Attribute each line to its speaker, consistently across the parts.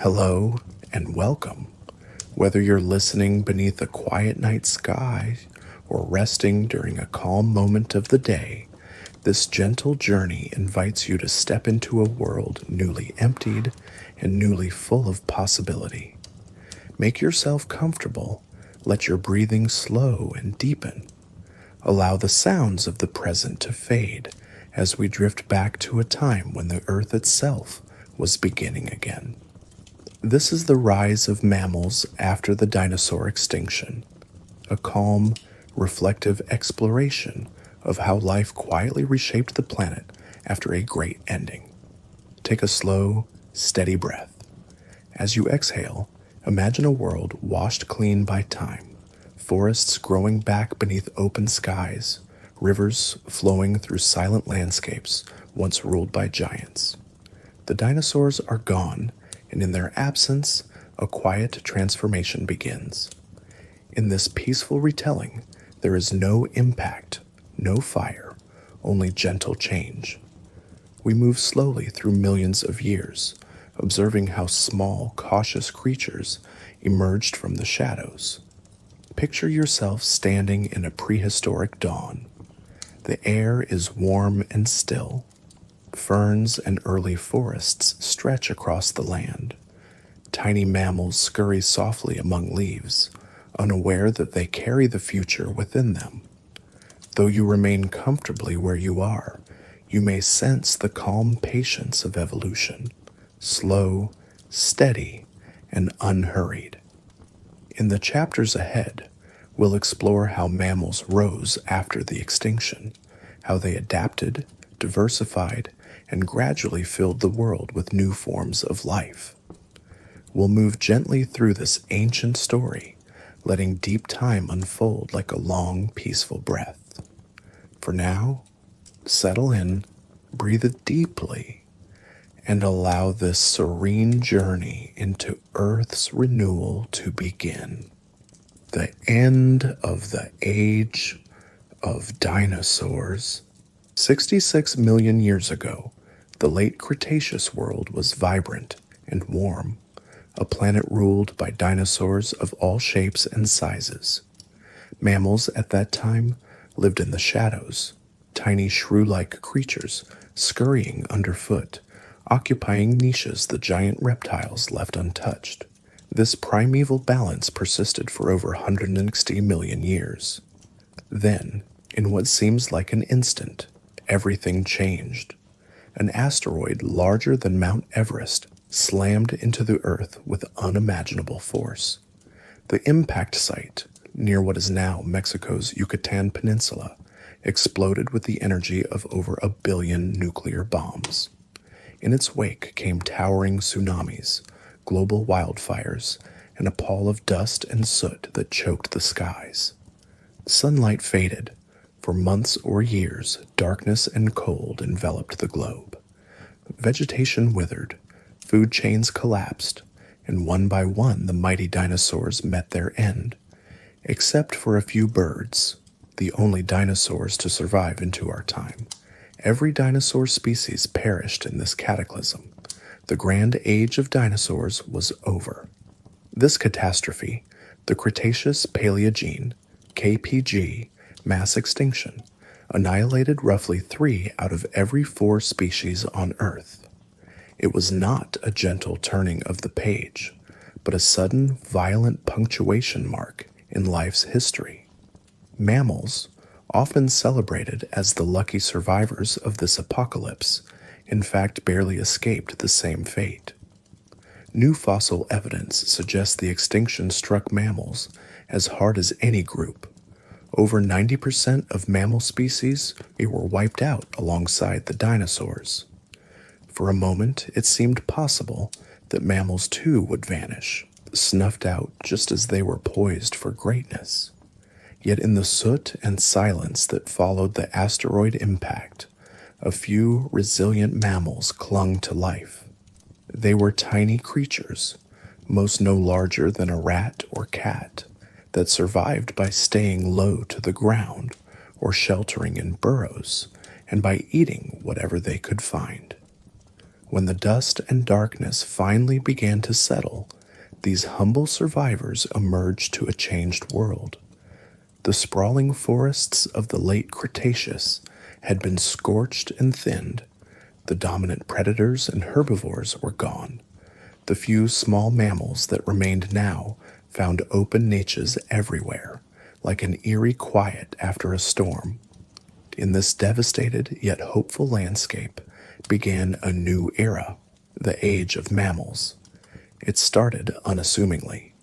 Speaker 1: Hello and welcome. Whether you're listening beneath a quiet night sky or resting during a calm moment of the day, this gentle journey invites you to step into a world newly emptied and newly full of possibility. Make yourself comfortable, let your breathing slow and deepen. Allow the sounds of the present to fade as we drift back to a time when the earth itself was beginning again. This is the rise of mammals after the dinosaur extinction, a calm, reflective exploration of how life quietly reshaped the planet after a great ending. Take a slow, steady breath. As you exhale, imagine a world washed clean by time, forests growing back beneath open skies, rivers flowing through silent landscapes once ruled by giants. The dinosaurs are gone, and in their absence, a quiet transformation begins. In this peaceful retelling, there is no impact, no fire, only gentle change. We move slowly through millions of years, observing how small, cautious creatures emerged from the shadows. Picture yourself standing in a prehistoric dawn. The air is warm and still. Ferns and early forests stretch across the land. Tiny mammals scurry softly among leaves, unaware that they carry the future within them. Though you remain comfortably where you are, you may sense the calm patience of evolution, slow, steady, and unhurried. In the chapters ahead, we'll explore how mammals rose after the extinction, how they adapted, diversified, and gradually filled the world with new forms of life. We'll move gently through this ancient story, letting deep time unfold like a long, peaceful breath. For now, settle in, breathe deeply, and allow this serene journey into Earth's renewal to begin. The end of the age of dinosaurs. 66 million years ago, the late Cretaceous world was vibrant and warm, a planet ruled by dinosaurs of all shapes and sizes. Mammals at that time lived in the shadows, tiny shrew-like creatures scurrying underfoot, occupying niches the giant reptiles left untouched. This primeval balance persisted for over 160 million years. Then, in what seems like an instant, everything changed. An asteroid larger than Mount Everest slammed into the Earth with unimaginable force. The impact site, near what is now Mexico's Yucatan Peninsula, exploded with the energy of over 1 billion nuclear bombs. In its wake came towering tsunamis, global wildfires, and a pall of dust and soot that choked the skies. Sunlight faded. For months or years, darkness and cold enveloped the globe. Vegetation withered, food chains collapsed, and one by one the mighty dinosaurs met their end. Except for a few birds, the only dinosaurs to survive into our time, every dinosaur species perished in this cataclysm. The grand age of dinosaurs was over. This catastrophe, the Cretaceous-Paleogene, KPG, mass extinction, annihilated roughly 3 out of every 4 species on Earth. It was not a gentle turning of the page, but a sudden, violent punctuation mark in life's history. Mammals, often celebrated as the lucky survivors of this apocalypse, in fact barely escaped the same fate. New fossil evidence suggests the extinction struck mammals as hard as any group. Over 90% of mammal species were wiped out alongside the dinosaurs. For a moment, it seemed possible that mammals too would vanish, snuffed out just as they were poised for greatness. Yet in the soot and silence that followed the asteroid impact, a few resilient mammals clung to life. They were tiny creatures, most no larger than a rat or cat, that survived by staying low to the ground or sheltering in burrows and by eating whatever they could find. When the dust and darkness finally began to settle, these humble survivors emerged to a changed world. The sprawling forests of the late Cretaceous had been scorched and thinned. The dominant predators and herbivores were gone. The few small mammals that remained now found open niches everywhere, like an eerie quiet after a storm. In this devastated yet hopeful landscape began a new era, the Age of Mammals. It started unassumingly.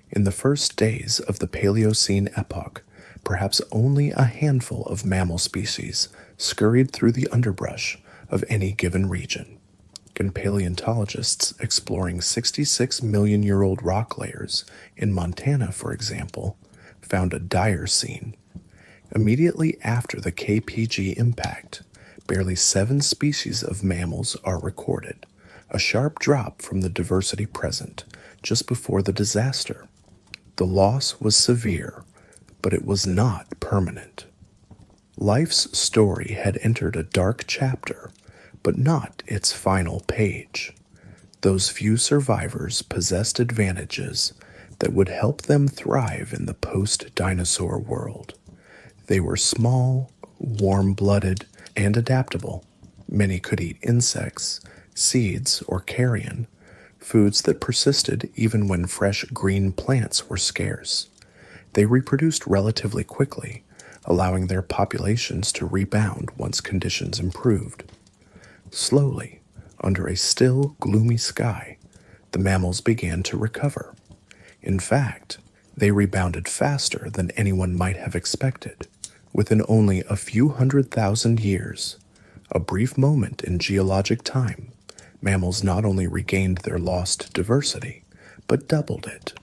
Speaker 1: In the first days of the Paleocene epoch, perhaps only a handful of mammal species scurried through the underbrush of any given region. And paleontologists exploring 66-million-year-old rock layers in Montana, for example, found a dire scene. Immediately after the KPG impact, barely 7 species of mammals are recorded, a sharp drop from the diversity present just before the disaster. The loss was severe, but it was not permanent. Life's story had entered a dark chapter, but not its final page. Those few survivors possessed advantages that would help them thrive in the post-dinosaur world. They were small, warm-blooded, and adaptable. Many could eat insects, seeds, or carrion, foods that persisted even when fresh green plants were scarce. They reproduced relatively quickly, allowing their populations to rebound once conditions improved. Slowly, under a still, gloomy sky, the mammals began to recover. In fact, they rebounded faster than anyone might have expected. Within only a few 100,000 years, a brief moment in geologic time, mammals not only regained their lost diversity, but doubled it,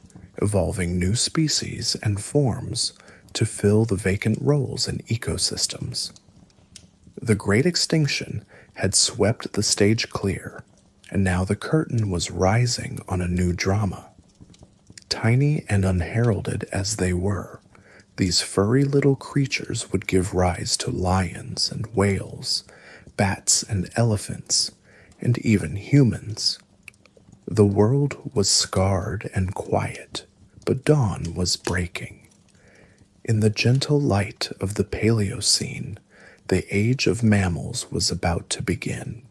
Speaker 1: evolving new species and forms to fill the vacant roles in ecosystems. The Great Extinction had swept the stage clear, and now the curtain was rising on a new drama. Tiny and unheralded as they were, these furry little creatures would give rise to lions and whales, bats and elephants, and even humans. The world was scarred and quiet, but dawn was breaking. In the gentle light of the Paleocene, the Age of Mammals was about to begin.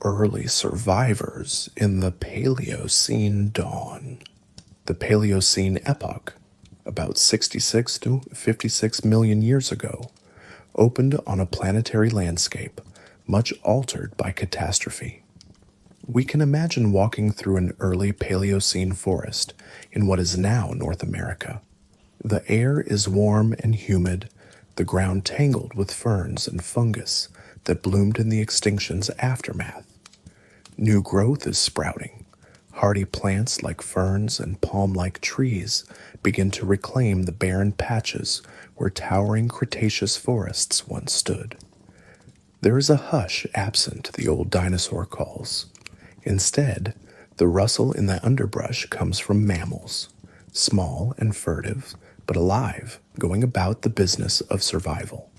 Speaker 1: Early survivors in the Paleocene dawn. The Paleocene epoch, about 66 to 56 million years ago, opened on a planetary landscape much altered by catastrophe. We can imagine walking through an early Paleocene forest in what is now North America. The air is warm and humid, the ground tangled with ferns and fungus that bloomed in the extinction's aftermath. New growth is sprouting. Hardy plants like ferns and palm-like trees begin to reclaim the barren patches where towering Cretaceous forests once stood. There is a hush absent the old dinosaur calls. Instead, the rustle in the underbrush comes from mammals, small and furtive, but alive, going about the business of survival.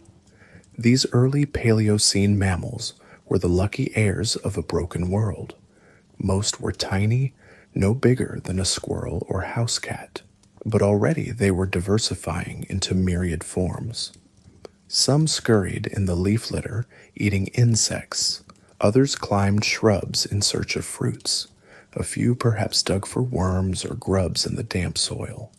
Speaker 1: These early Paleocene mammals were the lucky heirs of a broken world. Most were tiny, no bigger than a squirrel or house cat, but already they were diversifying into myriad forms. Some scurried in the leaf litter, eating insects. Others climbed shrubs in search of fruits. A few perhaps dug for worms or grubs in the damp soil.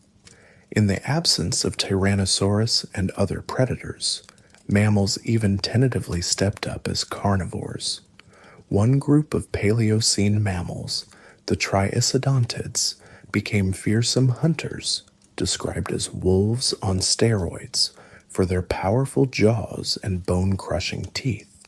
Speaker 1: In the absence of Tyrannosaurus and other predators, mammals even tentatively stepped up as carnivores. One group of Paleocene mammals, the Triisodontids, became fearsome hunters, described as wolves on steroids, for their powerful jaws and bone-crushing teeth.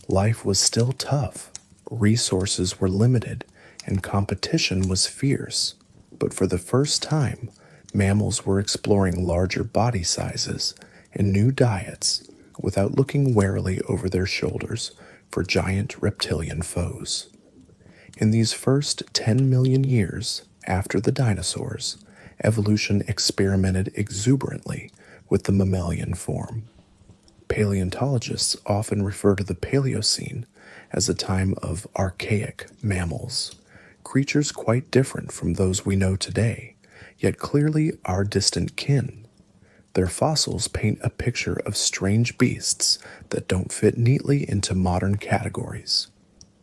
Speaker 1: Life was still tough, resources were limited, and competition was fierce, but for the first time, mammals were exploring larger body sizes and new diets without looking warily over their shoulders for giant reptilian foes. In these first 10 million years after the dinosaurs, evolution experimented exuberantly with the mammalian form. Paleontologists often refer to the Paleocene as a time of archaic mammals, creatures quite different from those we know today, yet clearly our distant kin. Their fossils paint a picture of strange beasts that don't fit neatly into modern categories.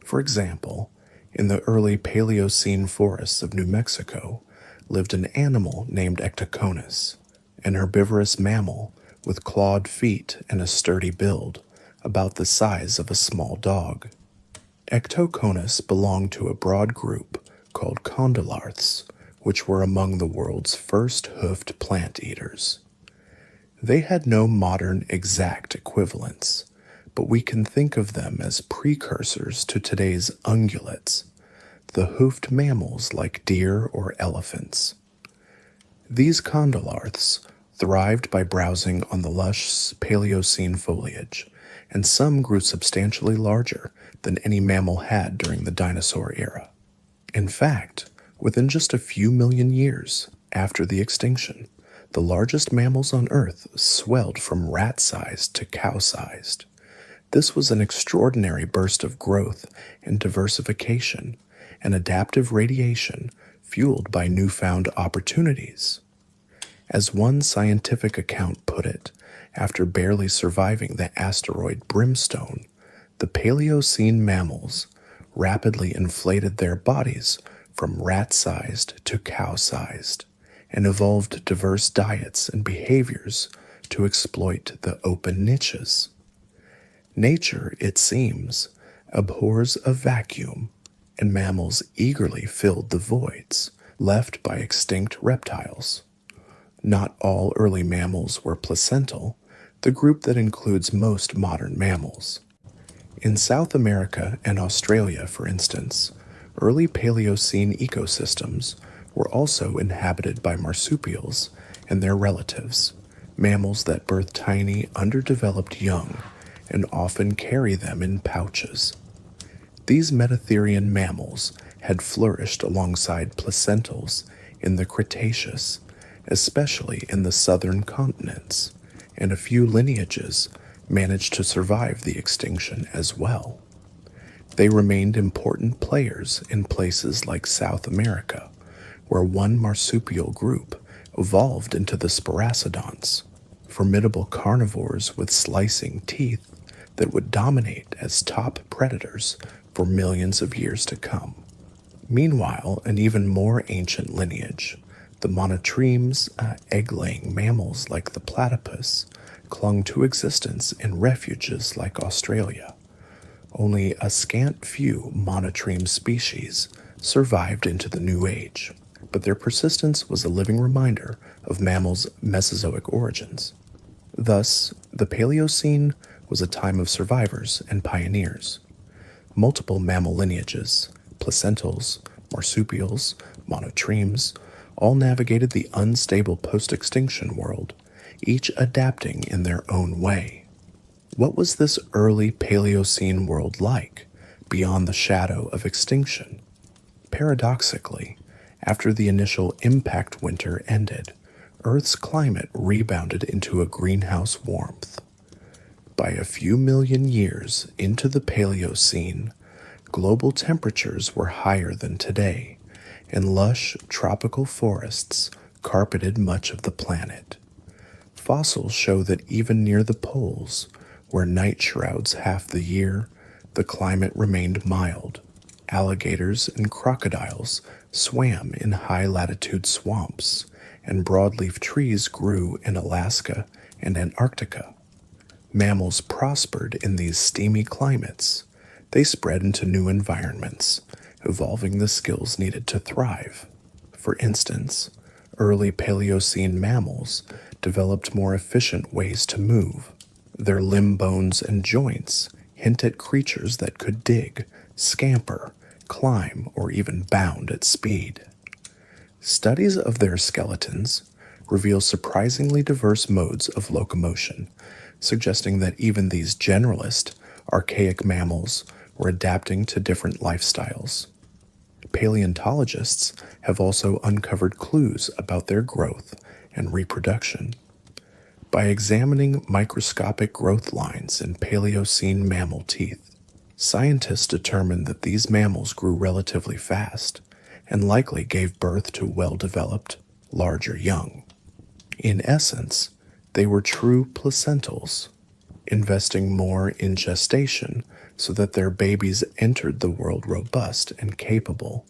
Speaker 1: For example, in the early Paleocene forests of New Mexico lived an animal named Ectoconus, an herbivorous mammal with clawed feet and a sturdy build, about the size of a small dog. Ectoconus belonged to a broad group called condylarths, which were among the world's first hoofed plant eaters. They had no modern exact equivalents, but we can think of them as precursors to today's ungulates, the hoofed mammals like deer or elephants. These condylarths thrived by browsing on the lush Paleocene foliage, and some grew substantially larger than any mammal had during the dinosaur era. In fact, within just a few million years after the extinction, the largest mammals on Earth swelled from rat-sized to cow-sized. This was an extraordinary burst of growth and diversification and adaptive radiation fueled by newfound opportunities. As one scientific account put it, after barely surviving the asteroid Brimstone, the Paleocene mammals rapidly inflated their bodies from rat-sized to cow-sized and evolved diverse diets and behaviors to exploit the open niches. Nature, it seems, abhors a vacuum, and mammals eagerly filled the voids left by extinct reptiles. Not all early mammals were placental, the group that includes most modern mammals. In South America and Australia, for instance, early Paleocene ecosystems were also inhabited by marsupials and their relatives, mammals that birth tiny, underdeveloped young and often carry them in pouches. These Metatherian mammals had flourished alongside placentals in the Cretaceous, especially in the southern continents, and a few lineages managed to survive the extinction as well. They remained important players in places like South America, where one marsupial group evolved into the Sparassodonts, formidable carnivores with slicing teeth that would dominate as top predators for millions of years to come. Meanwhile, an even more ancient lineage, the monotremes, egg-laying mammals like the platypus, clung to existence in refuges like Australia. Only a scant few monotreme species survived into the New Age, but their persistence was a living reminder of mammals' Mesozoic origins. Thus, the Paleocene was a time of survivors and pioneers. Multiple mammal lineages, placentals, marsupials, monotremes, all navigated the unstable post-extinction world, each adapting in their own way. What was this early Paleocene world like, beyond the shadow of extinction? Paradoxically, after the initial impact winter ended, Earth's climate rebounded into a greenhouse warmth. By a few million years into the Paleocene, global temperatures were higher than today, and lush tropical forests carpeted much of the planet. Fossils show that even near the poles, where night shrouds half the year, the climate remained mild. Alligators and crocodiles swam in high-latitude swamps, and broadleaf trees grew in Alaska and Antarctica. Mammals prospered in these steamy climates. They spread into new environments, evolving the skills needed to thrive. For instance, early Paleocene mammals developed more efficient ways to move. Their limb bones and joints hint at creatures that could dig, scamper, climb, or even bound at speed. Studies of their skeletons reveal surprisingly diverse modes of locomotion, suggesting that even these generalist, archaic mammals were adapting to different lifestyles. Paleontologists have also uncovered clues about their growth and reproduction. By examining microscopic growth lines in Paleocene mammal teeth, Scientists determined that these mammals grew relatively fast and likely gave birth to well-developed, larger young. In essence, they were true placentals, investing more in gestation so that their babies entered the world robust and capable,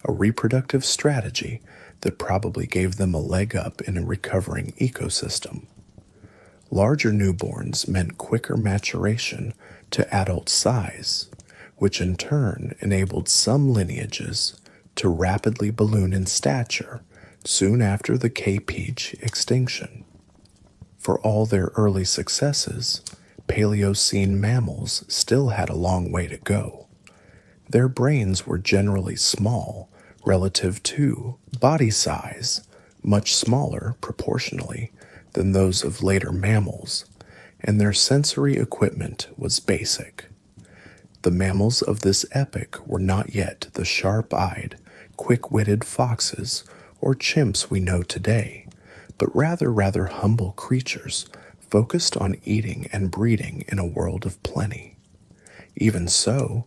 Speaker 1: a reproductive strategy that probably gave them a leg up in a recovering ecosystem. Larger newborns meant quicker maturation to adult size, which in turn enabled some lineages to rapidly balloon in stature soon after the K-Peach extinction. For all their early successes, Paleocene mammals still had a long way to go. Their brains were generally small relative to body size, much smaller proportionally than those of later mammals, and their sensory equipment was basic. The mammals of this epoch were not yet the sharp-eyed, quick-witted foxes or chimps we know today, but rather humble creatures focused on eating and breeding in a world of plenty. Even so,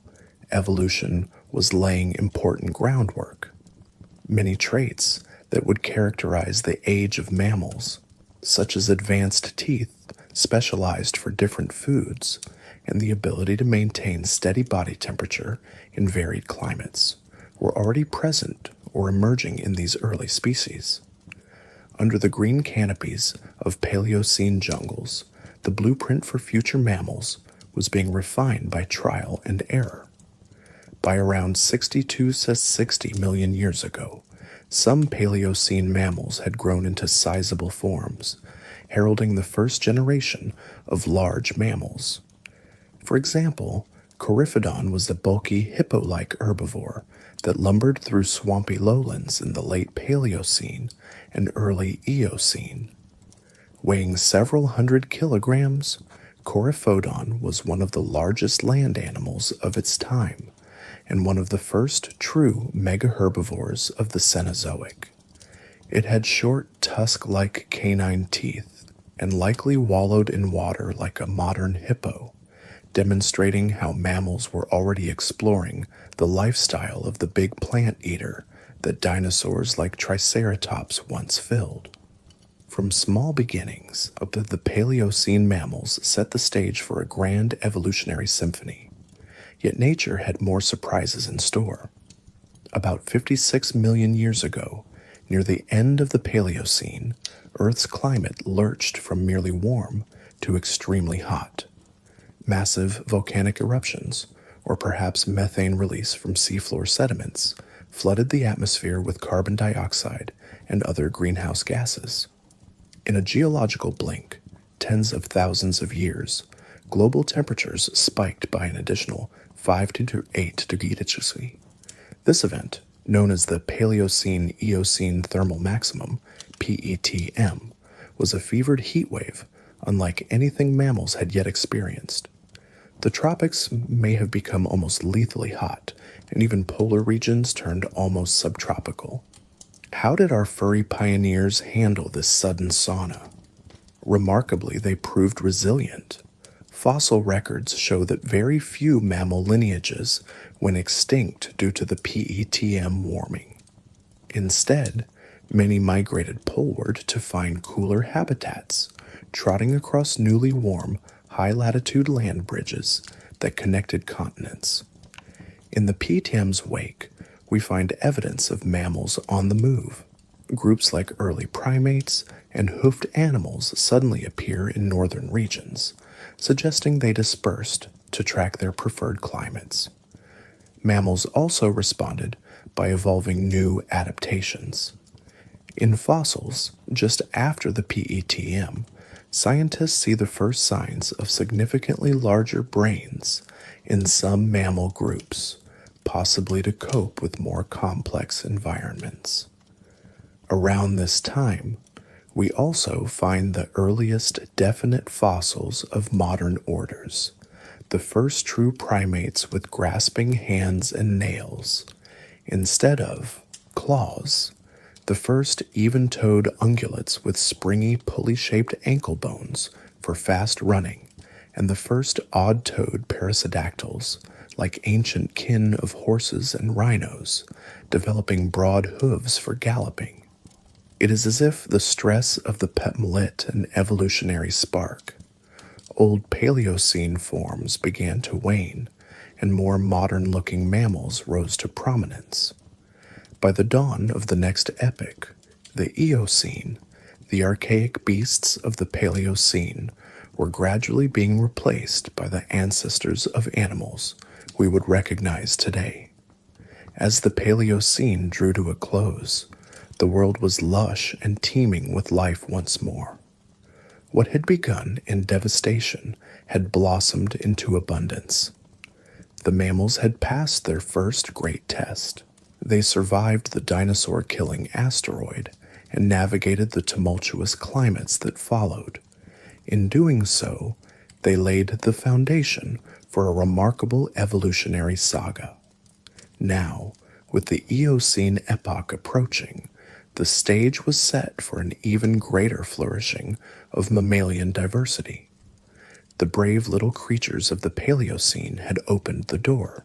Speaker 1: evolution was laying important groundwork. Many traits that would characterize the age of mammals, such as advanced teeth specialized for different foods and the ability to maintain steady body temperature in varied climates, were already present or emerging in these early species. Under the green canopies of Paleocene jungles, the blueprint for future mammals was being refined by trial and error. By around 62 to 60 million years ago, some Paleocene mammals had grown into sizable forms, heralding the first generation of large mammals. For example, Coryphodon was the bulky hippo-like herbivore that lumbered through swampy lowlands in the late Paleocene and early Eocene. Weighing several hundred kilograms, Coryphodon was one of the largest land animals of its time and one of the first true megaherbivores of the Cenozoic. It had short, tusk-like canine teeth and likely wallowed in water like a modern hippo, demonstrating how mammals were already exploring the lifestyle of the big plant eater that dinosaurs like Triceratops once filled. From small beginnings, the Paleocene mammals set the stage for a grand evolutionary symphony. Yet nature had more surprises in store. About 56 million years ago, near the end of the Paleocene, Earth's climate lurched from merely warm to extremely hot. Massive volcanic eruptions, or perhaps methane release from seafloor sediments, flooded the atmosphere with carbon dioxide and other greenhouse gases. In a geological blink, tens of thousands of years, global temperatures spiked by an additional 5 to 8 degrees Celsius. This event, known as the Paleocene-Eocene Thermal Maximum, PETM, was a fevered heat wave unlike anything mammals had yet experienced. The tropics may have become almost lethally hot, and even polar regions turned almost subtropical. How did our furry pioneers handle this sudden sauna? Remarkably, they proved resilient. Fossil records show that very few mammal lineages went extinct due to the PETM warming. Instead, many migrated poleward to find cooler habitats, trotting across newly warm, high-latitude land bridges that connected continents. In the PETM's wake, we find evidence of mammals on the move. Groups like early primates and hoofed animals suddenly appear in northern regions, suggesting they dispersed to track their preferred climates. Mammals also responded by evolving new adaptations. In fossils, just after the PETM, scientists see the first signs of significantly larger brains in some mammal groups, possibly to cope with more complex environments. Around this time, we also find the earliest definite fossils of modern orders, the first true primates with grasping hands and nails, instead of claws, the first even-toed ungulates with springy, pulley-shaped ankle bones for fast running, and the first odd-toed paracedactyls like ancient kin of horses and rhinos, developing broad hooves for galloping. It is as if the stress of the pepm lit an evolutionary spark. Old Paleocene forms began to wane, and more modern-looking mammals rose to prominence. By the dawn of the next epoch, the Eocene, the archaic beasts of the Paleocene were gradually being replaced by the ancestors of animals we would recognize today. As the Paleocene drew to a close, the world was lush and teeming with life once more. What had begun in devastation had blossomed into abundance. The mammals had passed their first great test. They survived the dinosaur-killing asteroid and navigated the tumultuous climates that followed. In doing so, they laid the foundation for a remarkable evolutionary saga. Now, with the Eocene epoch approaching, the stage was set for an even greater flourishing of mammalian diversity. The brave little creatures of the Paleocene had opened the door.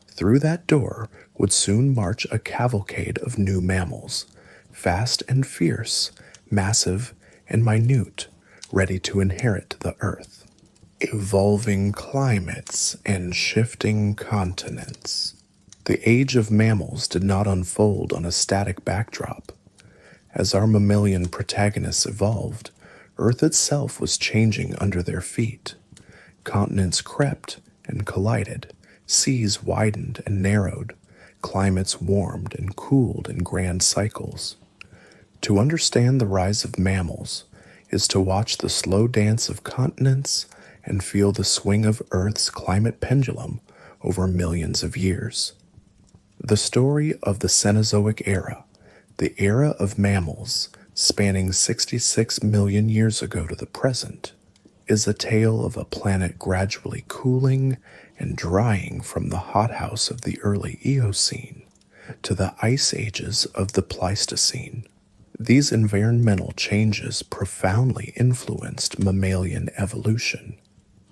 Speaker 1: Through that door would soon march a cavalcade of new mammals, fast and fierce, massive and minute, ready to inherit the earth. Evolving climates and shifting continents. The age of mammals did not unfold on a static backdrop. As our mammalian protagonists evolved, Earth itself was changing under their feet. Continents crept and collided, seas widened and narrowed, climates warmed and cooled in grand cycles. To understand the rise of mammals is to watch the slow dance of continents and feel the swing of Earth's climate pendulum over millions of years. The story of the Cenozoic era, the era of mammals spanning 66 million years ago to the present, is a tale of a planet gradually cooling and drying from the hothouse of the early Eocene to the ice ages of the Pleistocene. These environmental changes profoundly influenced mammalian evolution,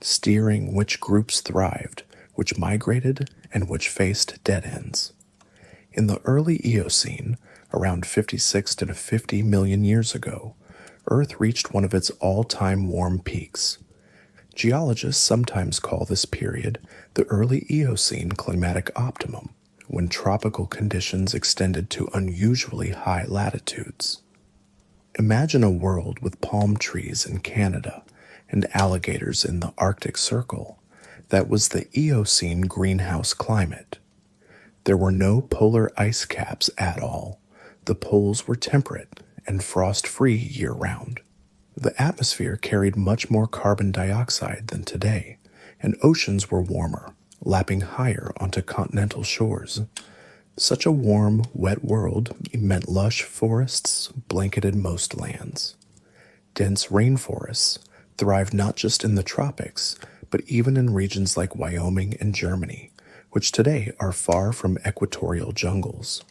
Speaker 1: steering which groups thrived, which migrated, and which faced dead ends. In the early Eocene, around 56 to 50 million years ago, Earth reached one of its all-time warm peaks. Geologists sometimes call this period the early Eocene climatic optimum, when tropical conditions extended to unusually high latitudes. Imagine a world with palm trees in Canada and alligators in the Arctic Circle. That was the Eocene greenhouse climate. There were no polar ice caps at all. The poles were temperate and frost-free year-round. The atmosphere carried much more carbon dioxide than today, and oceans were warmer, lapping higher onto continental shores. Such a warm, wet world meant lush forests blanketed most lands. Dense rainforests thrived not just in the tropics, but even in regions like Wyoming and Germany, which today are far from equatorial jungles.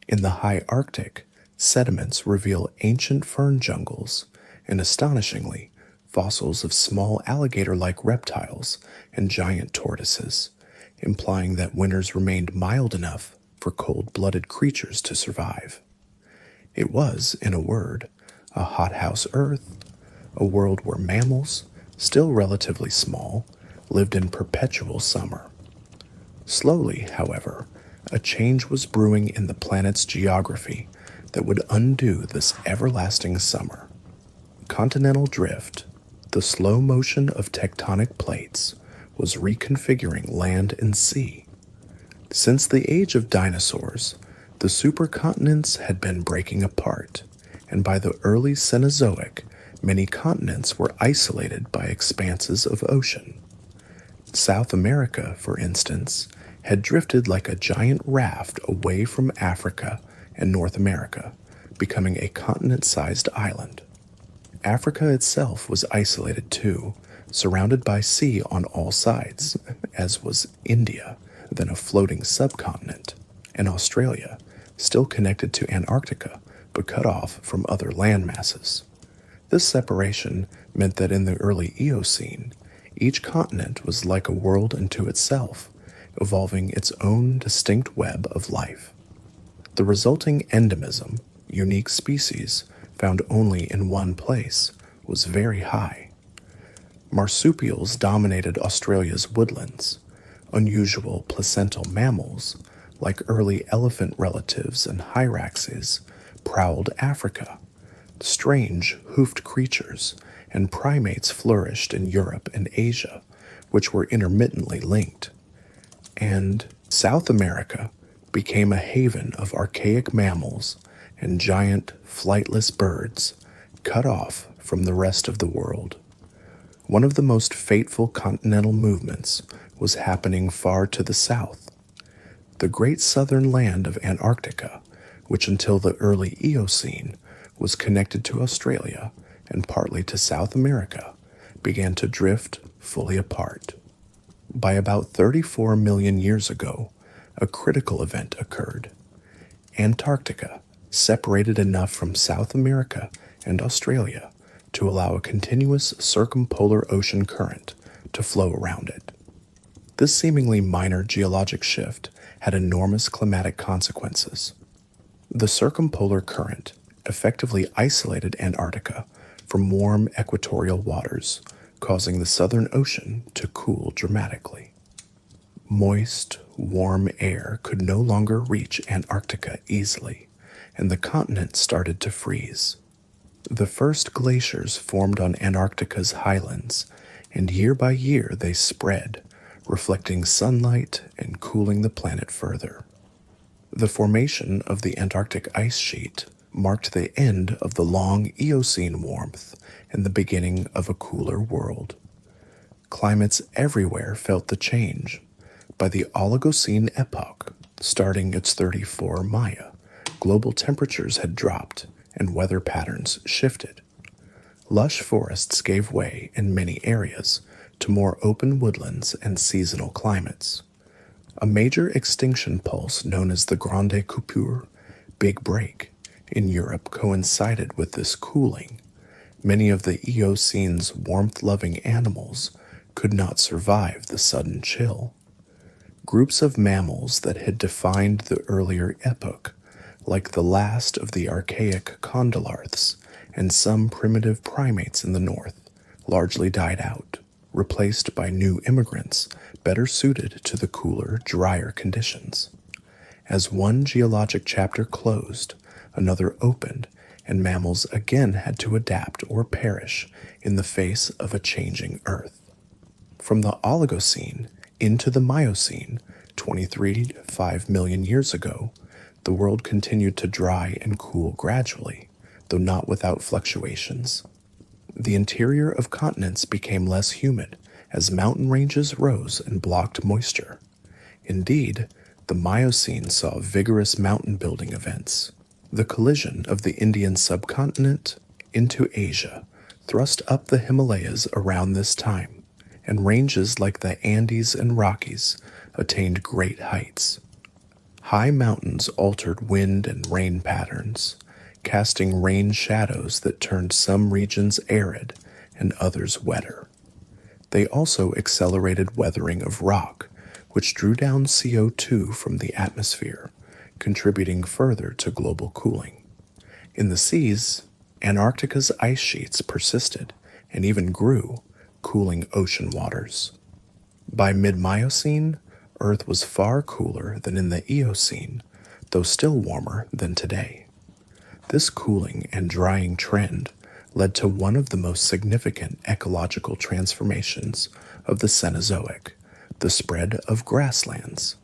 Speaker 1: In the high Arctic, sediments reveal ancient fern jungles, and astonishingly, fossils of small alligator-like reptiles and giant tortoises, implying that winters remained mild enough for cold-blooded creatures to survive. It was, in a word, a hothouse Earth, a world where mammals, still relatively small, lived in perpetual summer. Slowly, however, a change was brewing in the planet's geography that would undo this everlasting summer. Continental drift, the slow motion of tectonic plates, was reconfiguring land and sea. Since the age of dinosaurs, the supercontinents had been breaking apart, and by the early Cenozoic, many continents were isolated by expanses of ocean. South America, for instance, had drifted like a giant raft away from Africa and North America, becoming a continent-sized island. Africa itself was isolated too, surrounded by sea on all sides, as was India, then a floating subcontinent, and Australia, still connected to Antarctica, but cut off from other land masses. This separation meant that in the early Eocene, Each continent was like a world unto itself, evolving its own distinct web of life. The resulting endemism, unique species found only in one place, was very high. Marsupials dominated Australia's woodlands. Unusual placental mammals, like early elephant relatives and hyraxes, prowled Africa. Strange, hoofed creatures and primates flourished in Europe and Asia, which were intermittently linked. And South America became a haven of archaic mammals and giant, flightless birds, cut off from the rest of the world. One of the most fateful continental movements was happening far to the south. The great southern land of Antarctica, which until the early Eocene was connected to Australia and partly to South America, began to drift fully apart. By about 34 million years ago, a critical event occurred. Antarctica separated enough from South America and Australia to allow a continuous circumpolar ocean current to flow around it. This seemingly minor geologic shift had enormous climatic consequences. The circumpolar current effectively isolated Antarctica from warm equatorial waters, causing the Southern Ocean to cool dramatically. Moist, warm air could no longer reach Antarctica easily, and the continent started to freeze. The first glaciers formed on Antarctica's highlands, and year by year they spread, reflecting sunlight and cooling the planet further. The formation of the Antarctic ice sheet marked the end of the long Eocene warmth and the beginning of a cooler world. Climates everywhere felt the change. By the Oligocene epoch, starting its 34 Maya, global temperatures had dropped and weather patterns shifted. Lush forests gave way in many areas to more open woodlands and seasonal climates. A major extinction pulse known as the Grande Coupure, Big Break, in Europe coincided with this cooling. Many of the Eocene's warmth-loving animals could not survive the sudden chill. Groups of mammals that had defined the earlier epoch, like the last of the archaic condylarths and some primitive primates in the north, largely died out, replaced by new immigrants better suited to the cooler, drier conditions. As one geologic chapter closed, another opened, and mammals again had to adapt or perish in the face of a changing Earth. From the Oligocene into the Miocene, 23 to 5 million years ago, the world continued to dry and cool gradually, though not without fluctuations. The interior of continents became less humid as mountain ranges rose and blocked moisture. Indeed, the Miocene saw vigorous mountain building events. The collision of the Indian subcontinent into Asia thrust up the Himalayas around this time, and ranges like the Andes and Rockies attained great heights. High mountains altered wind and rain patterns, casting rain shadows that turned some regions arid and others wetter. They also accelerated weathering of rock, which drew down CO2 from the atmosphere, contributing further to global cooling. In the seas, Antarctica's ice sheets persisted and even grew, cooling ocean waters. By mid-Miocene, Earth was far cooler than in the Eocene, though still warmer than today. This cooling and drying trend led to one of the most significant ecological transformations of the Cenozoic, the spread of grasslands.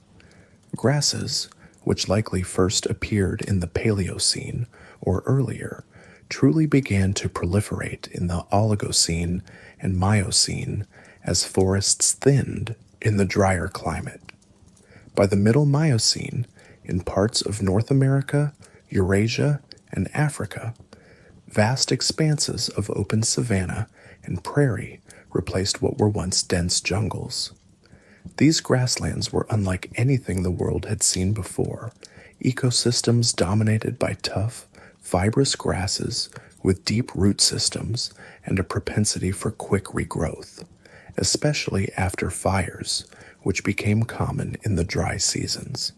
Speaker 1: Grasses, which likely first appeared in the Paleocene or earlier, truly began to proliferate in the Oligocene and Miocene as forests thinned in the drier climate. By the middle Miocene, in parts of North America, Eurasia, and Africa, vast expanses of open savanna and prairie replaced what were once dense jungles. These grasslands were unlike anything the world had seen before, ecosystems dominated by tough, fibrous grasses with deep root systems and a propensity for quick regrowth. especially after fires, which became common in the dry seasons.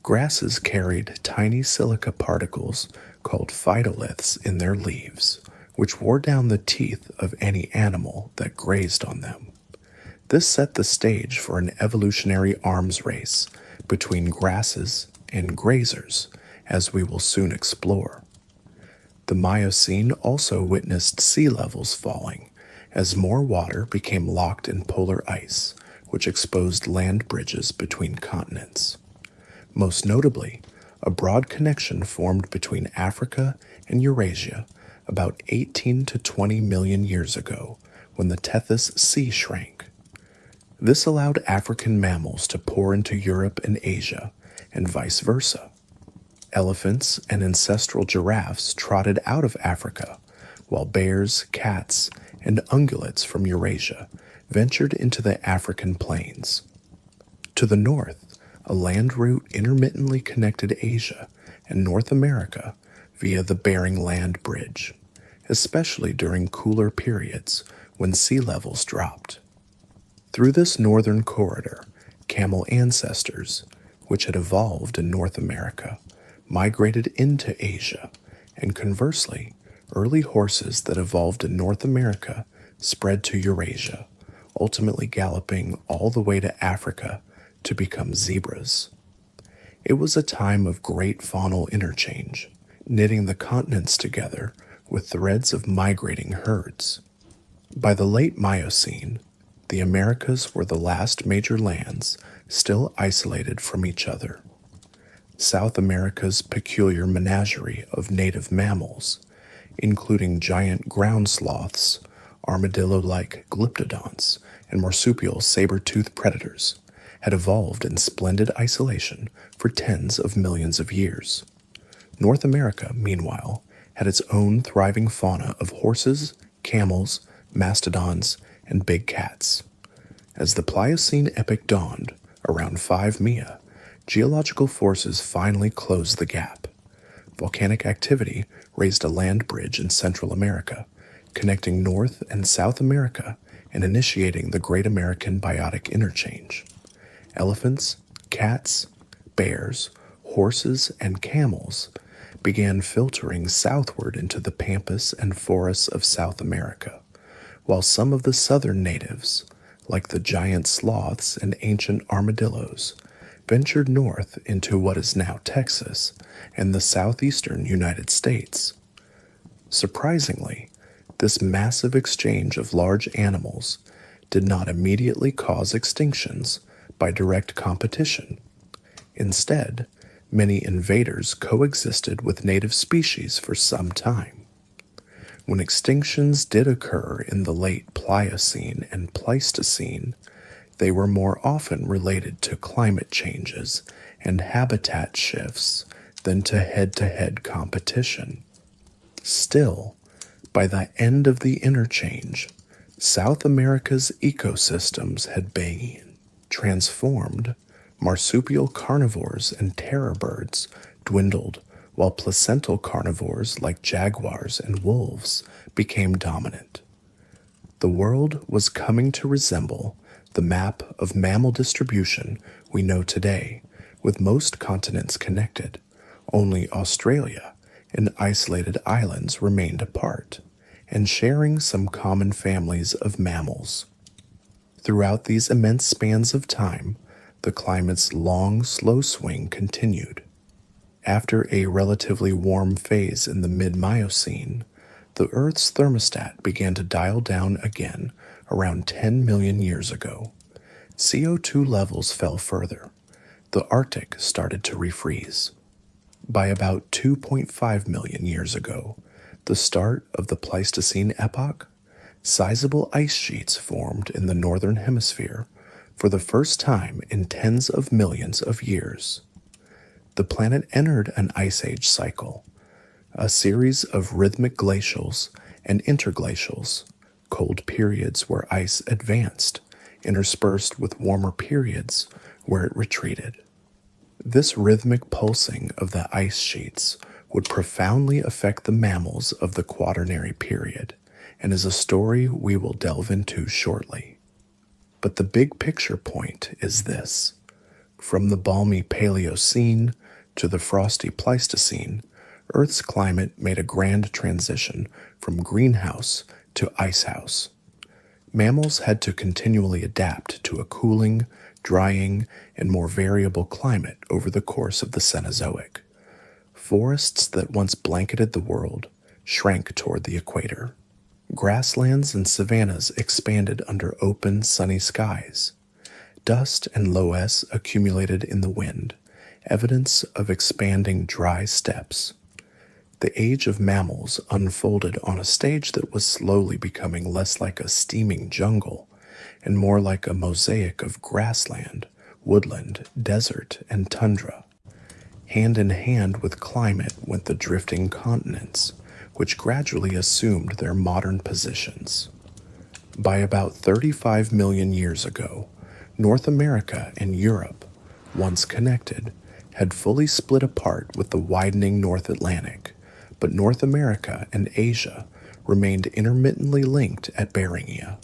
Speaker 1: Grasses carried tiny silica particles called phytoliths in their leaves, which wore down the teeth of any animal that grazed on them. This set the stage for an evolutionary arms race between grasses and grazers, as we will soon explore. The Miocene also witnessed sea levels falling as more water became locked in polar ice, which exposed land bridges between continents. Most notably, a broad connection formed between Africa and Eurasia about 18 to 20 million years ago when the Tethys Sea shrank. This allowed African mammals to pour into Europe and Asia, and vice versa. Elephants and ancestral giraffes trotted out of Africa, while bears, cats, and ungulates from Eurasia ventured into the African plains. To the north, a land route intermittently connected Asia and North America via the Bering Land Bridge, especially during cooler periods when sea levels dropped. Through this northern corridor, camel ancestors, which had evolved in North America, migrated into Asia, and conversely, early horses that evolved in North America spread to Eurasia, ultimately galloping all the way to Africa to become zebras. It was a time of great faunal interchange, knitting the continents together with threads of migrating herds. By the late Miocene, the Americas were the last major lands still isolated from each other. South America's peculiar menagerie of native mammals, including giant ground sloths, armadillo-like glyptodonts, and marsupial saber-toothed predators, had evolved in splendid isolation for tens of millions of years. North America, meanwhile, had its own thriving fauna of horses, camels, mastodons, and big cats. As the Pliocene epoch dawned, around 5 Mia, geological forces finally closed the gap. Volcanic activity raised a land bridge in Central America, connecting North and South America and initiating the Great American Biotic Interchange. Elephants, cats, bears, horses, and camels began filtering southward into the pampas and forests of South America, while some of the southern natives, like the giant sloths and ancient armadillos, ventured north into what is now Texas and the southeastern United States. Surprisingly, this massive exchange of large animals did not immediately cause extinctions by direct competition. Instead, many invaders coexisted with native species for some time. When extinctions did occur in the late Pliocene and Pleistocene, they were more often related to climate changes and habitat shifts than to head-to-head competition. Still, by the end of the interchange, South America's ecosystems had been transformed. Marsupial carnivores and terror birds dwindled, while placental carnivores like jaguars and wolves became dominant. The world was coming to resemble the map of mammal distribution we know today, with most continents connected. Only Australia and isolated islands remained apart, and sharing some common families of mammals. Throughout these immense spans of time, the climate's long, slow swing continued. After a relatively warm phase in the mid-Miocene, the Earth's thermostat began to dial down again around 10 million years ago. CO2 levels fell further. The Arctic started to refreeze. By about 2.5 million years ago, the start of the Pleistocene epoch, sizable ice sheets formed in the northern hemisphere for the first time in tens of millions of years. The planet entered an ice age cycle, a series of rhythmic glacials and interglacials, cold periods where ice advanced, interspersed with warmer periods where it retreated. This rhythmic pulsing of the ice sheets would profoundly affect the mammals of the Quaternary period and is a story we will delve into shortly. But the big picture point is this. From the balmy Paleocene to the frosty Pleistocene, Earth's climate made a grand transition from greenhouse to icehouse. Mammals had to continually adapt to a cooling, drying, and more variable climate over the course of the Cenozoic. Forests that once blanketed the world shrank toward the equator. Grasslands and savannas expanded under open, sunny skies. Dust and loess accumulated in the wind, evidence of expanding dry steppes. The age of mammals unfolded on a stage that was slowly becoming less like a steaming jungle and more like a mosaic of grassland, woodland, desert, and tundra. Hand in hand with climate went the drifting continents, which gradually assumed their modern positions. By about 35 million years ago, North America and Europe, once connected, had fully split apart with the widening North Atlantic, but North America and Asia remained intermittently linked at Beringia.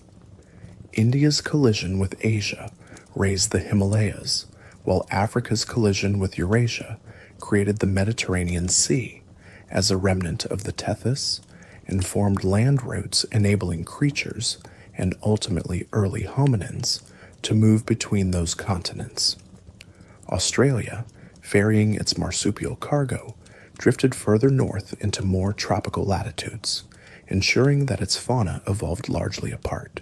Speaker 1: India's collision with Asia raised the Himalayas, while Africa's collision with Eurasia created the Mediterranean Sea as a remnant of the Tethys and formed land routes enabling creatures, and ultimately early hominins, to move between those continents. Australia, ferrying its marsupial cargo, drifted further north into more tropical latitudes, ensuring that its fauna evolved largely apart.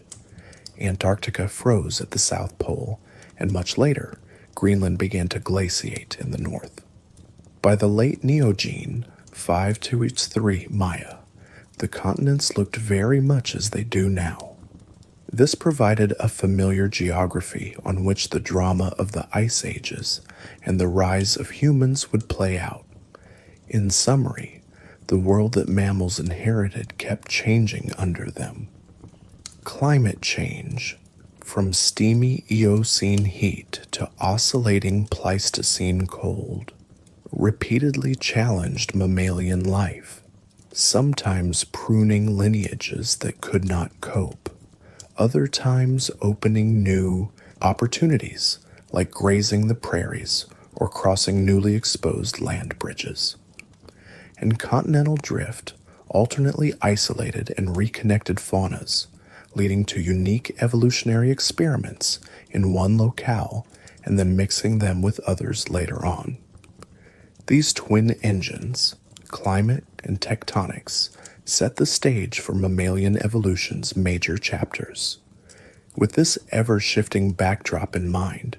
Speaker 1: Antarctica froze at the South Pole, and much later, Greenland began to glaciate in the north. By the late Neogene, 5 to its 3 Maya, the continents looked very much as they do now. This provided a familiar geography on which the drama of the ice ages and the rise of humans would play out. In summary, the world that mammals inherited kept changing under them. Climate change, from steamy Eocene heat to oscillating Pleistocene cold, repeatedly challenged mammalian life, sometimes pruning lineages that could not cope, other times opening new opportunities like grazing the prairies or crossing newly exposed land bridges. And continental drift alternately isolated and reconnected faunas, leading to unique evolutionary experiments in one locale and then mixing them with others later on. These twin engines, climate and tectonics, set the stage for mammalian evolution's major chapters. With this ever-shifting backdrop in mind,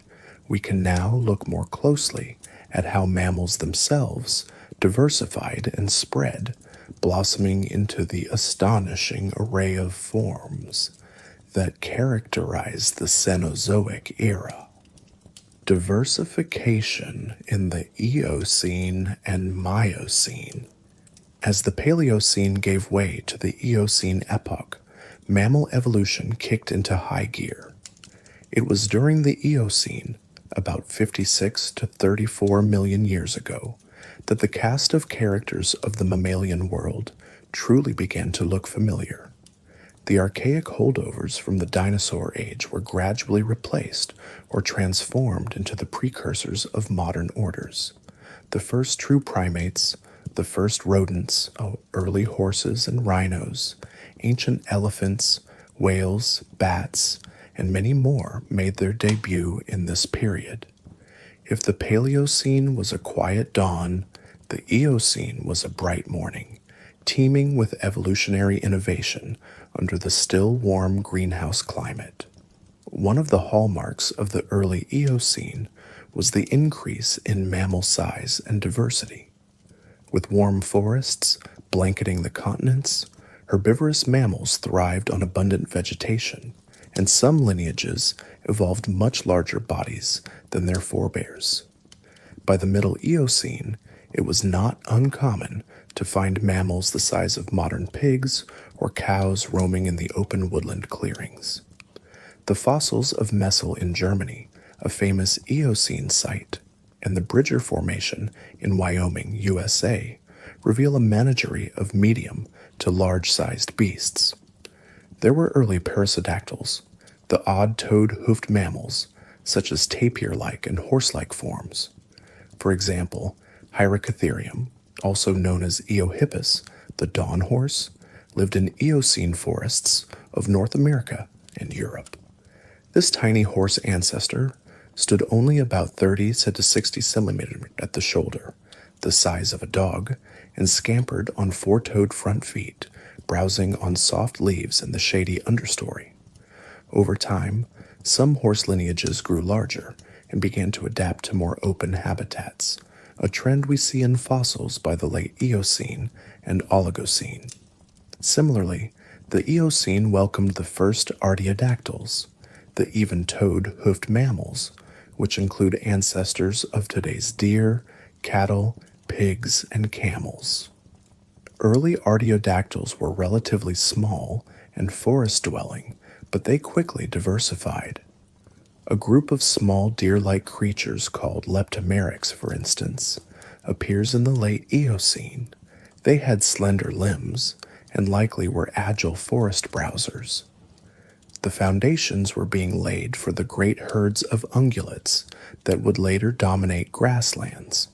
Speaker 1: we can now look more closely at how mammals themselves diversified and spread, blossoming into the astonishing array of forms that characterize the Cenozoic era. Diversification in the Eocene and Miocene. As the Paleocene gave way to the Eocene epoch, mammal evolution kicked into high gear. It was during the Eocene, about 56 to 34 million years ago, that the cast of characters of the mammalian world truly began to look familiar. The archaic holdovers from the dinosaur age were gradually replaced or transformed into the precursors of modern orders. The first true primates, the first rodents, early horses and rhinos, ancient elephants, whales, bats, and many more made their debut in this period. If the Paleocene was a quiet dawn, the Eocene was a bright morning, teeming with evolutionary innovation under the still warm greenhouse climate. One of the hallmarks of the early Eocene was the increase in mammal size and diversity. With warm forests blanketing the continents, herbivorous mammals thrived on abundant vegetation, and some lineages evolved much larger bodies than their forebears. By the Middle Eocene, it was not uncommon to find mammals the size of modern pigs or cows roaming in the open woodland clearings. The fossils of Messel in Germany, a famous Eocene site, and the Bridger Formation in Wyoming, USA, reveal a menagerie of medium to large-sized beasts. There were early perissodactyls, the odd-toed hoofed mammals, such as tapir-like and horse-like forms. For example, Hyracotherium, also known as Eohippus, the dawn horse, lived in Eocene forests of North America and Europe. This tiny horse ancestor stood only about 30 to 60 centimeters at the shoulder, the size of a dog, and scampered on four-toed front feet, browsing on soft leaves in the shady understory. Over time, some horse lineages grew larger and began to adapt to more open habitats, a trend we see in fossils by the late Eocene and Oligocene. Similarly, the Eocene welcomed the first artiodactyls, the even-toed hoofed mammals, which include ancestors of today's deer, cattle, pigs, and camels. Early artiodactyls were relatively small and forest-dwelling, but they quickly diversified. A group of small deer-like creatures called leptomeryx, for instance, appears in the late Eocene. They had slender limbs and likely were agile forest browsers. The foundations were being laid for the great herds of ungulates that would later dominate grasslands.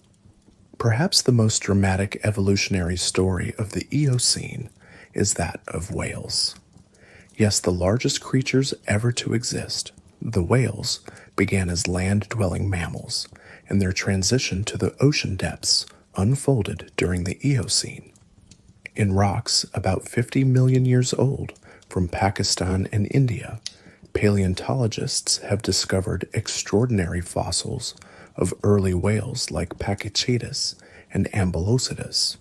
Speaker 1: Perhaps the most dramatic evolutionary story of the Eocene is that of whales. Yes, the largest creatures ever to exist, the whales, began as land-dwelling mammals, and their transition to the ocean depths unfolded during the Eocene. In rocks about 50 million years old from Pakistan and India, paleontologists have discovered extraordinary fossils of early whales like Pachycetus and Ambulocetus.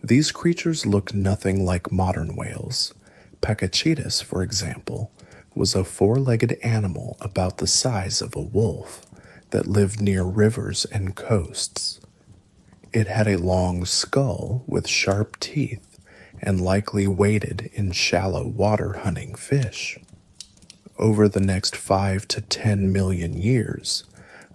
Speaker 1: These creatures look nothing like modern whales. Pachycetus, for example, was a four-legged animal about the size of a wolf that lived near rivers and coasts. It had a long skull with sharp teeth and likely waded in shallow water hunting fish. Over the next 5 to 10 million years,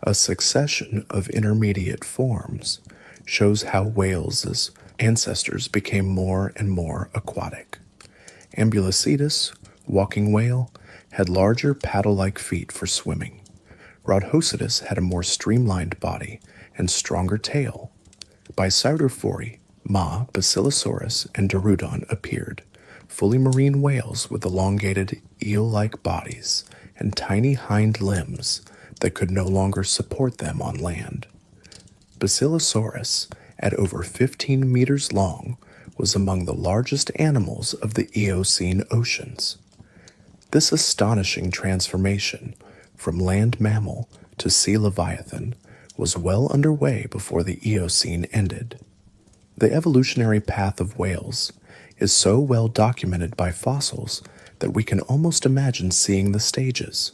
Speaker 1: a succession of intermediate forms shows how whales' ancestors became more and more aquatic. Ambulocetus, walking whale, had larger paddle-like feet for swimming. Rhodhocetus had a more streamlined body and stronger tail. By Pseudophori, Basilosaurus, and Dorudon appeared, fully marine whales with elongated eel-like bodies and tiny hind limbs that could no longer support them on land. Basilosaurus, at over 15 meters long, was among the largest animals of the Eocene oceans. This astonishing transformation from land mammal to sea leviathan was well underway before the Eocene ended. The evolutionary path of whales is so well documented by fossils that we can almost imagine seeing the stages.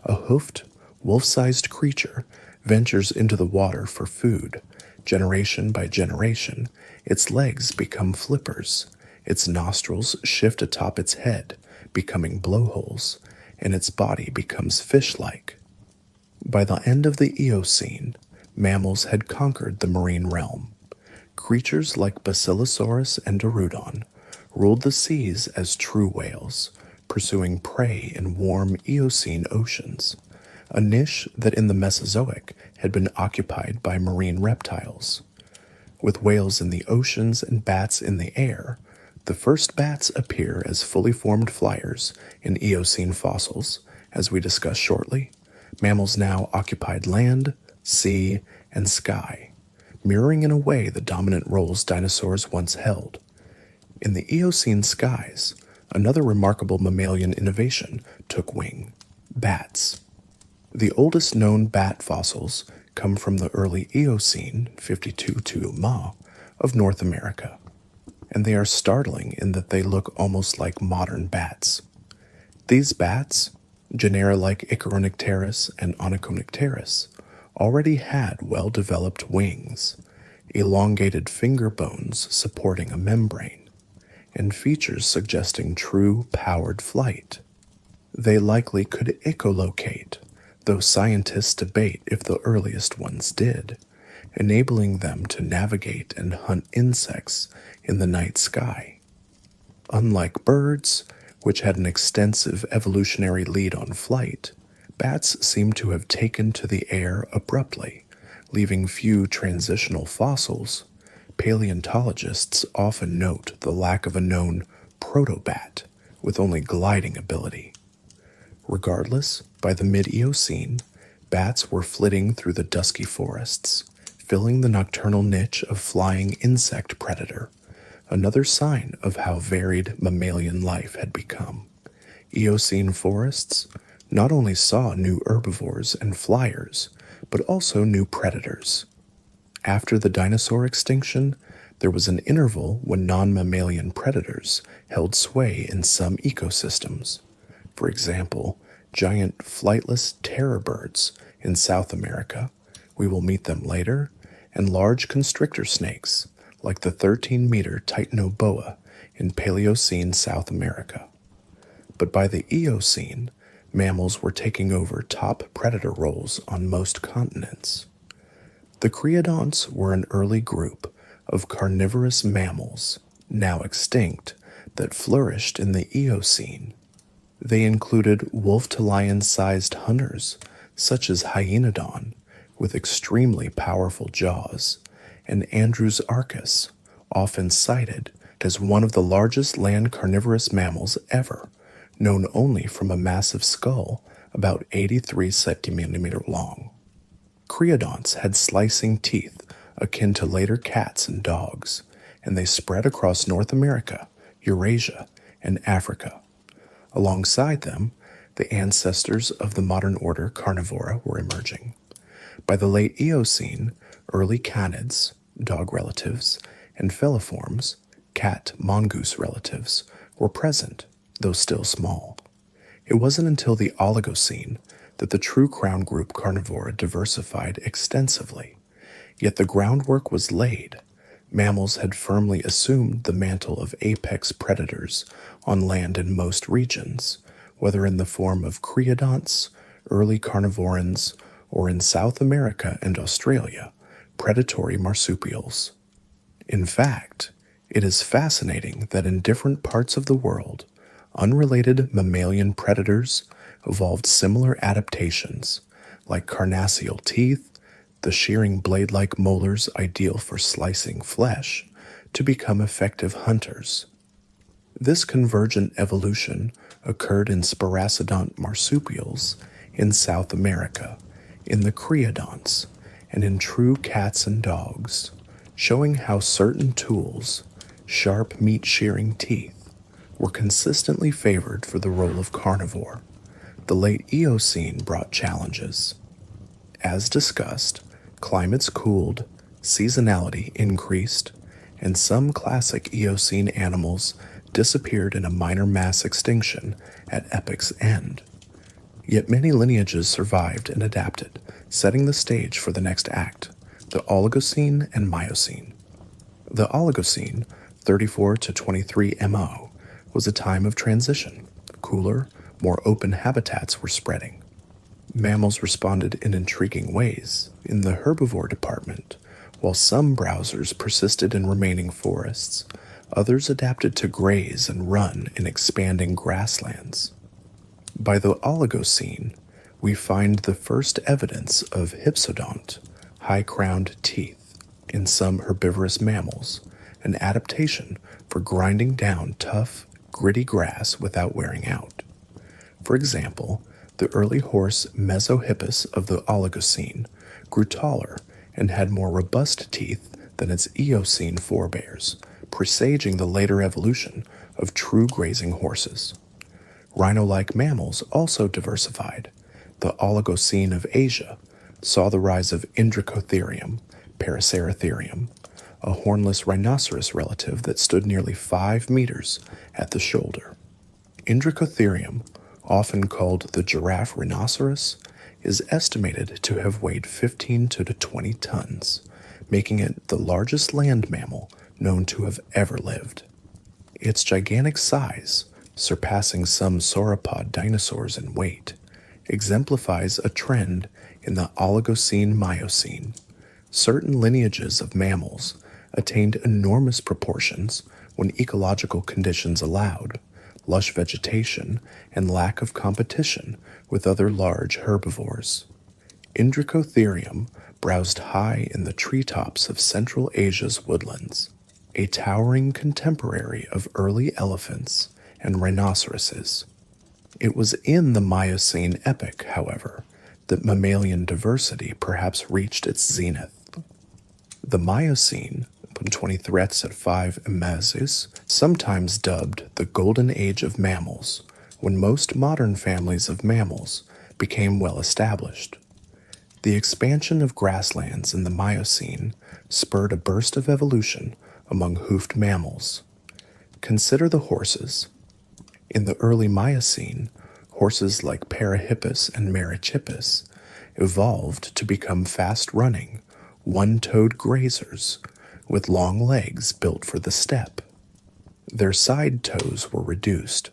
Speaker 1: A hoofed, wolf-sized creature ventures into the water for food. Generation by generation, its legs become flippers, its nostrils shift atop its head, becoming blowholes, and its body becomes fish-like. By the end of the Eocene, mammals had conquered the marine realm. Creatures like Basilosaurus and Dorudon ruled the seas as true whales, pursuing prey in warm Eocene oceans, a niche that in the Mesozoic had been occupied by marine reptiles. With whales in the oceans and bats in the air, the first bats appear as fully formed flyers in Eocene fossils, as we discuss shortly. Mammals now occupied land, sea, and sky, mirroring in a way the dominant roles dinosaurs once held. In the Eocene skies, another remarkable mammalian innovation took wing: bats. The oldest known bat fossils come from the early Eocene, 52 to of North America, and they are startling in that they look almost like modern bats. These bats, genera like Icaronicteris and Onychonicteris, already had well-developed wings, elongated finger bones supporting a membrane, and features suggesting true powered flight. They likely could echolocate, though scientists debate if the earliest ones did, enabling them to navigate and hunt insects in the night sky. Unlike birds, which had an extensive evolutionary lead on flight, bats seem to have taken to the air abruptly, leaving few transitional fossils. Paleontologists often note the lack of a known protobat with only gliding ability. Regardless, by the mid-Eocene, bats were flitting through the dusky forests, filling the nocturnal niche of flying insect predator, another sign of how varied mammalian life had become. Eocene forests not only saw new herbivores and flyers, but also new predators. After the dinosaur extinction, there was an interval when non-mammalian predators held sway in some ecosystems. For example, giant flightless terror birds in South America, we will meet them later, and large constrictor snakes, like the 13-meter Titanoboa in Paleocene South America. But by the Eocene, mammals were taking over top predator roles on most continents. The creodonts were an early group of carnivorous mammals, now extinct, that flourished in the Eocene. They included wolf-to-lion-sized hunters, such as Hyenodon, with extremely powerful jaws, and Andrews arcus, often cited as one of the largest land carnivorous mammals ever, known only from a massive skull about 83 centimeters long. Creodonts had slicing teeth akin to later cats and dogs, and they spread across North America, Eurasia, and Africa. Alongside them, the ancestors of the modern order Carnivora were emerging. By the late Eocene, early canids, dog relatives, and feliforms, cat-mongoose relatives, were present, though still small. It wasn't until the Oligocene that the true crown group Carnivora diversified extensively. Yet the groundwork was laid. Mammals had firmly assumed the mantle of apex predators on land in most regions, whether in the form of creodonts, early carnivorans, or in South America and Australia, predatory marsupials. In fact, it is fascinating that in different parts of the world, unrelated mammalian predators evolved similar adaptations, like carnassial teeth, the shearing blade-like molars ideal for slicing flesh, to become effective hunters. This convergent evolution occurred in sparacidont marsupials in South America, in the creodonts, and in true cats and dogs, showing how certain tools, sharp meat-shearing teeth, were consistently favored for the role of carnivore. The late Eocene brought challenges. As discussed, climates cooled, seasonality increased, and some classic Eocene animals disappeared in a minor mass extinction at epoc's end. Yet many lineages survived and adapted, setting the stage for the next act, the Oligocene and Miocene. The Oligocene, 34 to 23 MO, was a time of transition. Cooler, more open habitats were spreading. Mammals responded in intriguing ways. In the herbivore department, while some browsers persisted in remaining forests, others adapted to graze and run in expanding grasslands. By the Oligocene, we find the first evidence of hypsodont, high-crowned teeth, in some herbivorous mammals, an adaptation for grinding down tough, gritty grass without wearing out. For example, the early horse Mesohippus of the Oligocene grew taller and had more robust teeth than its Eocene forebears, presaging the later evolution of true grazing horses. Rhino-like mammals also diversified. The Oligocene of Asia saw the rise of Indricotherium, Paraceratherium, a hornless rhinoceros relative that stood nearly 5 meters at the shoulder. Indricotherium, often called the giraffe rhinoceros, is estimated to have weighed 15 to 20 tons, making it the largest land mammal known to have ever lived. Its gigantic size, surpassing some sauropod dinosaurs in weight, exemplifies a trend in the Oligocene-Miocene. Certain lineages of mammals attained enormous proportions when ecological conditions allowed, lush vegetation, and lack of competition with other large herbivores. Indricotherium browsed high in the treetops of Central Asia's woodlands, a towering contemporary of early elephants and rhinoceroses. It was in the Miocene epoch, however, that mammalian diversity perhaps reached its zenith. The Miocene, when 20 threats at 5 meses, sometimes dubbed the Golden Age of Mammals, when most modern families of mammals became well established. The expansion of grasslands in the Miocene spurred a burst of evolution among hoofed mammals. Consider the horses. In the early Miocene, horses like Parahippus and Merychippus evolved to become fast-running, one-toed grazers with long legs built for the steppe. Their side toes were reduced,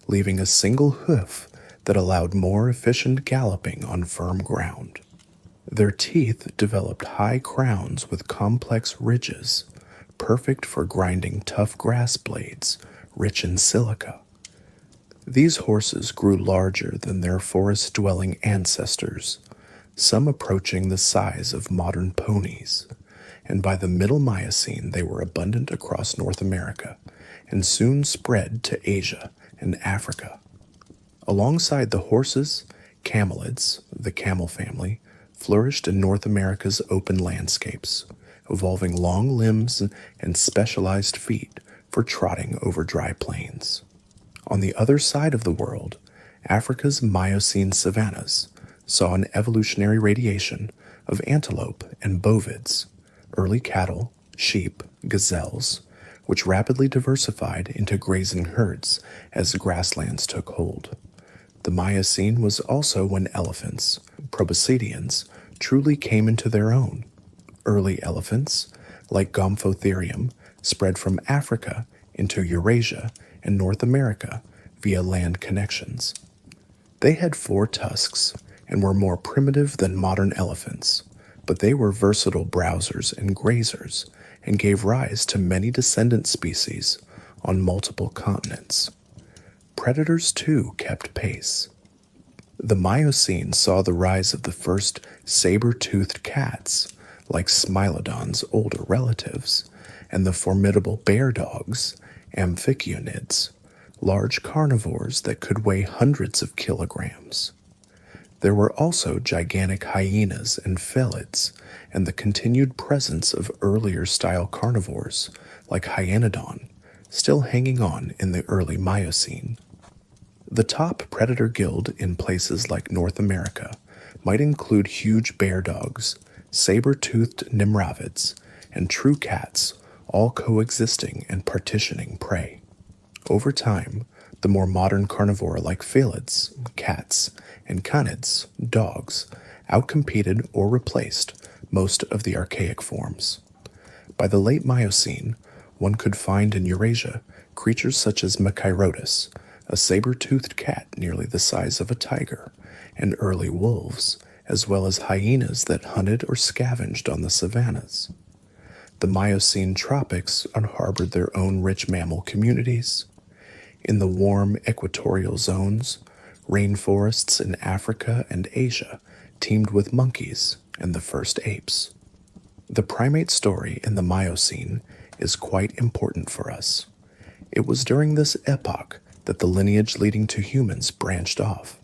Speaker 1: leaving a single hoof that allowed more efficient galloping on firm ground. Their teeth developed high crowns with complex ridges, perfect for grinding tough grass blades, rich in silica. These horses grew larger than their forest-dwelling ancestors, some approaching the size of modern ponies, and by the Middle Miocene they were abundant across North America and soon spread to Asia and Africa. Alongside the horses, camelids, the camel family, flourished in North America's open landscapes, evolving long limbs and specialized feet for trotting over dry plains. On the other side of the world, Africa's Miocene savannas saw an evolutionary radiation of antelope and bovids, early cattle, sheep, gazelles, which rapidly diversified into grazing herds as grasslands took hold. The Miocene was also when elephants, proboscideans, truly came into their own. Early elephants, like Gomphotherium, spread from Africa into Eurasia and North America via land connections. They had 4 tusks and were more primitive than modern elephants, but they were versatile browsers and grazers and gave rise to many descendant species on multiple continents. Predators, too, kept pace. The Miocene saw the rise of the first saber-toothed cats, like Smilodon's older relatives, and the formidable bear dogs, amphicyonids, large carnivores that could weigh hundreds of kilograms. There were also gigantic hyenas and felids, and the continued presence of earlier-style carnivores, like Hyenodon, still hanging on in the early Miocene. The top predator guild in places like North America might include huge bear dogs, saber-toothed nimravids, and true cats, all coexisting and partitioning prey. Over time, the more modern carnivora like felids, cats, and canids, dogs, outcompeted or replaced most of the archaic forms. By the late Miocene, one could find in Eurasia creatures such as Machairodus, a saber-toothed cat nearly the size of a tiger, and early wolves, as well as hyenas that hunted or scavenged on the savannas. The Miocene tropics harbored their own rich mammal communities. In the warm equatorial zones, rainforests in Africa and Asia teemed with monkeys and the first apes. The primate story in the Miocene is quite important for us. It was during this epoch that the lineage leading to humans branched off.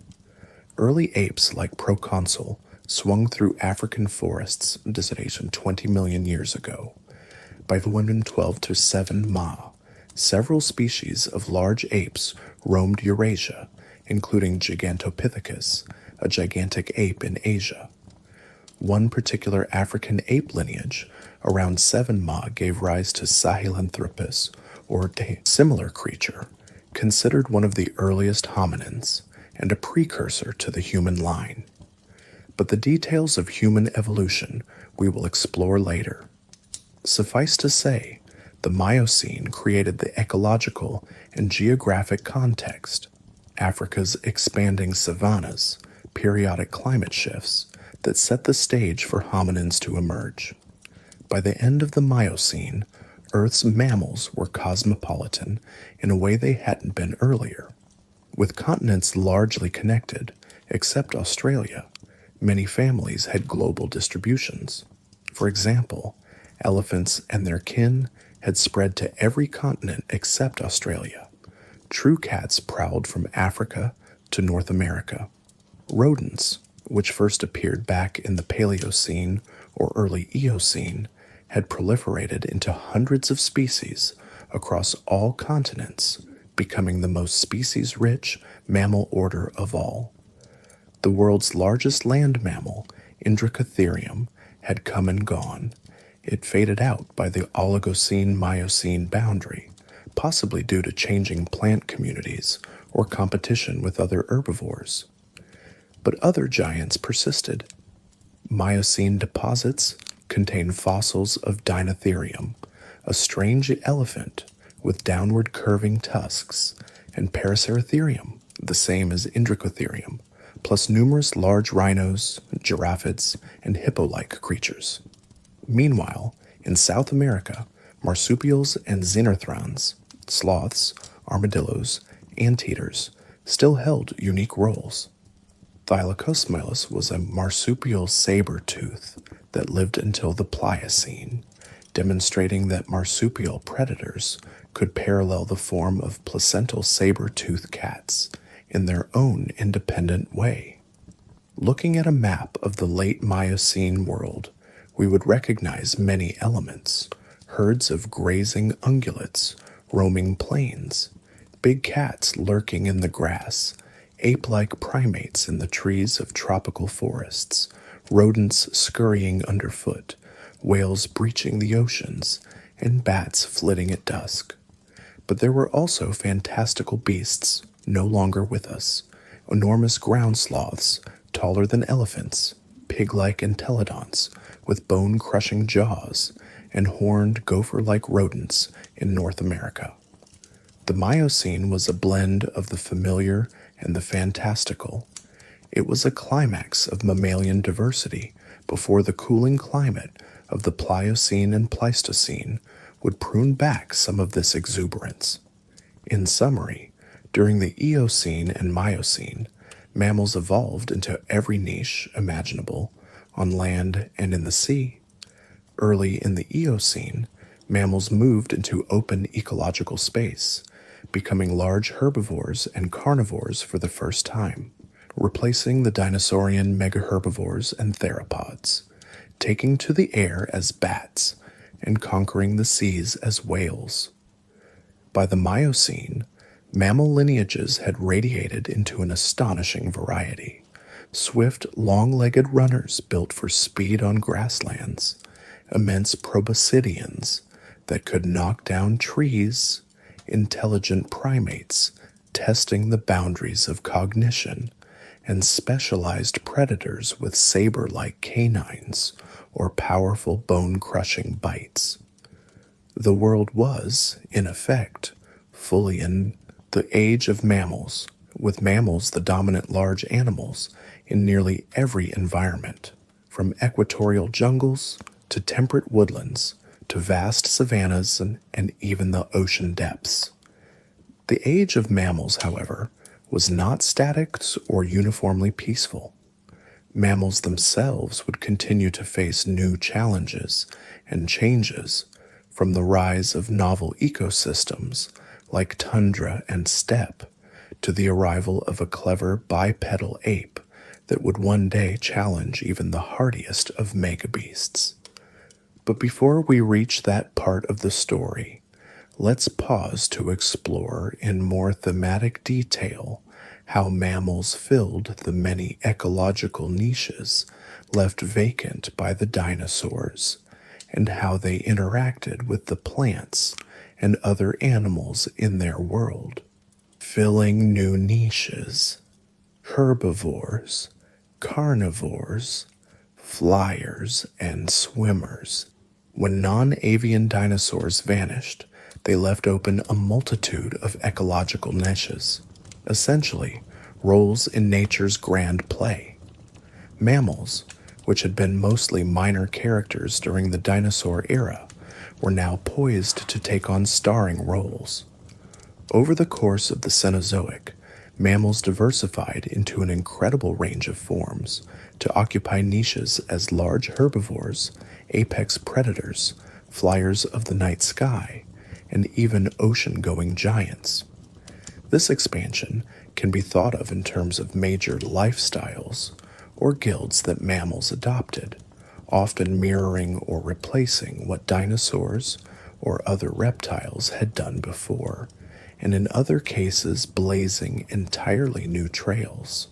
Speaker 1: Early apes like Proconsul swung through African forests dissemination 20 million years ago. By 112 to 7 Ma, several species of large apes roamed Eurasia, including Gigantopithecus, a gigantic ape in Asia. One particular African ape lineage around 7 Ma gave rise to Sahelanthropus, or a similar creature, considered one of the earliest hominins and a precursor to the human line. But the details of human evolution we will explore later. Suffice to say, the Miocene created the ecological and geographic context, Africa's expanding savannas, periodic climate shifts that set the stage for hominins to emerge. By the end of the Miocene, Earth's mammals were cosmopolitan in a way they hadn't been earlier. With continents largely connected, except Australia, many families had global distributions. For example, elephants and their kin had spread to every continent except Australia. True cats prowled from Africa to North America. Rodents, which first appeared back in the Paleocene or early Eocene, had proliferated into hundreds of species across all continents, becoming the most species-rich mammal order of all. The world's largest land mammal, Indracotherium, had come and gone. It faded out by the Oligocene-Miocene boundary, possibly due to changing plant communities or competition with other herbivores. But other giants persisted. Miocene deposits contain fossils of Dinotherium, a strange elephant with downward curving tusks, and Paraceratherium, the same as Indracotherium, plus numerous large rhinos, giraffes, and hippo-like creatures. Meanwhile, in South America, marsupials and xenothrons, sloths, armadillos, anteaters, still held unique roles. Thylacosmilus was a marsupial saber-tooth that lived until the Pliocene, demonstrating that marsupial predators could parallel the form of placental saber-tooth cats in their own independent way. Looking at a map of the late Miocene world, we would recognize many elements: herds of grazing ungulates roaming plains, big cats lurking in the grass, ape-like primates in the trees of tropical forests, rodents scurrying underfoot, whales breaching the oceans, and bats flitting at dusk. But there were also fantastical beasts no longer with us: enormous ground sloths, taller than elephants, pig-like entelodonts with bone-crushing jaws, and horned gopher-like rodents in North America. The Miocene was a blend of the familiar and the fantastical. It was a climax of mammalian diversity before the cooling climate of the Pliocene and Pleistocene would prune back some of this exuberance. In summary, during the Eocene and Miocene, mammals evolved into every niche imaginable, on land and in the sea. Early in the Eocene, mammals moved into open ecological space, becoming large herbivores and carnivores for the first time, replacing the dinosaurian megaherbivores and theropods, taking to the air as bats, and conquering the seas as whales. By the Miocene, mammal lineages had radiated into an astonishing variety: swift, long-legged runners built for speed on grasslands, immense proboscideans that could knock down trees, intelligent primates testing the boundaries of cognition, and specialized predators with saber-like canines or powerful bone-crushing bites. The world was, in effect, fully in the age of mammals, with mammals the dominant large animals in nearly every environment, from equatorial jungles to temperate woodlands to vast savannas and even the ocean depths. The age of mammals, however, was not static or uniformly peaceful. Mammals themselves would continue to face new challenges and changes, from the rise of novel ecosystems like tundra and steppe to the arrival of a clever bipedal ape that would one day challenge even the hardiest of megabeasts. But before we reach that part of the story, let's pause to explore in more thematic detail how mammals filled the many ecological niches left vacant by the dinosaurs, and how they interacted with the plants and other animals in their world, filling new niches: herbivores, carnivores, flyers, and swimmers. When non-avian dinosaurs vanished, they left open a multitude of ecological niches, essentially roles in nature's grand play. Mammals, which had been mostly minor characters during the dinosaur era, were now poised to take on starring roles. Over the course of the Cenozoic, mammals diversified into an incredible range of forms to occupy niches as large herbivores, apex predators, flyers of the night sky, and even ocean-going giants. This expansion can be thought of in terms of major lifestyles or guilds that mammals adopted, often mirroring or replacing what dinosaurs or other reptiles had done before, and in other cases blazing entirely new trails.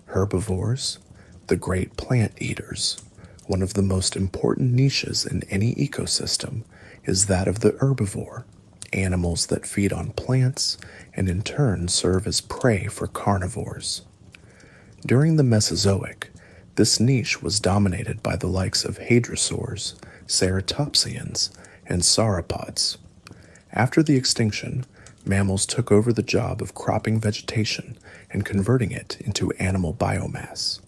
Speaker 1: Herbivores, the great plant eaters. One of the most important niches in any ecosystem is that of the herbivore, animals that feed on plants and in turn serve as prey for carnivores. During the Mesozoic, this niche was dominated by the likes of hadrosaurs, ceratopsians, and sauropods. After the extinction, mammals took over the job of cropping vegetation and converting it into animal biomass.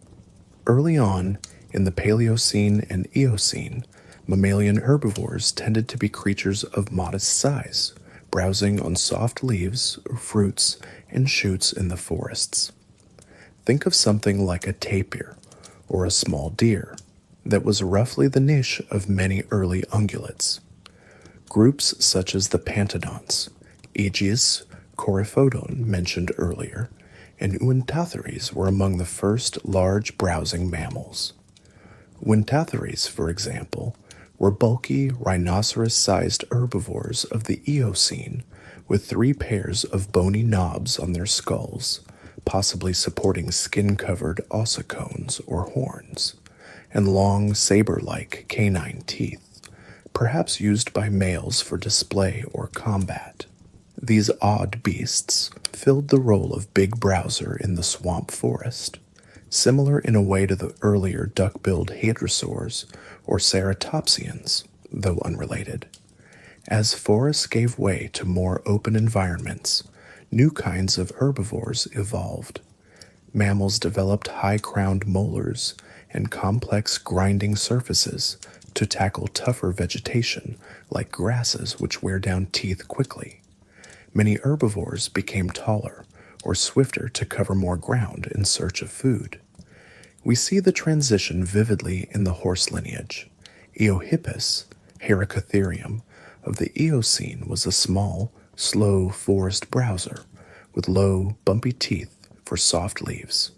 Speaker 1: Early on, in the Paleocene and Eocene, mammalian herbivores tended to be creatures of modest size, browsing on soft leaves, fruits, and shoots in the forests. Think of something like a tapir or a small deer that was roughly the niche of many early ungulates. Groups such as the pantodonts, Aegeus, Coryphodon mentioned earlier, and Uintatheres were among the first large browsing mammals. Uintatheres, for example, were bulky, rhinoceros-sized herbivores of the Eocene with 3 pairs of bony knobs on their skulls, possibly supporting skin-covered ossicones or horns, and long saber-like canine teeth, perhaps used by males for display or combat. These odd beasts filled the role of big browser in the swamp forest, similar in a way to the earlier duck-billed hadrosaurs or ceratopsians, though unrelated. As forests gave way to more open environments, new kinds of herbivores evolved. Mammals developed high-crowned molars and complex grinding surfaces to tackle tougher vegetation like grasses which wear down teeth quickly. Many herbivores became taller or swifter to cover more ground in search of food. We see the transition vividly in the horse lineage. Eohippus, Heracotherem, of the Eocene was a small, slow forest browser with low, bumpy teeth for soft leaves.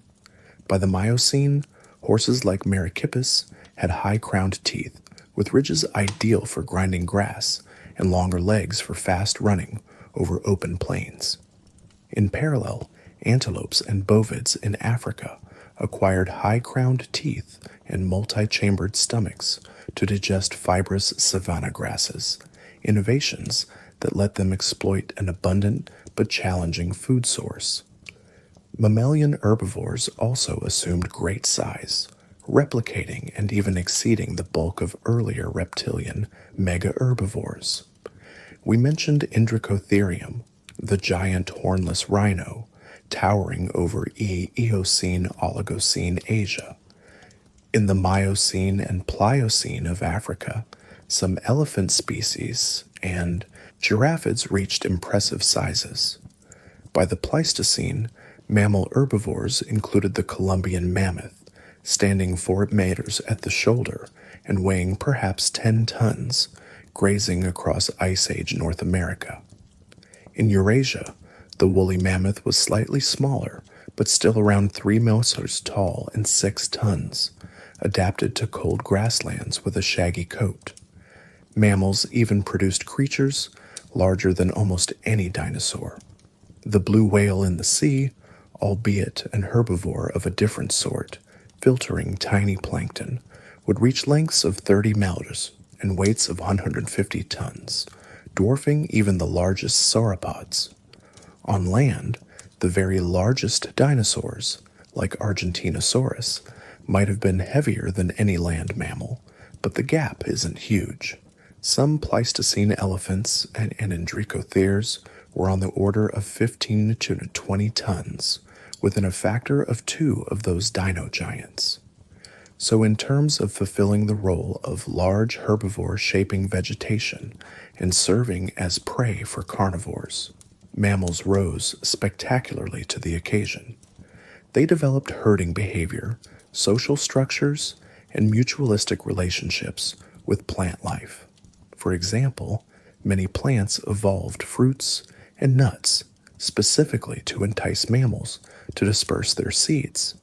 Speaker 1: By the Miocene, horses like Merychippus had high-crowned teeth with ridges ideal for grinding grass and longer legs for fast running over open plains. In parallel, antelopes and bovids in Africa acquired high-crowned teeth and multi-chambered stomachs to digest fibrous savanna grasses, innovations that let them exploit an abundant but challenging food source. Mammalian herbivores also assumed great size, replicating and even exceeding the bulk of earlier reptilian mega-herbivores. We mentioned Indricotherium, the giant hornless rhino, towering over Eocene-Oligocene Asia. In the Miocene and Pliocene of Africa, some elephant species and giraffids reached impressive sizes. By the Pleistocene, mammal herbivores included the Columbian mammoth, standing 4 meters at the shoulder and weighing perhaps 10 tons, grazing across Ice Age North America. In Eurasia, the woolly mammoth was slightly smaller, but still around 3 meters tall and 6 tons, adapted to cold grasslands with a shaggy coat. Mammals even produced creatures larger than almost any dinosaur. The blue whale in the sea, albeit an herbivore of a different sort, filtering tiny plankton, would reach lengths of 30 meters and weights of 150 tons, dwarfing even the largest sauropods. On land, the very largest dinosaurs, like Argentinosaurus, might have been heavier than any land mammal, but the gap isn't huge. Some Pleistocene elephants and Indricotheres were on the order of 15 to 20 tons, within a factor of 2 of those dino giants. So, in terms of fulfilling the role of large herbivores shaping vegetation and serving as prey for carnivores, mammals rose spectacularly to the occasion. They developed herding behavior, social structures, and mutualistic relationships with plant life. For example, many plants evolved fruits and nuts specifically to entice mammals to disperse their seeds.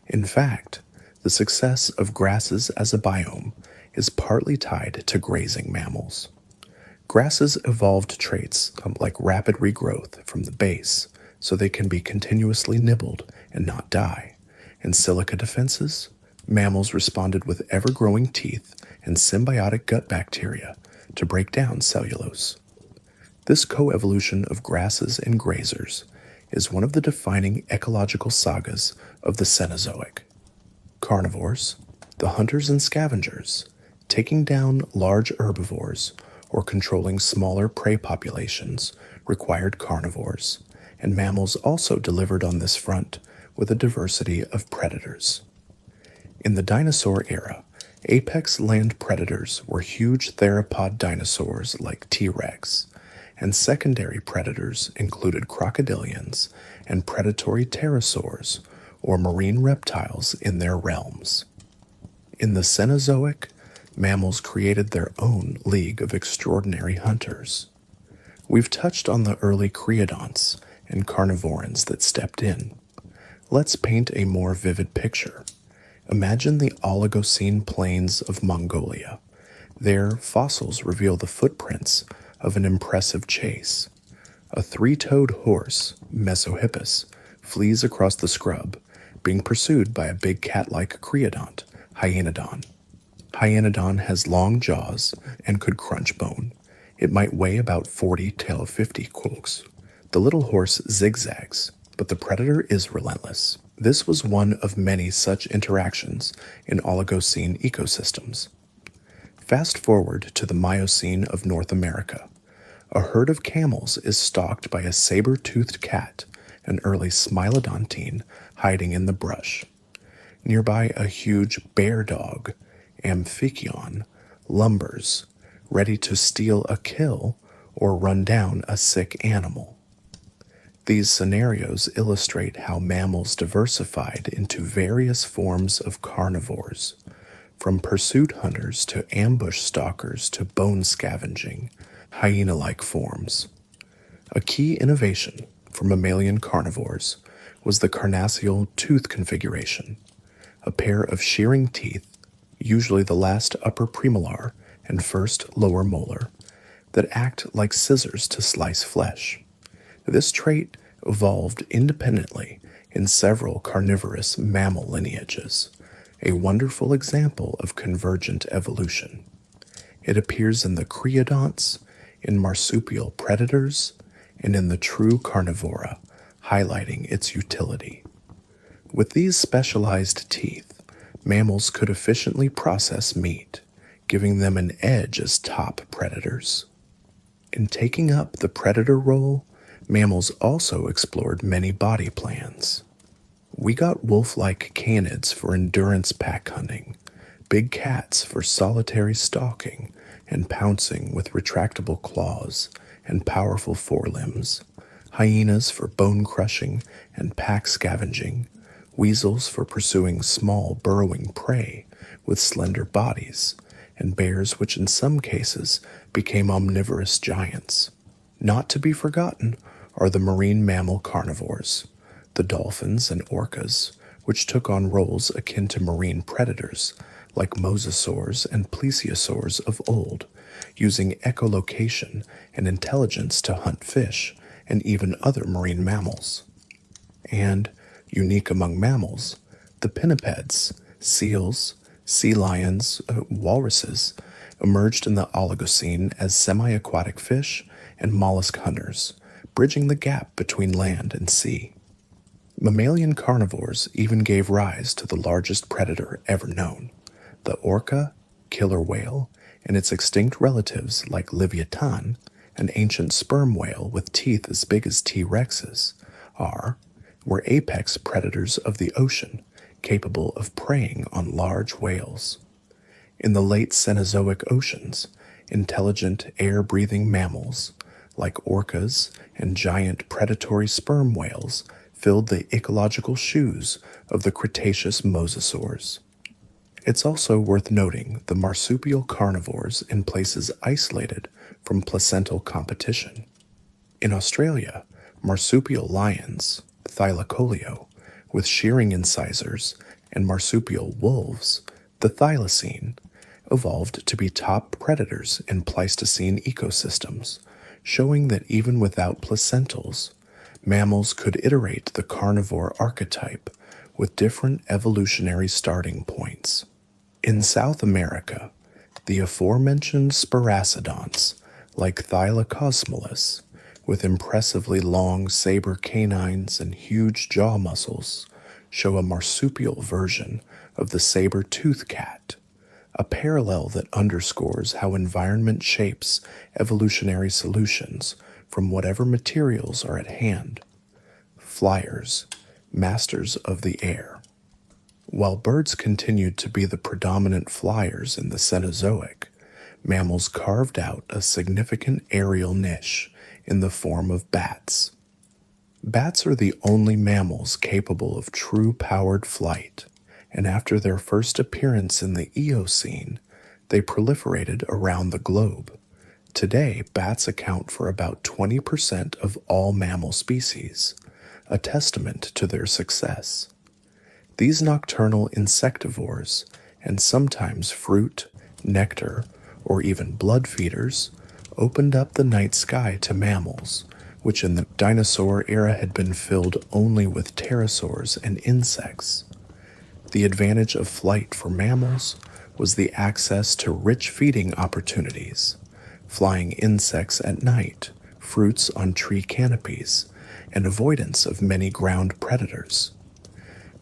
Speaker 1: In fact, the success of grasses as a biome is partly tied to grazing mammals. Grasses evolved traits like rapid regrowth from the base so they can be continuously nibbled and not die. And silica defenses, mammals responded with ever-growing teeth and symbiotic gut bacteria to break down cellulose. This coevolution of grasses and grazers is one of the defining ecological sagas of the Cenozoic. Carnivores, the hunters and scavengers, taking down large herbivores or controlling smaller prey populations required carnivores, and mammals also delivered on this front with a diversity of predators. In the dinosaur era, apex land predators were huge theropod dinosaurs like T-Rex, and secondary predators included crocodilians and predatory pterosaurs or marine reptiles in their realms. In the Cenozoic, mammals created their own league of extraordinary hunters. We've touched on the early creodonts and carnivorans that stepped in. Let's paint a more vivid picture. Imagine the Oligocene plains of Mongolia. There, fossils reveal the footprints of an impressive chase. A three-toed horse, Mesohippus, flees across the scrub, being pursued by a big cat-like creodont, Hyenodon. Hyenodon has long jaws and could crunch bone. It might weigh about 40 to 50 koks. The little horse zigzags, but the predator is relentless. This was one of many such interactions in Oligocene ecosystems. Fast forward to the Miocene of North America. A herd of camels is stalked by a saber-toothed cat, an early Smilodontian, hiding in the brush. Nearby, a huge bear dog, Amphicyon, lumbers, ready to steal a kill or run down a sick animal. These scenarios illustrate how mammals diversified into various forms of carnivores, from pursuit hunters to ambush stalkers to bone scavenging, hyena-like forms. A key innovation for mammalian carnivores was the carnassial tooth configuration, a pair of shearing teeth, usually the last upper premolar and first lower molar, that act like scissors to slice flesh. This trait evolved independently in several carnivorous mammal lineages, a wonderful example of convergent evolution. It appears in the creodonts, in marsupial predators, and in the true carnivora, highlighting its utility. With these specialized teeth, mammals could efficiently process meat, giving them an edge as top predators. In taking up the predator role, mammals also explored many body plans. We got wolf-like canids for endurance pack hunting, big cats for solitary stalking and pouncing with retractable claws and powerful forelimbs, hyenas for bone crushing and pack scavenging, weasels for pursuing small burrowing prey with slender bodies, and bears which in some cases became omnivorous giants. Not to be forgotten are the marine mammal carnivores, the dolphins and orcas, which took on roles akin to marine predators like mosasaurs and plesiosaurs of old, using echolocation and intelligence to hunt fish and even other marine mammals. And, unique among mammals, the pinnipeds, seals, sea lions, walruses, emerged in the Oligocene as semi-aquatic fish and mollusk hunters, bridging the gap between land and sea. Mammalian carnivores even gave rise to the largest predator ever known. The orca, killer whale, and its extinct relatives like Leviathan, an ancient sperm whale with teeth as big as T-Rexes, were apex predators of the ocean capable of preying on large whales. In the late Cenozoic oceans, intelligent air-breathing mammals, like orcas and giant predatory sperm whales, filled the ecological shoes of the Cretaceous mosasaurs. It's also worth noting the marsupial carnivores in places isolated from placental competition. In Australia, marsupial lions, Thylacoleo, with shearing incisors, and marsupial wolves, the thylacine, evolved to be top predators in Pleistocene ecosystems, showing that even without placentals, mammals could iterate the carnivore archetype with different evolutionary starting points. In South America, the aforementioned sparacidonts, like Thylacosmolus, with impressively long saber canines and huge jaw muscles, show a marsupial version of the saber-toothed cat, a parallel that underscores how environment shapes evolutionary solutions from whatever materials are at hand. Flyers, masters of the air. While birds continued to be the predominant flyers in the Cenozoic, mammals carved out a significant aerial niche in the form of bats. Bats are the only mammals capable of true powered flight, and after their first appearance in the Eocene, they proliferated around the globe. Today, bats account for about 20% of all mammal species, a testament to their success. These nocturnal insectivores, and sometimes fruit, nectar, or even blood feeders, opened up the night sky to mammals, which in the dinosaur era had been filled only with pterosaurs and insects. The advantage of flight for mammals was the access to rich feeding opportunities, flying insects at night, fruits on tree canopies, and avoidance of many ground predators.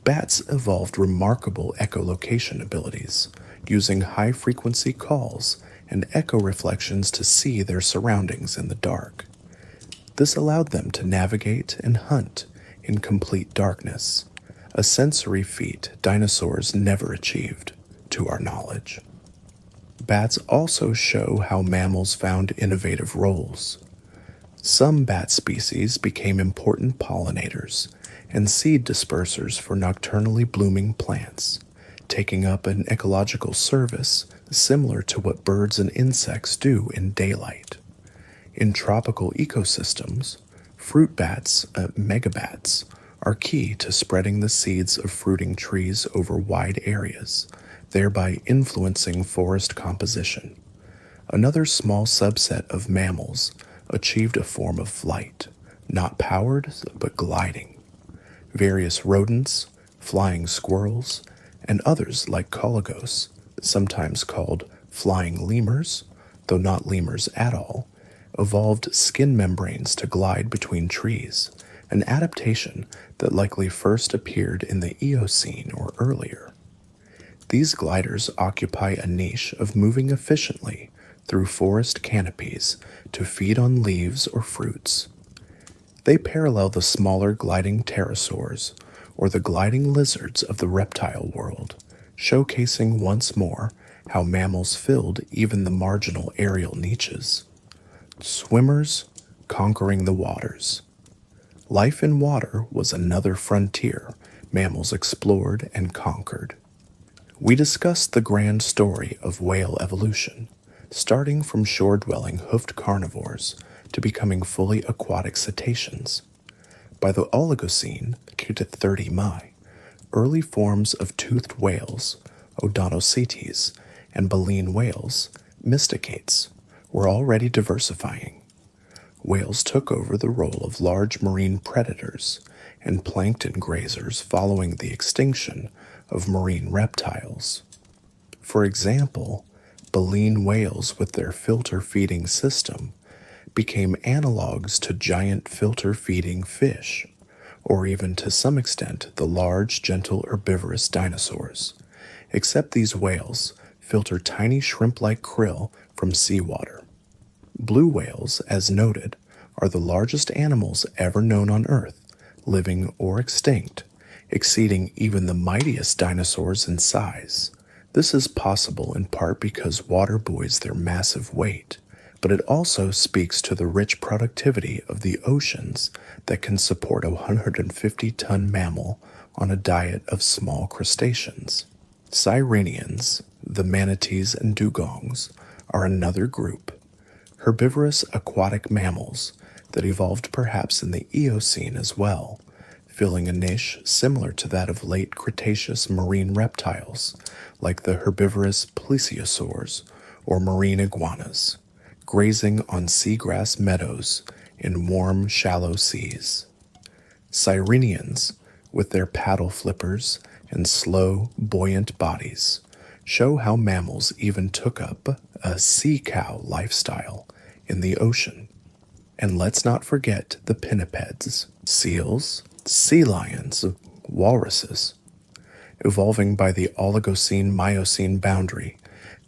Speaker 1: Bats evolved remarkable echolocation abilities, using high-frequency calls and echo reflections to see their surroundings in the dark. This allowed them to navigate and hunt in complete darkness, a sensory feat dinosaurs never achieved, to our knowledge. Bats also show how mammals found innovative roles. Some bat species became important pollinators and seed dispersers for nocturnally blooming plants, taking up an ecological service similar to what birds and insects do in daylight. In tropical ecosystems, fruit bats, megabats, are key to spreading the seeds of fruiting trees over wide areas, thereby influencing forest composition. Another small subset of mammals achieved a form of flight, not powered but gliding. Various rodents, flying squirrels, and others like colugos, sometimes called flying lemurs, though not lemurs at all, evolved skin membranes to glide between trees, an adaptation that likely first appeared in the Eocene or earlier. These gliders occupy a niche of moving efficiently through forest canopies to feed on leaves or fruits. They parallel the smaller gliding pterosaurs, or the gliding lizards of the reptile world, showcasing once more how mammals filled even the marginal aerial niches. Swimmers conquering the waters. Life in water was another frontier mammals explored and conquered. We discussed the grand story of whale evolution, starting from shore-dwelling hoofed carnivores to becoming fully aquatic cetaceans. By the Oligocene, to 30 mi, early forms of toothed whales, Odontocetes, and baleen whales, mysticates, were already diversifying. Whales took over the role of large marine predators and plankton grazers following the extinction of marine reptiles. For example, baleen whales with their filter-feeding system became analogs to giant filter-feeding fish, or even to some extent the large, gentle herbivorous dinosaurs, except these whales filter tiny shrimp-like krill from seawater. Blue whales, as noted, are the largest animals ever known on Earth, living or extinct, exceeding even the mightiest dinosaurs in size. This is possible in part because water buoys their massive weight, but it also speaks to the rich productivity of the oceans that can support a 150-ton mammal on a diet of small crustaceans. Sirenians, the manatees and dugongs, are another group, herbivorous aquatic mammals that evolved perhaps in the Eocene as well, filling a niche similar to that of late Cretaceous marine reptiles like the herbivorous plesiosaurs or marine iguanas, grazing on seagrass meadows in warm, shallow seas. Sirenians, with their paddle flippers and slow, buoyant bodies, show how mammals even took up a sea cow lifestyle in the ocean. And let's not forget the pinnipeds, seals, sea lions, walruses. Evolving by the Oligocene-Miocene boundary,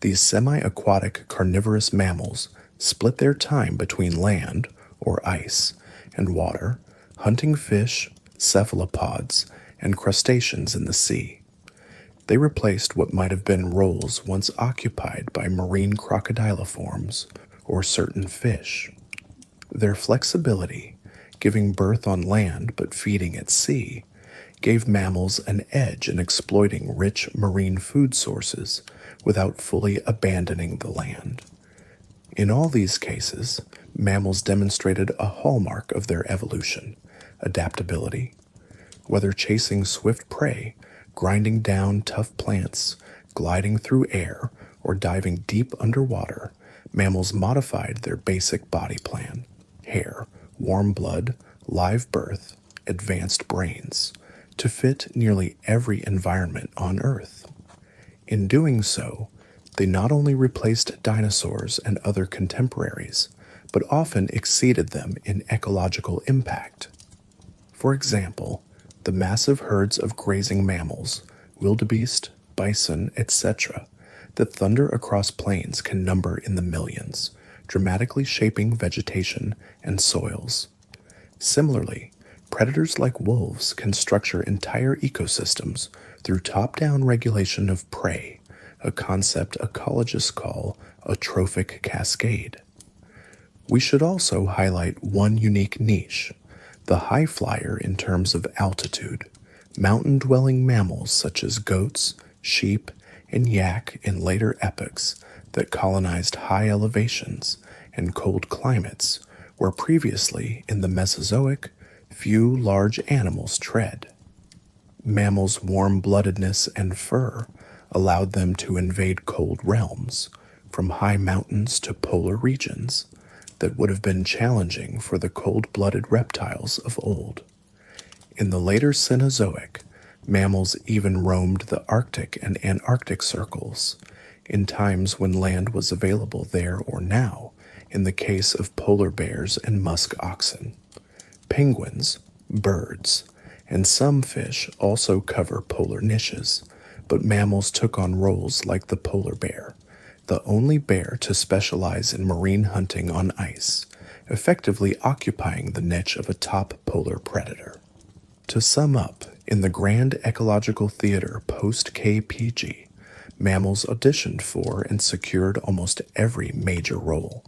Speaker 1: these semi-aquatic carnivorous mammals split their time between land, or ice, and water, hunting fish, cephalopods, and crustaceans in the sea. They replaced what might have been roles once occupied by marine crocodiliforms or certain fish. Their flexibility, giving birth on land but feeding at sea, gave mammals an edge in exploiting rich marine food sources without fully abandoning the land. In all these cases, mammals demonstrated a hallmark of their evolution, adaptability. Whether chasing swift prey, grinding down tough plants, gliding through air, or diving deep underwater, mammals modified their basic body plan: hair, warm blood, live birth, advanced brains, to fit nearly every environment on Earth. In doing so, they not only replaced dinosaurs and other contemporaries, but often exceeded them in ecological impact. For example, the massive herds of grazing mammals, wildebeest, bison, etc., that thunder across plains can number in the millions, dramatically shaping vegetation and soils. Similarly, predators like wolves can structure entire ecosystems through top-down regulation of prey, a concept ecologists call a trophic cascade. We should also highlight one unique niche, the high flyer in terms of altitude, mountain-dwelling mammals such as goats, sheep, and yak in later epochs that colonized high elevations and cold climates where previously in the Mesozoic few large animals tread. Mammals' warm-bloodedness and fur allowed them to invade cold realms, from high mountains to polar regions, that would have been challenging for the cold-blooded reptiles of old. In the later Cenozoic, mammals even roamed the Arctic and Antarctic circles, in times when land was available there or now, in the case of polar bears and musk oxen. Penguins, birds, and some fish also cover polar niches, but mammals took on roles like the polar bear, the only bear to specialize in marine hunting on ice, effectively occupying the niche of a top polar predator. To sum up, in the grand ecological theater post-KPG, mammals auditioned for and secured almost every major role.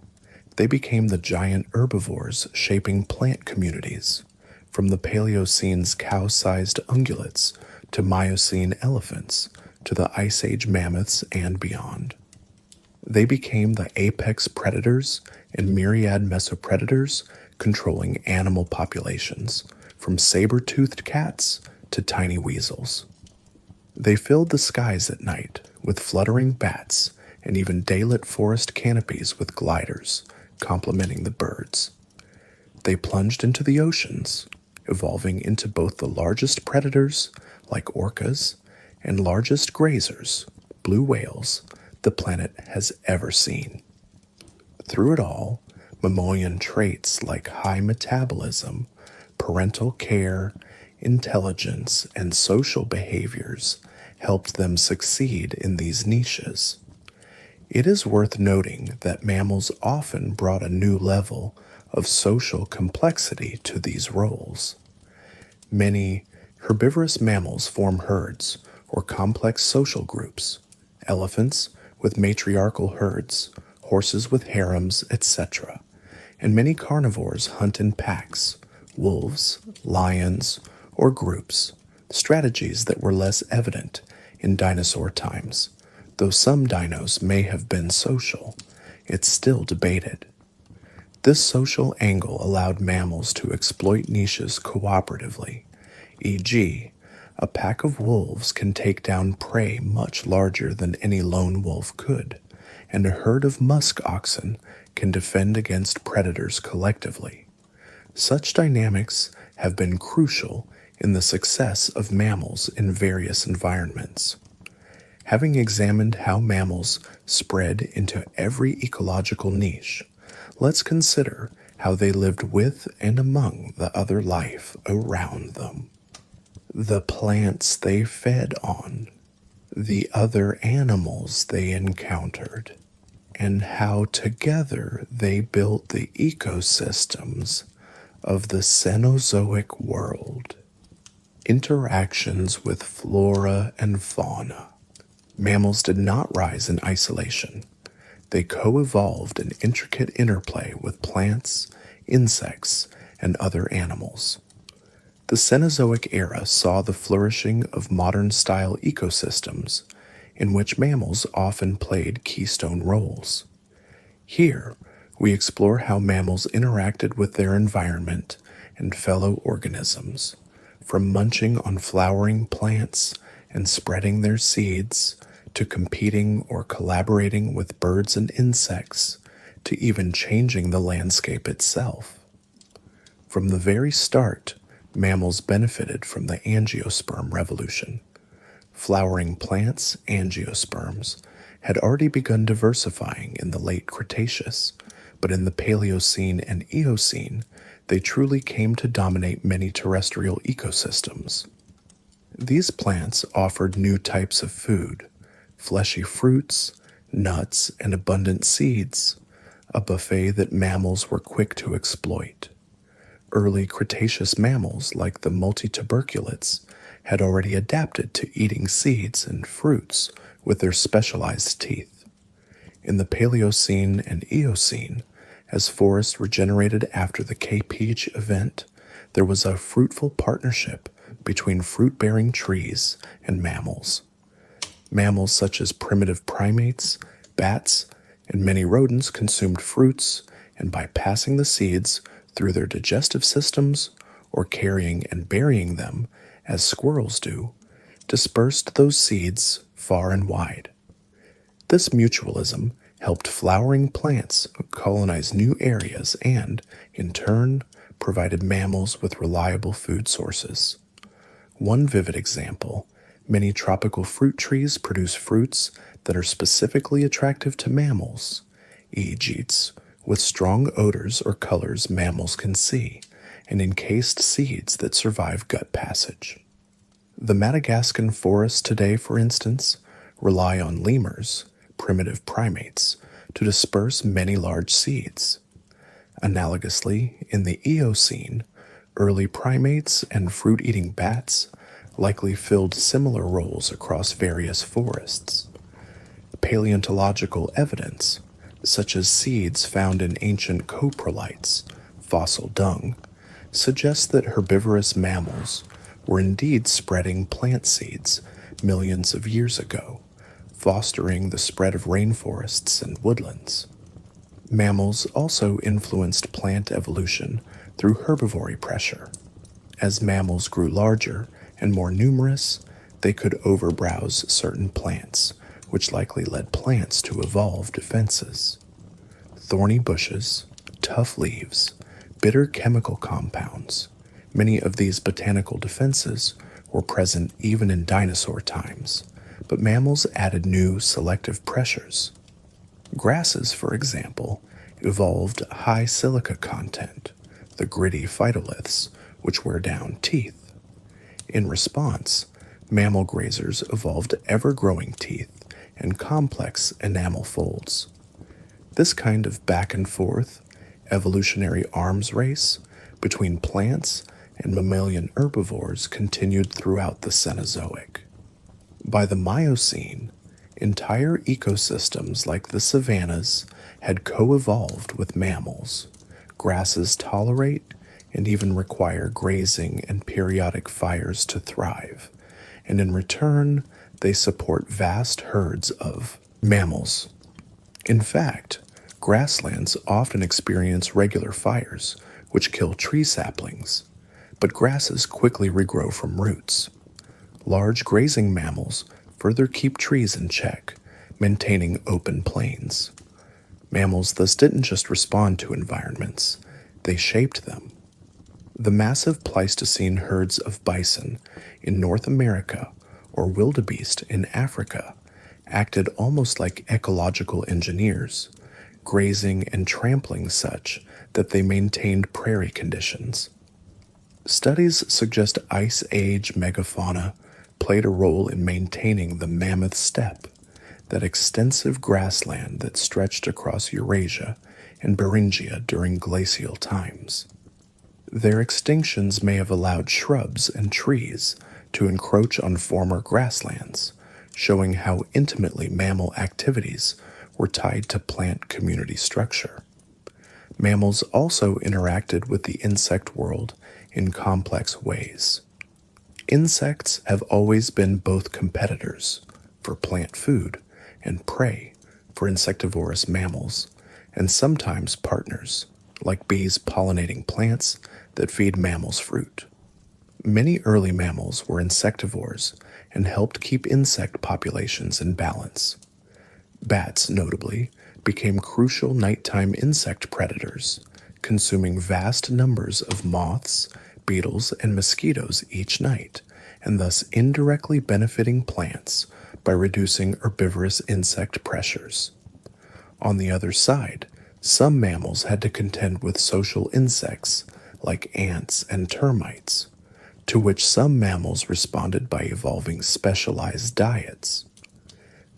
Speaker 1: They became the giant herbivores shaping plant communities, from the Paleocene's cow-sized ungulates to Miocene elephants to the Ice Age mammoths and beyond. They became the apex predators and myriad mesopredators controlling animal populations, from saber-toothed cats to tiny weasels. They filled the skies at night with fluttering bats and even daylit forest canopies with gliders, complementing the birds. They plunged into the oceans, evolving into both the largest predators, like orcas, and largest grazers, blue whales, the planet has ever seen. Through it all, mammalian traits like high metabolism, parental care, intelligence, and social behaviors helped them succeed in these niches. It is worth noting that mammals often brought a new level of social complexity to these roles. Many Herbivorous mammals form herds or complex social groups. Elephants with matriarchal herds, horses with harems, etc. And many carnivores hunt in packs, wolves, lions, or groups, strategies that were less evident in dinosaur times. Though some dinos may have been social, it's still debated. This social angle allowed mammals to exploit niches cooperatively, e.g., a pack of wolves can take down prey much larger than any lone wolf could, and a herd of musk oxen can defend against predators collectively. Such dynamics have been crucial in the success of mammals in various environments. Having examined how mammals spread into every ecological niche, let's consider how they lived with and among the other life around them. The plants they fed on, the other animals they encountered, and how together they built the ecosystems of the Cenozoic world. Interactions with flora and fauna. Mammals did not rise in isolation. They co-evolved in intricate interplay with plants, insects, and other animals. The Cenozoic era saw the flourishing of modern-style ecosystems, in which mammals often played keystone roles. Here, we explore how mammals interacted with their environment and fellow organisms, from munching on flowering plants and spreading their seeds, to competing or collaborating with birds and insects, to even changing the landscape itself. From the very start, mammals benefited from the angiosperm revolution. Flowering plants, angiosperms, had already begun diversifying in the late Cretaceous, but in the Paleocene and Eocene, they truly came to dominate many terrestrial ecosystems. These plants offered new types of food, fleshy fruits, nuts, and abundant seeds, a buffet that mammals were quick to exploit. Early Cretaceous mammals, like the multituberculates, had already adapted to eating seeds and fruits with their specialized teeth. In the Paleocene and Eocene, as forests regenerated after the K-Peach event, there was a fruitful partnership between fruit-bearing trees and mammals. Mammals such as primitive primates, bats, and many rodents consumed fruits, and by passing the seeds through their digestive systems or carrying and burying them, as squirrels do, dispersed those seeds far and wide. This mutualism helped flowering plants colonize new areas and, in turn, provided mammals with reliable food sources. One vivid example: many tropical fruit trees produce fruits that are specifically attractive to mammals, e.g., with strong odors or colors mammals can see, and encased seeds that survive gut passage. The Madagascan forests today, for instance, rely on lemurs, primitive primates, to disperse many large seeds. Analogously, in the Eocene, early primates and fruit-eating bats likely filled similar roles across various forests. Paleontological evidence, such as seeds found in ancient coprolites, fossil dung, suggests that herbivorous mammals were indeed spreading plant seeds millions of years ago, fostering the spread of rainforests and woodlands. Mammals also influenced plant evolution through herbivory pressure. As mammals grew larger and more numerous, they could overbrowse certain plants, which likely led plants to evolve defenses. Thorny bushes, tough leaves, bitter chemical compounds, many of these botanical defenses were present even in dinosaur times, but mammals added new selective pressures. Grasses, for example, evolved high silica content, the gritty phytoliths, which wear down teeth. In response, mammal grazers evolved ever-growing teeth and complex enamel folds. This kind of back-and-forth, evolutionary arms race between plants and mammalian herbivores continued throughout the Cenozoic. By the Miocene, entire ecosystems like the savannas had co-evolved with mammals. Grasses tolerate and even require grazing and periodic fires to thrive, and in return, they support vast herds of mammals. In fact, grasslands often experience regular fires, which kill tree saplings, but grasses quickly regrow from roots. Large grazing mammals further keep trees in check, maintaining open plains. Mammals thus didn't just respond to environments, they shaped them. The massive Pleistocene herds of bison in North America or wildebeest in Africa acted almost like ecological engineers, grazing and trampling such that they maintained prairie conditions. Studies suggest Ice Age megafauna played a role in maintaining the mammoth steppe, that extensive grassland that stretched across Eurasia and Beringia during glacial times. Their extinctions may have allowed shrubs and trees to encroach on former grasslands, showing how intimately mammal activities were tied to plant community structure. Mammals also interacted with the insect world in complex ways. Insects have always been both competitors for plant food and prey for insectivorous mammals, and sometimes partners, like bees pollinating plants that feed mammals fruit. Many early mammals were insectivores and helped keep insect populations in balance. Bats, notably, became crucial nighttime insect predators, consuming vast numbers of moths, beetles, and mosquitoes each night, and thus indirectly benefiting plants by reducing herbivorous insect pressures. On the other side, some mammals had to contend with social insects like ants and termites, to which some mammals responded by evolving specialized diets.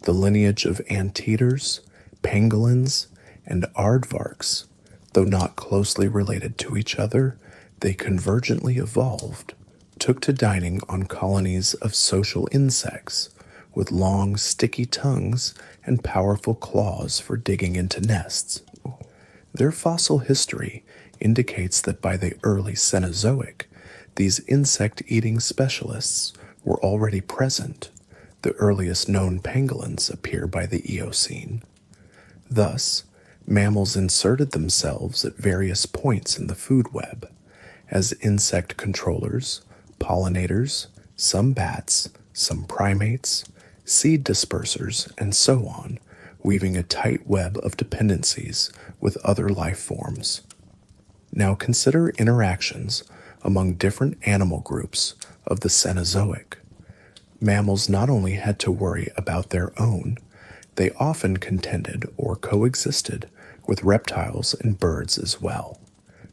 Speaker 1: The lineage of anteaters, pangolins, and aardvarks, though not closely related to each other, they convergently evolved, took to dining on colonies of social insects with long, sticky tongues and powerful claws for digging into nests. Their fossil history indicates that by the early Cenozoic, these insect-eating specialists were already present. The earliest known pangolins appear by the Eocene. Thus, mammals inserted themselves at various points in the food web, as insect controllers, pollinators, some bats, some primates, seed dispersers, and so on, weaving a tight web of dependencies with other life forms. Now consider interactions among different animal groups of the Cenozoic. Mammals not only had to worry about their own, they often contended or coexisted with reptiles and birds as well.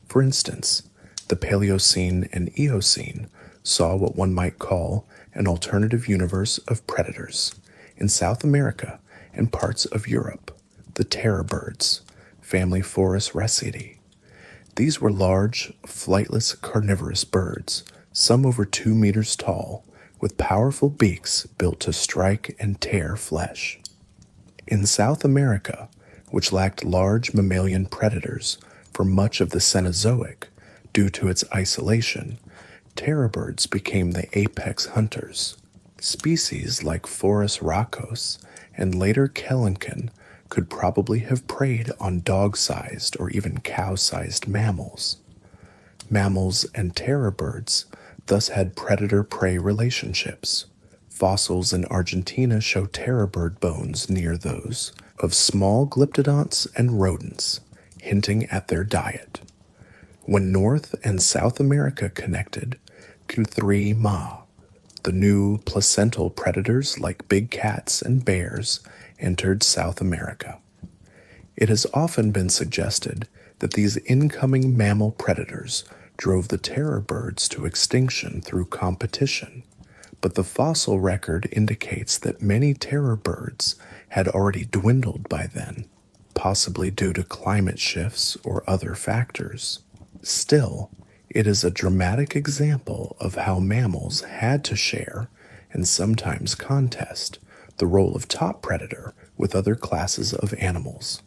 Speaker 1: For instance, the Paleocene and Eocene saw what one might call an alternative universe of predators. In South America and parts of Europe, the terror birds, family Forus racidae. These were large, flightless carnivorous birds, some over 2 meters tall, with powerful beaks built to strike and tear flesh. In South America, which lacked large mammalian predators for much of the Cenozoic due to its isolation, terror birds became the apex hunters. Species like Forus racos and later Kelenken could probably have preyed on dog-sized or even cow-sized mammals. Mammals and terror birds thus had predator-prey relationships. Fossils in Argentina show terror bird bones near those of small glyptodonts and rodents, hinting at their diet. When North and South America connected, Q3 Ma, the new placental predators like big cats and bears entered South America. It has often been suggested that these incoming mammal predators drove the terror birds to extinction through competition, but the fossil record indicates that many terror birds had already dwindled by then, possibly due to climate shifts or other factors. Still, It is a dramatic example of how mammals had to share, and sometimes contest, the role of top predator with other classes of animals.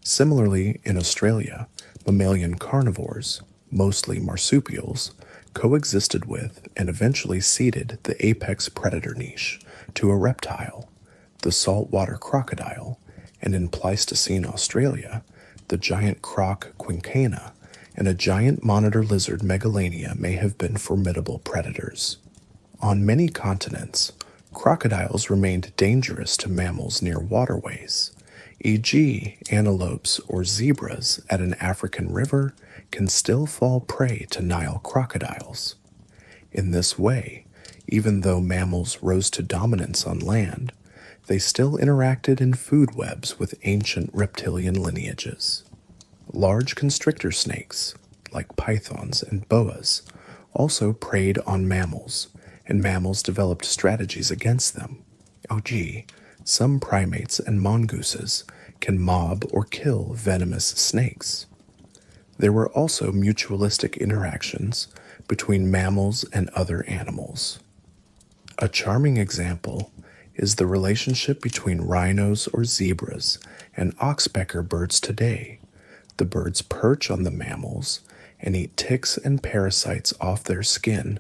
Speaker 1: Similarly, in Australia, mammalian carnivores, mostly marsupials, coexisted with and eventually ceded the apex predator niche to a reptile, the saltwater crocodile, and in Pleistocene Australia, the giant croc quincana and a giant monitor lizard megalania may have been formidable predators. On many continents, crocodiles remained dangerous to mammals near waterways, e.g., antelopes or zebras at an African river can still fall prey to Nile crocodiles. In this way, even though mammals rose to dominance on land, they still interacted in food webs with ancient reptilian lineages. Large constrictor snakes, like pythons and boas, also preyed on mammals, and mammals developed strategies against them. Oh gee, some primates and mongooses can mob or kill venomous snakes. There were also mutualistic interactions between mammals and other animals. A charming example is the relationship between rhinos or zebras and oxpecker birds today. The birds perch on the mammals and eat ticks and parasites off their skin,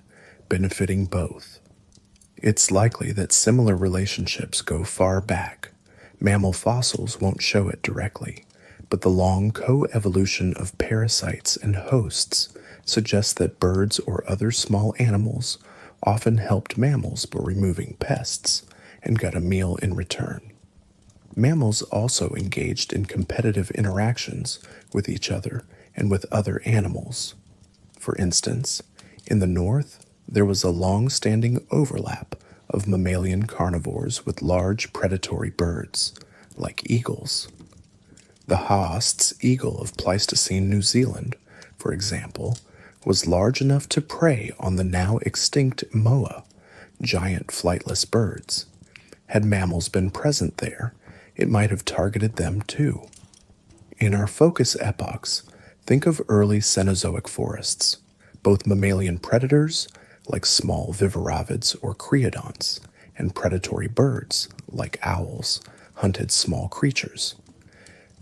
Speaker 1: benefiting both. It's likely that similar relationships go far back. Mammal fossils won't show it directly, but the long co-evolution of parasites and hosts suggests that birds or other small animals often helped mammals by removing pests and got a meal in return. Mammals also engaged in competitive interactions with each other and with other animals. For instance, in the north, there was a long-standing overlap of mammalian carnivores with large predatory birds, like eagles. The Haast's eagle of Pleistocene New Zealand, for example, was large enough to prey on the now extinct moa, giant flightless birds. Had mammals been present there, it might have targeted them too. In our focus epochs, think of early Cenozoic forests, both mammalian predators, like small viverravids or creodonts, and predatory birds, like owls, hunted small creatures.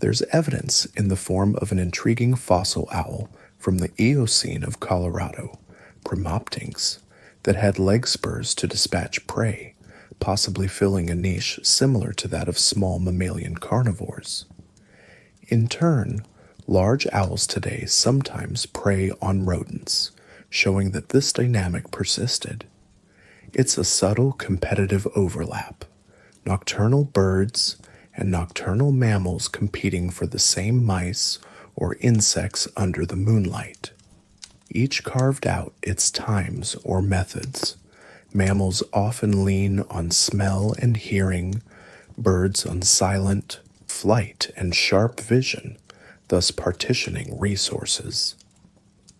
Speaker 1: There's evidence in the form of an intriguing fossil owl from the Eocene of Colorado, Primoptinx, that had leg spurs to dispatch prey, possibly filling a niche similar to that of small mammalian carnivores. In turn, large owls today sometimes prey on rodents, showing that this dynamic persisted. It's a subtle competitive overlap, nocturnal birds and nocturnal mammals competing for the same mice or insects under the moonlight. Each carved out its times or methods. Mammals often lean on smell and hearing, birds on silent, flight and sharp vision, thus partitioning resources.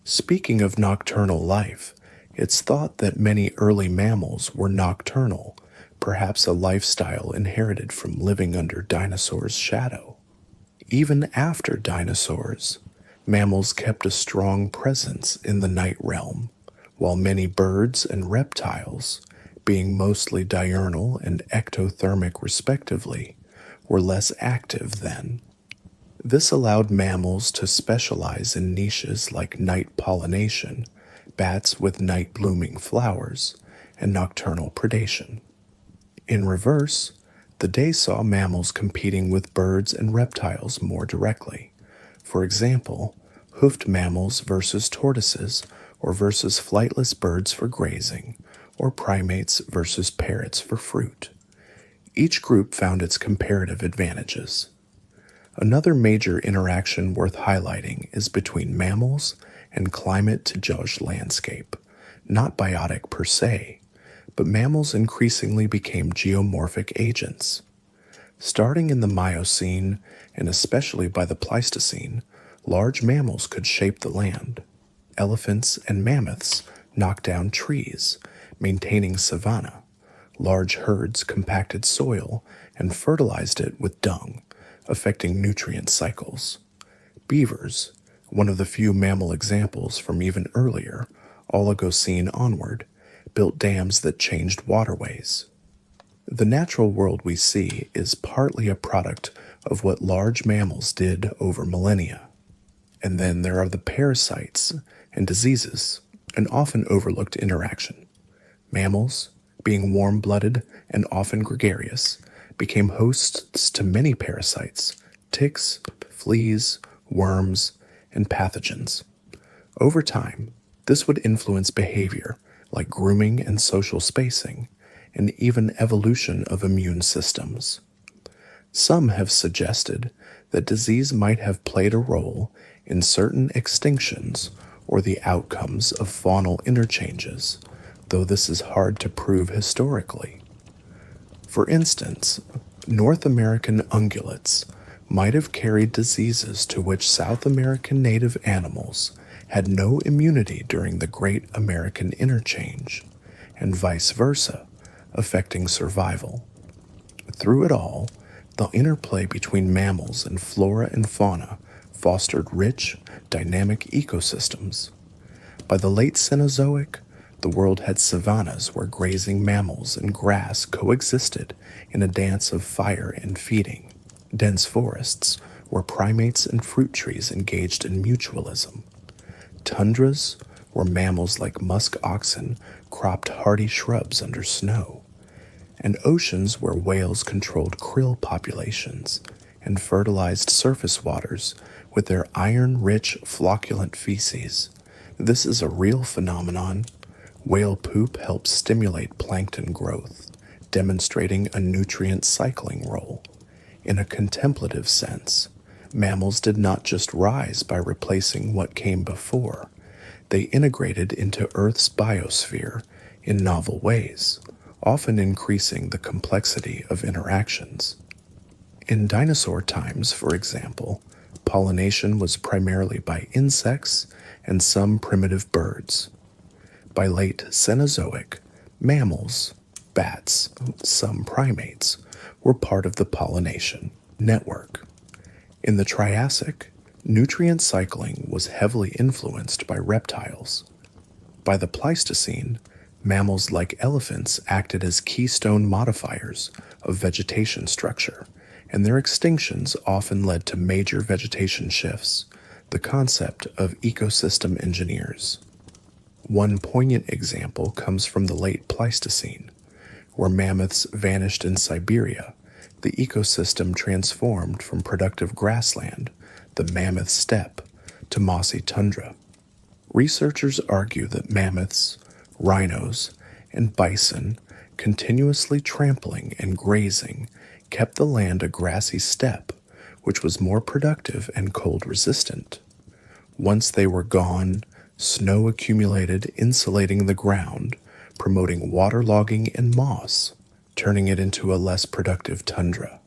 Speaker 1: Speaking of nocturnal life, it's thought that many early mammals were nocturnal, perhaps a lifestyle inherited from living under dinosaurs' shadow. Even after dinosaurs, mammals kept a strong presence in the night realm, while many birds and reptiles, being mostly diurnal and ectothermic respectively, were less active then. This allowed mammals to specialize in niches like night pollination, bats with night blooming flowers, and nocturnal predation. In reverse, the day saw mammals competing with birds and reptiles more directly. For example, hoofed mammals versus tortoises or versus flightless birds for grazing, or primates versus parrots for fruit. Each group found its comparative advantages. Another major interaction worth highlighting is between mammals and climate-to-judge landscape, not biotic per se, but mammals increasingly became geomorphic agents. Starting in the Miocene, and especially by the Pleistocene, large mammals could shape the land. Elephants and mammoths knocked down trees, maintaining savanna. Large herds compacted soil and fertilized it with dung, affecting nutrient cycles. Beavers, One of the few mammal examples from even earlier, Oligocene onward, built dams that changed waterways. The natural world we see is partly a product of what large mammals did over millennia. And then there are the parasites and diseases, an often overlooked interaction. Mammals, being warm-blooded and often gregarious, became hosts to many parasites, ticks, fleas, worms, and pathogens. Over time, this would influence behavior like grooming and social spacing, and even evolution of immune systems. Some have suggested that disease might have played a role in certain extinctions or the outcomes of faunal interchanges, though this is hard to prove historically. For instance, North American ungulates might have carried diseases to which South American native animals had no immunity during the Great American Interchange, and vice versa, affecting survival. Through it all, the interplay between mammals and flora and fauna fostered rich, dynamic ecosystems. By the late Cenozoic, the world had savannas where grazing mammals and grass coexisted in a dance of fire and feeding, dense forests where primates and fruit trees engaged in mutualism, tundras where mammals like musk oxen cropped hardy shrubs under snow, and oceans where whales controlled krill populations and fertilized surface waters with their iron-rich flocculent feces. This is a real phenomenon. Whale poop helps stimulate plankton growth, demonstrating a nutrient cycling role. In a contemplative sense, mammals did not just rise by replacing what came before. They integrated into Earth's biosphere in novel ways, often increasing the complexity of interactions. In dinosaur times, for example, pollination was primarily by insects and some primitive birds. By late Cenozoic, mammals, bats, some primates, were part of the pollination network. In the Triassic, nutrient cycling was heavily influenced by reptiles. By the Pleistocene, mammals like elephants acted as keystone modifiers of vegetation structure, and their extinctions often led to major vegetation shifts, the concept of ecosystem engineers. One poignant example comes from the late Pleistocene, where mammoths vanished in Siberia. The ecosystem transformed from productive grassland, the mammoth steppe, to mossy tundra. Researchers argue that mammoths, rhinos, and bison, continuously trampling and grazing, kept the land a grassy steppe, which was more productive and cold-resistant. Once they were gone, snow accumulated, insulating the ground, promoting waterlogging and moss, turning it into a less productive tundra.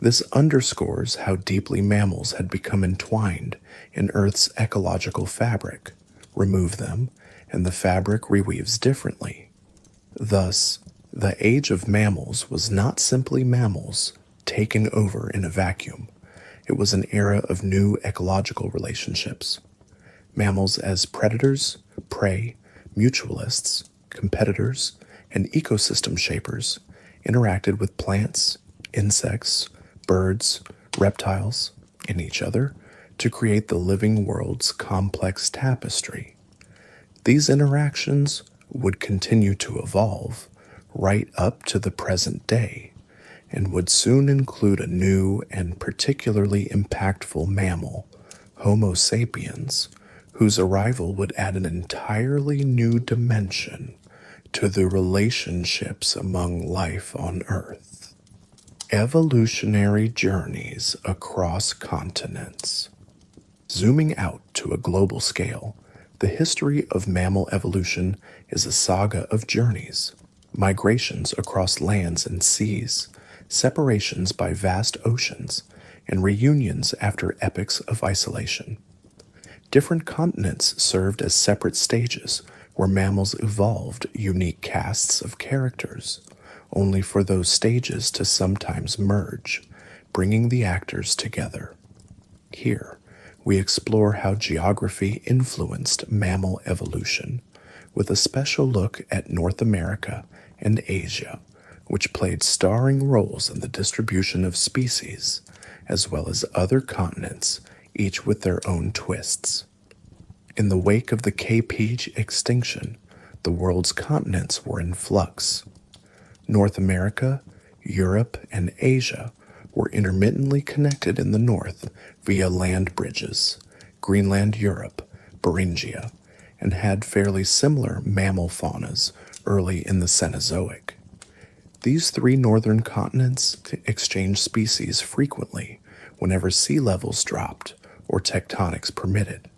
Speaker 1: This underscores how deeply mammals had become entwined in Earth's ecological fabric. Remove them, and the fabric reweaves differently. Thus, the age of mammals was not simply mammals taken over in a vacuum. It was an era of new ecological relationships. Mammals as predators, prey, mutualists, competitors, and ecosystem shapers interacted with plants, insects, birds, reptiles, and each other to create the living world's complex tapestry. These interactions would continue to evolve right up to the present day and would soon include a new and particularly impactful mammal, Homo sapiens, whose arrival would add an entirely new dimension to the relationships among life on Earth. Evolutionary journeys across continents. Zooming out to a global scale, the history of mammal evolution is a saga of journeys, migrations across lands and seas, separations by vast oceans, and reunions after epochs of isolation. Different continents served as separate stages where mammals evolved unique casts of characters, only for those stages to sometimes merge, bringing the actors together. Here, we explore how geography influenced mammal evolution, with a special look at North America and Asia, which played starring roles in the distribution of species, as well as other continents, each with their own twists. In the wake of the KP extinction, the world's continents were in flux. North America, Europe, and Asia were intermittently connected in the north via land bridges, Greenland, Europe, Beringia, and had fairly similar mammal faunas early in the Cenozoic. These three northern continents exchanged species frequently whenever sea levels dropped or tectonics permitted.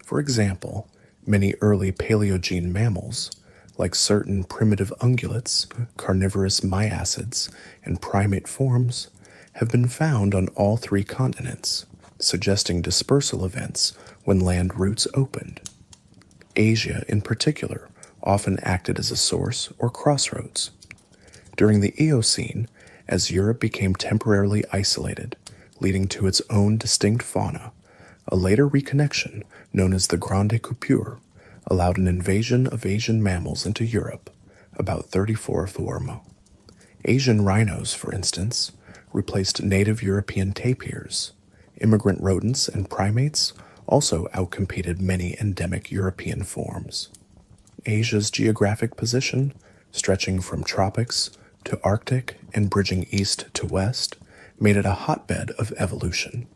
Speaker 1: For example, many early Paleogene mammals, like certain primitive ungulates, carnivorous myacids, and primate forms, have been found on all three continents, suggesting dispersal events when land routes opened. Asia, in particular, often acted as a source or crossroads. During the Eocene, as Europe became temporarily isolated, leading to its own distinct fauna, a later reconnection, known as the Grande Coupure, allowed an invasion of Asian mammals into Europe, about 34 Fuormo. Asian rhinos, for instance, replaced native European tapirs. Immigrant rodents and primates also outcompeted many endemic European forms. Asia's geographic position, stretching from tropics to Arctic and bridging east to west, made it a hotbed of evolution.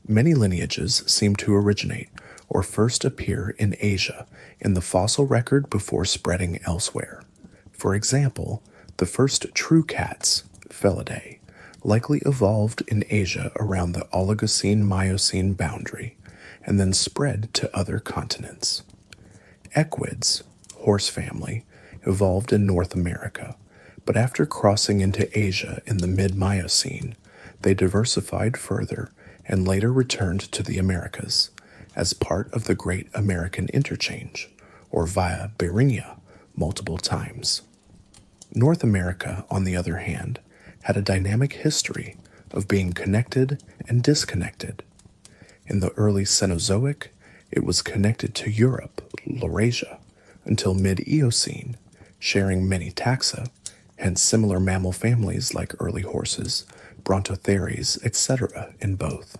Speaker 1: Many lineages seem to originate or first appear in Asia in the fossil record before spreading elsewhere. For example, the first true cats, Felidae, likely evolved in Asia around the Oligocene-Miocene boundary and then spread to other continents. Equids, horse family, evolved in North America, but after crossing into Asia in the mid-Miocene, they diversified further and later returned to the Americas as part of the Great American Interchange, or via Beringia, multiple times. North America, on the other hand, had a dynamic history of being connected and disconnected. In the early Cenozoic, it was connected to Europe, Laurasia, until mid-Eocene, sharing many taxa, hence similar mammal families like early horses, Brontotheres, etc. in both.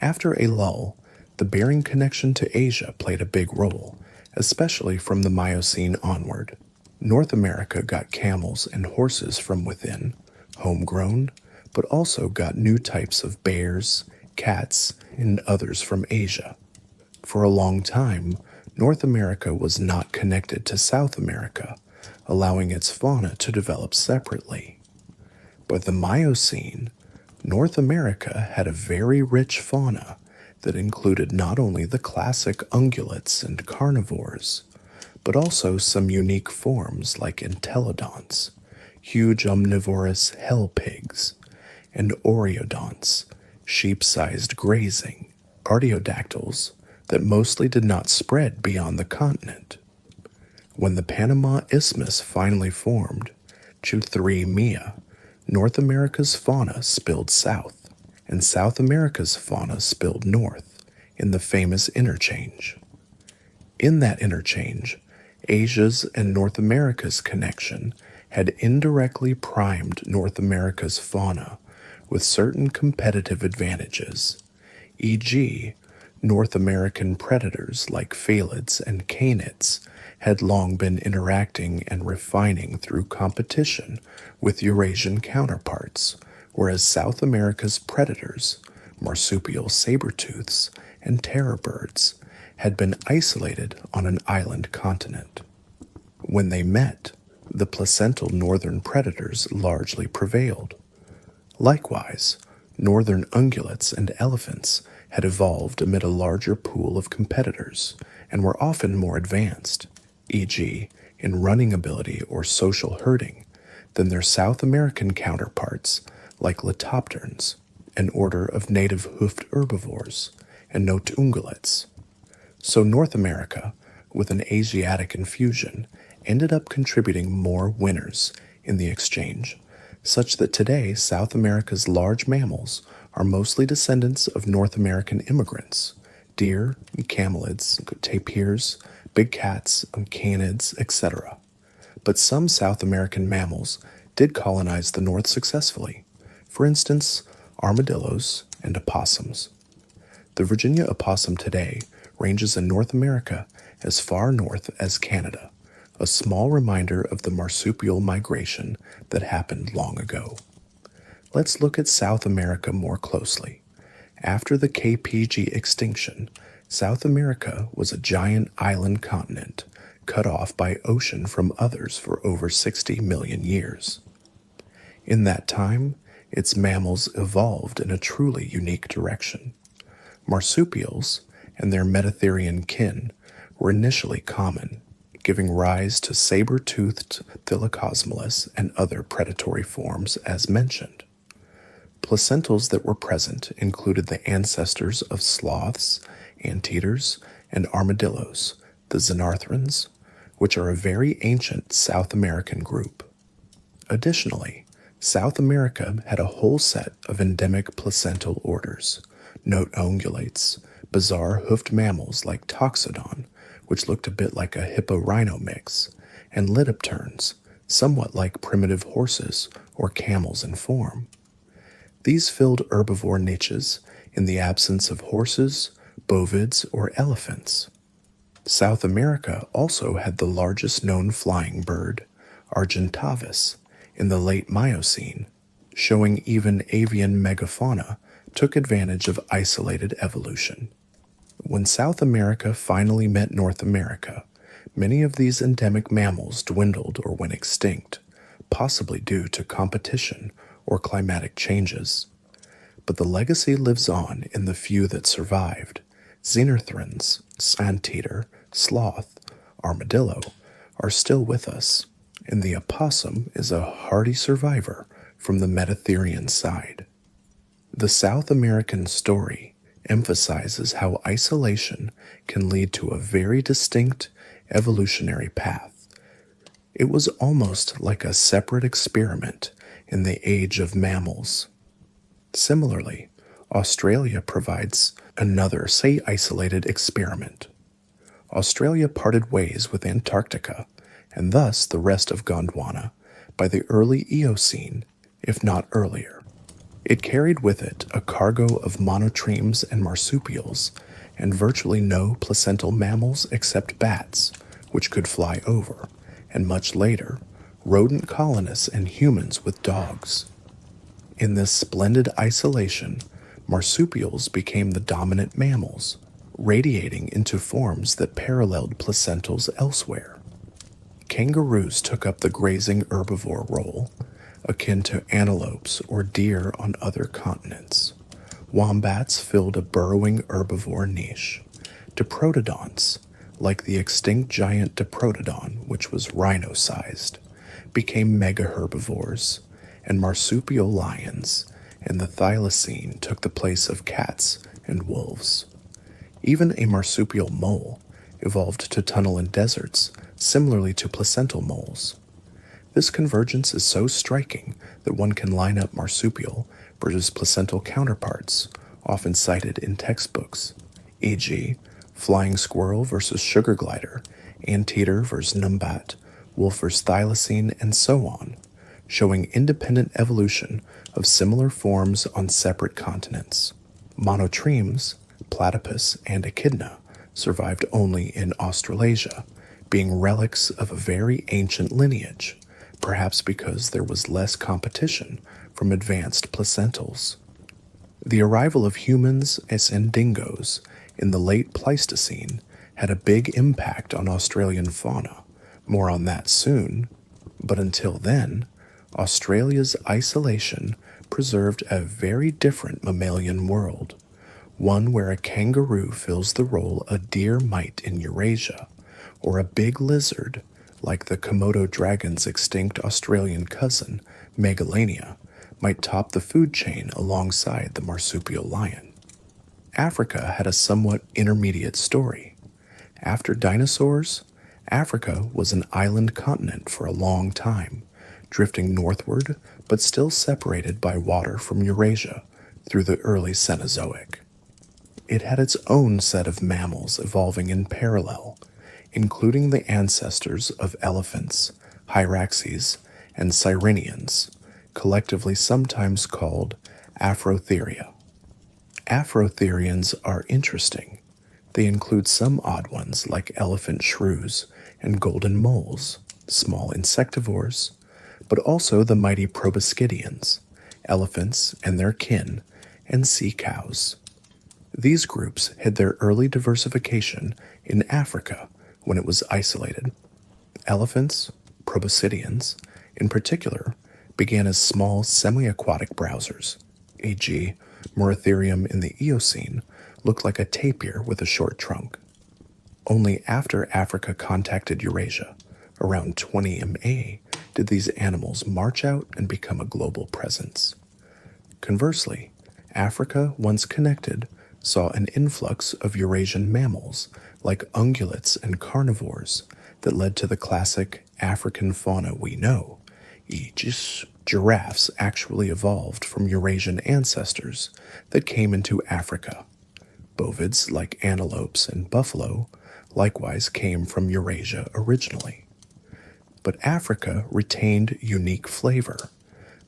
Speaker 1: After a lull, the Bering connection to Asia played a big role, especially from the Miocene onward. North America got camels and horses from within, homegrown, but also got new types of bears, cats, and others from Asia. For a long time, North America was not connected to South America, allowing its fauna to develop separately. By the Miocene, North America had a very rich fauna that included not only the classic ungulates and carnivores, but also some unique forms like entelodonts, huge omnivorous hell pigs, and oreodonts, sheep-sized grazing, artiodactyls that mostly did not spread beyond the continent. When the Panama Isthmus finally formed, Chuthri-Mia, North America's fauna spilled south, and South America's fauna spilled north in the famous interchange. In that interchange, Asia's and North America's connection had indirectly primed North America's fauna with certain competitive advantages, e.g., North American predators like phalids and canids had long been interacting and refining through competition with Eurasian counterparts, whereas South America's predators, marsupial saber-tooths and terror birds, had been isolated on an island continent. When they met, the placental northern predators largely prevailed. Likewise, northern ungulates and elephants had evolved amid a larger pool of competitors and were often more advanced, e.g., in running ability or social herding, than their South American counterparts like Leptopterns, an order of native hoofed herbivores, and notungulates. So North America, with an Asiatic infusion, ended up contributing more winners in the exchange, such that today South America's large mammals are mostly descendants of North American immigrants: deer, camelids, tapirs, big cats, canids, etc. But some South American mammals did colonize the North successfully. For instance, armadillos and opossums. The Virginia opossum today ranges in North America as far north as Canada, a small reminder of the marsupial migration that happened long ago. Let's look at South America more closely. After the KPG extinction, South America was a giant island continent cut off by ocean from others for over 60 million years. In that time, its mammals evolved in a truly unique direction. Marsupials and their Metatherian kin were initially common, giving rise to saber-toothed Thylacosaurus and other predatory forms as mentioned. Placentals that were present included the ancestors of sloths, anteaters, and armadillos, the xenarthrans, which are a very ancient South American group. Additionally, South America had a whole set of endemic placental orders. Note ungulates, bizarre hoofed mammals like Toxodon, which looked a bit like a hippo-rhino mix, and Lidopterns, somewhat like primitive horses or camels in form. These filled herbivore niches in the absence of horses, bovids, or elephants. South America also had the largest known flying bird, Argentavis, in the late Miocene, showing even avian megafauna took advantage of isolated evolution. When South America finally met North America, many of these endemic mammals dwindled or went extinct, possibly due to competition or climatic changes. But the legacy lives on in the few that survived. Xenarthrans, anteater, sloth, armadillo are still with us, and the opossum is a hardy survivor from the Metatherian side. The South American story emphasizes how isolation can lead to a very distinct evolutionary path. It was almost like a separate experiment in the age of mammals. Similarly, Australia provides another, say, isolated experiment. Australia parted ways with Antarctica, and thus the rest of Gondwana, by the early Eocene, if not earlier. It carried with it a cargo of monotremes and marsupials, and virtually no placental mammals except bats, which could fly over, and much later, rodent colonists and humans with dogs. In this splendid isolation, marsupials became the dominant mammals, radiating into forms that paralleled placentals elsewhere. Kangaroos took up the grazing herbivore role, akin to antelopes or deer on other continents. Wombats filled a burrowing herbivore niche. Diprotodonts, like the extinct giant Diprotodon, which was rhino-sized, became mega-herbivores, and marsupial lions and the thylacine took the place of cats and wolves. Even a marsupial mole evolved to tunnel in deserts, similarly to placental moles. This convergence is so striking that one can line up marsupial versus placental counterparts, often cited in textbooks, e.g., flying squirrel versus sugar glider, anteater versus numbat, wolf versus thylacine, and so on, showing independent evolution of similar forms on separate continents. Monotremes, platypus, and echidna survived only in Australasia, being relics of a very ancient lineage, perhaps because there was less competition from advanced placentals. The arrival of humans and dingoes in the late Pleistocene had a big impact on Australian fauna. More on that soon, but until then, Australia's isolation preserved a very different mammalian world, one where a kangaroo fills the role a deer might in Eurasia, or a big lizard, like the Komodo dragon's extinct Australian cousin, Megalania, might top the food chain alongside the marsupial lion. Africa had a somewhat intermediate story. After dinosaurs, Africa was an island continent for a long time, drifting northward but still separated by water from Eurasia, through the early Cenozoic. It had its own set of mammals evolving in parallel, including the ancestors of elephants, hyraxes, and sirenians, collectively sometimes called Afrotheria. Afrotherians are interesting. They include some odd ones like elephant shrews and golden moles, small insectivores, but also the mighty proboscideans, elephants and their kin, and sea cows. These groups had their early diversification in Africa when it was isolated. Elephants, proboscideans, in particular, began as small semi-aquatic browsers, e.g., Moratherium in the Eocene looked like a tapir with a short trunk. Only after Africa contacted Eurasia, around 20 MA, did these animals march out and become a global presence. Conversely, Africa, once connected, saw an influx of Eurasian mammals like ungulates and carnivores that led to the classic African fauna we know, e.g., giraffes actually evolved from Eurasian ancestors that came into Africa. Bovids like antelopes and buffalo likewise came from Eurasia originally. But Africa retained unique flavor.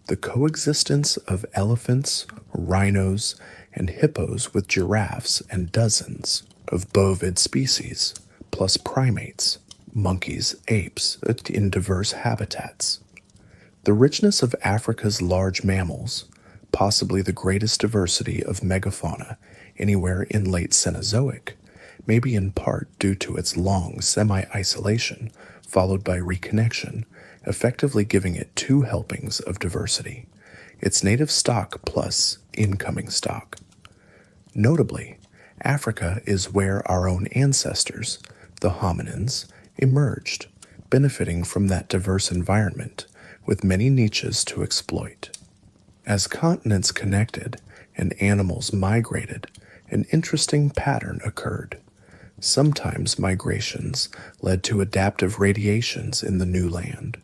Speaker 1: The coexistence of elephants, rhinos, and hippos with giraffes and dozens of bovid species, plus primates, monkeys, apes, in diverse habitats. The richness of Africa's large mammals, possibly the greatest diversity of megafauna anywhere in late Cenozoic, may be in part due to its long semi-isolation followed by reconnection, effectively giving it two helpings of diversity, its native stock plus incoming stock. Notably, Africa is where our own ancestors, the hominins, emerged, benefiting from that diverse environment with many niches to exploit. As continents connected and animals migrated, an interesting pattern occurred. Sometimes migrations led to adaptive radiations in the new land.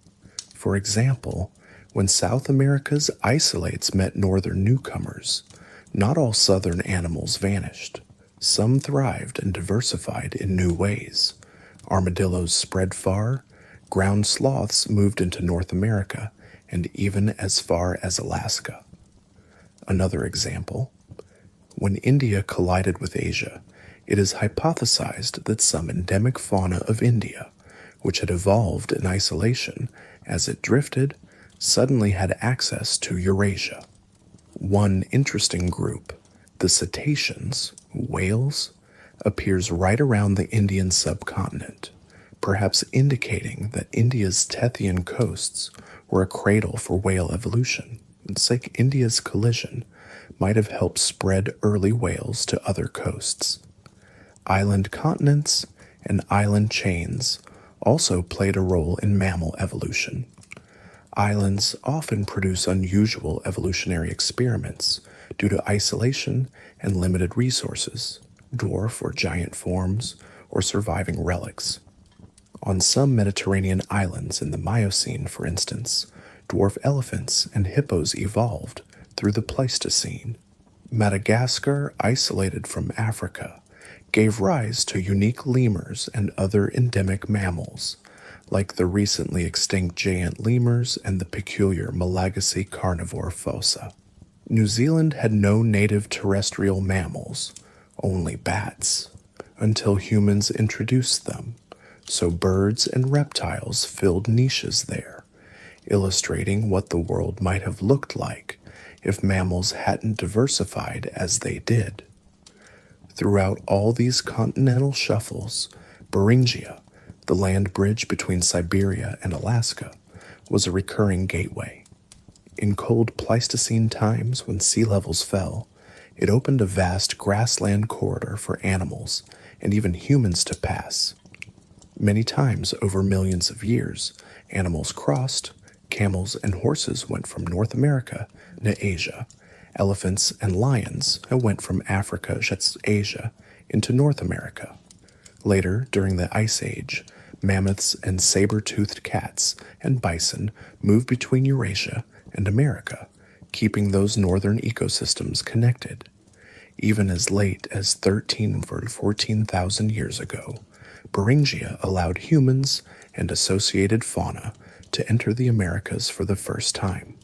Speaker 1: For example, when South America's isolates met northern newcomers, not all southern animals vanished. Some thrived and diversified in new ways. Armadillos spread far, ground sloths moved into North America, and even as far as Alaska. Another example, when India collided with Asia, it is hypothesized that some endemic fauna of India, which had evolved in isolation as it drifted, suddenly had access to Eurasia. One interesting group, the cetaceans, whales, appears right around the Indian subcontinent, perhaps indicating that India's Tethyan coasts were a cradle for whale evolution. It's like India's collision might have helped spread early whales to other coasts. Island continents and island chains also played a role in mammal evolution. Islands often produce unusual evolutionary experiments due to isolation and limited resources, dwarf or giant forms, or surviving relics. On some Mediterranean islands in the Miocene, for instance, dwarf elephants and hippos evolved through the Pleistocene. Madagascar, isolated from Africa, gave rise to unique lemurs and other endemic mammals, like the recently extinct giant lemurs and the peculiar Malagasy carnivore fossa. New Zealand had no native terrestrial mammals, only bats, until humans introduced them, so birds and reptiles filled niches there, illustrating what the world might have looked like if mammals hadn't diversified as they did. Throughout all these continental shuffles, Beringia, the land bridge between Siberia and Alaska, was a recurring gateway. In cold Pleistocene times when sea levels fell, it opened a vast grassland corridor for animals and even humans to pass. Many times over millions of years, animals crossed. Camels and horses went from North America to Asia. Elephants and lions went from Africa, Asia, into North America. Later, during the Ice Age, mammoths and saber-toothed cats and bison moved between Eurasia and America, keeping those northern ecosystems connected. Even as late as 13 or 14,000 years ago, Beringia allowed humans and associated fauna to enter the Americas for the first time.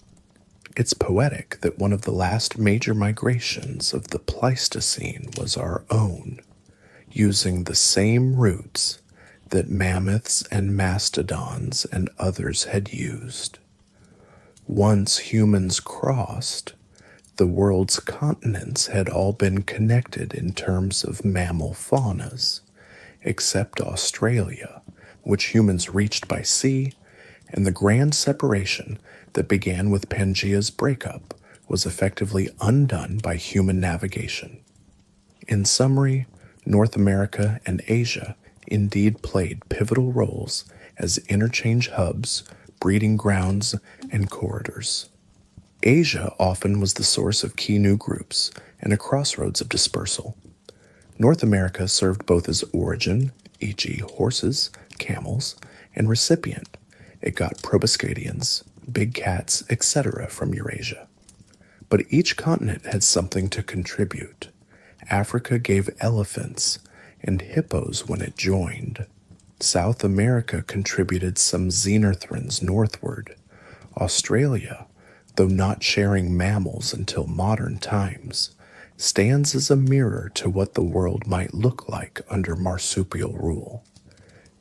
Speaker 1: It's poetic that one of the last major migrations of the Pleistocene was our own, using the same routes that mammoths and mastodons and others had used. Once humans crossed, the world's continents had all been connected in terms of mammal faunas, except Australia, which humans reached by sea, and the grand separation that began with Pangaea's breakup was effectively undone by human navigation. In summary, North America and Asia indeed played pivotal roles as interchange hubs, breeding grounds, and corridors. Asia often was the source of key new groups and a crossroads of dispersal. North America served both as origin, e.g., horses, camels, and recipient. It got proboscideans, big cats, etc. from Eurasia. But each continent had something to contribute. Africa gave elephants and hippos when it joined. South America contributed some xenothrans northward. Australia, though not sharing mammals until modern times, stands as a mirror to what the world might look like under marsupial rule.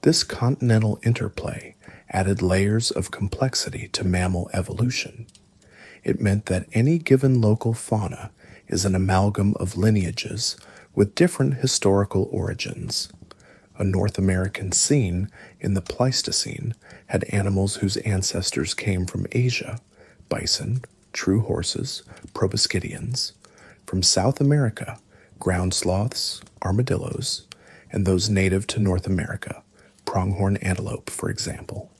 Speaker 1: This continental interplay added layers of complexity to mammal evolution. It meant that any given local fauna is an amalgam of lineages with different historical origins. A North American scene in the Pleistocene had animals whose ancestors came from Asia: bison, true horses, proboscideans. From South America, ground sloths, armadillos, and those native to North America, pronghorn antelope, for example.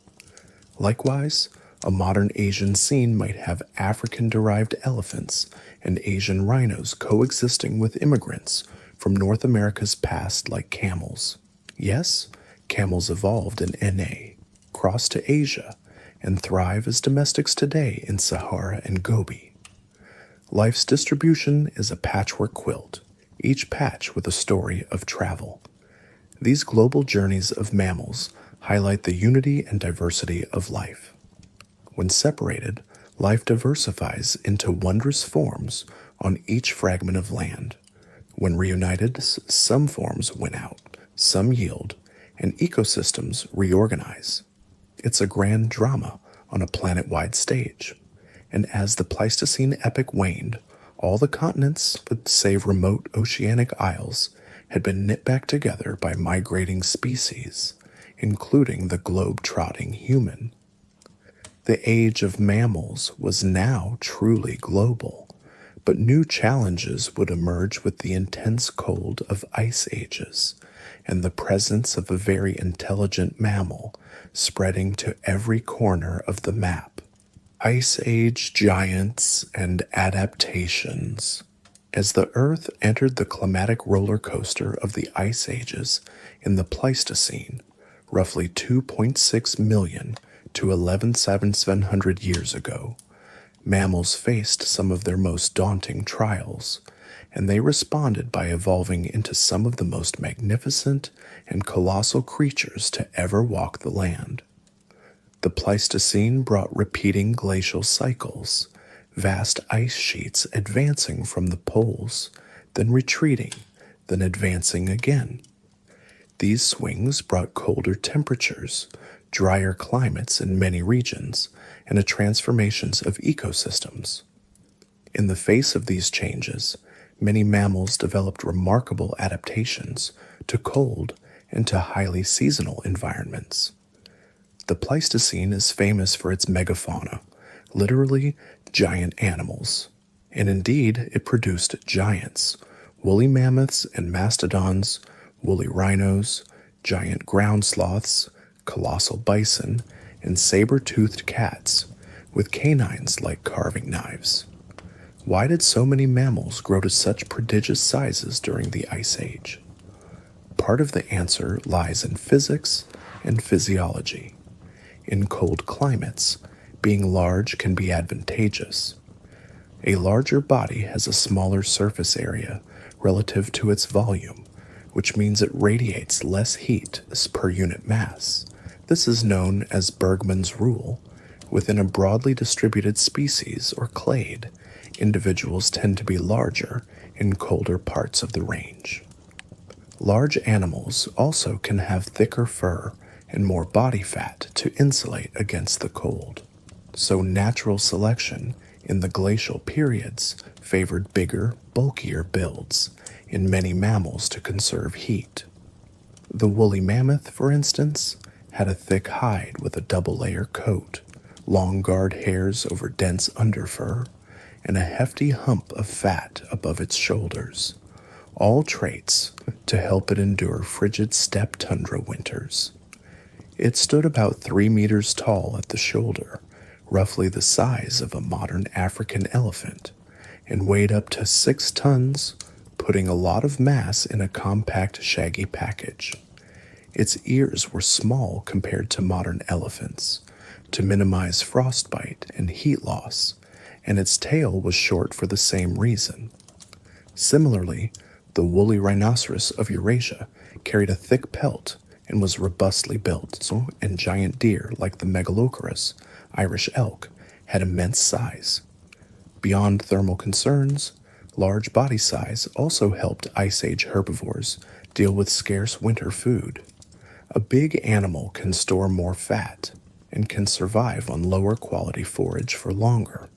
Speaker 1: Likewise, a modern Asian scene might have African-derived elephants and Asian rhinos coexisting with immigrants from North America's past like camels. Yes, camels evolved in NA, crossed to Asia, and thrive as domestics today in Sahara and Gobi. Life's distribution is a patchwork quilt, each patch with a story of travel. These global journeys of mammals highlight the unity and diversity of life. When separated, life diversifies into wondrous forms on each fragment of land. When reunited, some forms win out, some yield, and ecosystems reorganize. It's a grand drama on a planet-wide stage. And as the Pleistocene epoch waned, all the continents, save remote oceanic isles, had been knit back together by migrating species, including the globe-trotting human. The age of mammals was now truly global, but new challenges would emerge with the intense cold of ice ages and the presence of a very intelligent mammal spreading to every corner of the map. Ice Age giants and adaptations. As the Earth entered the climatic roller coaster of the Ice Ages in the Pleistocene, roughly 2.6 million to 11,700 years ago, mammals faced some of their most daunting trials, and they responded by evolving into some of the most magnificent and colossal creatures to ever walk the land. The Pleistocene brought repeating glacial cycles, vast ice sheets advancing from the poles, then retreating, then advancing again. These swings brought colder temperatures, drier climates in many regions, and a transformations of ecosystems. In the face of these changes, many mammals developed remarkable adaptations to cold and to highly seasonal environments. The Pleistocene is famous for its megafauna, literally giant animals, and indeed it produced giants, woolly mammoths and mastodons, woolly rhinos, giant ground sloths, colossal bison, and saber-toothed cats, with canines like carving knives. Why did so many mammals grow to such prodigious sizes during the Ice Age? Part of the answer lies in physics and physiology. In cold climates, being large can be advantageous. A larger body has a smaller surface area relative to its volume, which means it radiates less heat per unit mass. This is known as Bergmann's rule. Within a broadly distributed species or clade, individuals tend to be larger in colder parts of the range. Large animals also can have thicker fur and more body fat to insulate against the cold. So natural selection in the glacial periods favored bigger, bulkier builds in many mammals to conserve heat. The woolly mammoth, for instance, had a thick hide with a double-layer coat, long guard hairs over dense underfur, and a hefty hump of fat above its shoulders, all traits to help it endure frigid steppe tundra winters. It stood about 3 meters tall at the shoulder, roughly the size of a modern African elephant, and weighed up to 6 tons, putting a lot of mass in a compact, shaggy package. Its ears were small compared to modern elephants, to minimize frostbite and heat loss, and its tail was short for the same reason. Similarly, the woolly rhinoceros of Eurasia carried a thick pelt and was robustly built, and giant deer like the Megalochirus, Irish elk, had immense size. Beyond thermal concerns, large body size also helped Ice Age herbivores deal with scarce winter food. A big animal can store more fat and can survive on lower quality forage for longer,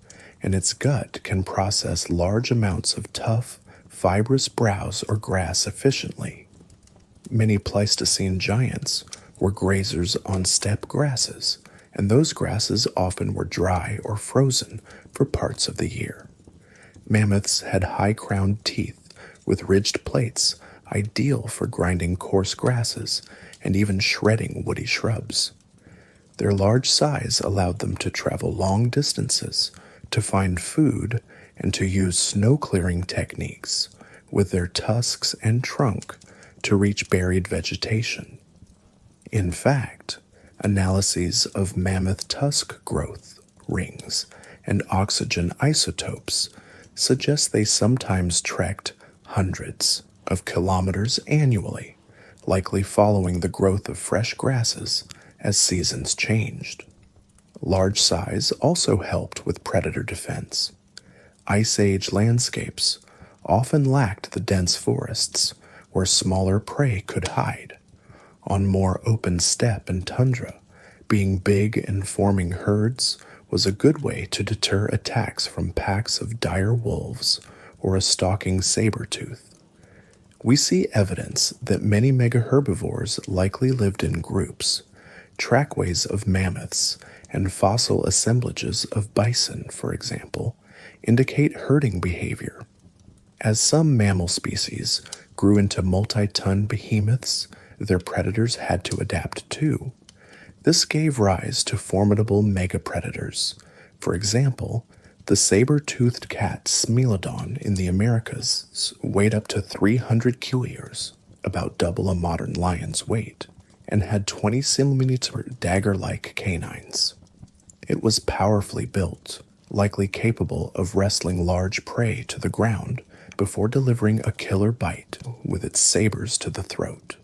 Speaker 1: and its gut can process large amounts of tough, fibrous browse or grass efficiently. Many Pleistocene giants were grazers on steppe grasses, and those grasses often were dry or frozen for parts of the year. Mammoths had high-crowned teeth with ridged plates, ideal for grinding coarse grasses and even shredding woody shrubs. Their large size allowed them to travel long distances to find food and to use snow-clearing techniques with their tusks and trunk to reach buried vegetation. In fact, analyses of mammoth tusk growth rings and oxygen isotopes suggest they sometimes trekked hundreds of kilometers annually, likely following the growth of fresh grasses as seasons changed. Large size also helped with predator defense. Ice Age landscapes often lacked the dense forests where smaller prey could hide. On more open steppe and tundra, being big and forming herds was a good way to deter attacks from packs of dire wolves or a stalking saber-tooth. We see evidence that many megaherbivores likely lived in groups. Trackways of mammoths and fossil assemblages of bison, for example, indicate herding behavior. As some mammal species grew into multi-ton behemoths, their predators had to adapt too. This gave rise to formidable megapredators. For example, the saber-toothed cat Smilodon in the Americas weighed up to 300 kilos, about double a modern lion's weight, and had 20-centimeter dagger-like canines. It was powerfully built, likely capable of wrestling large prey to the ground before delivering a killer bite with its sabers to the throat.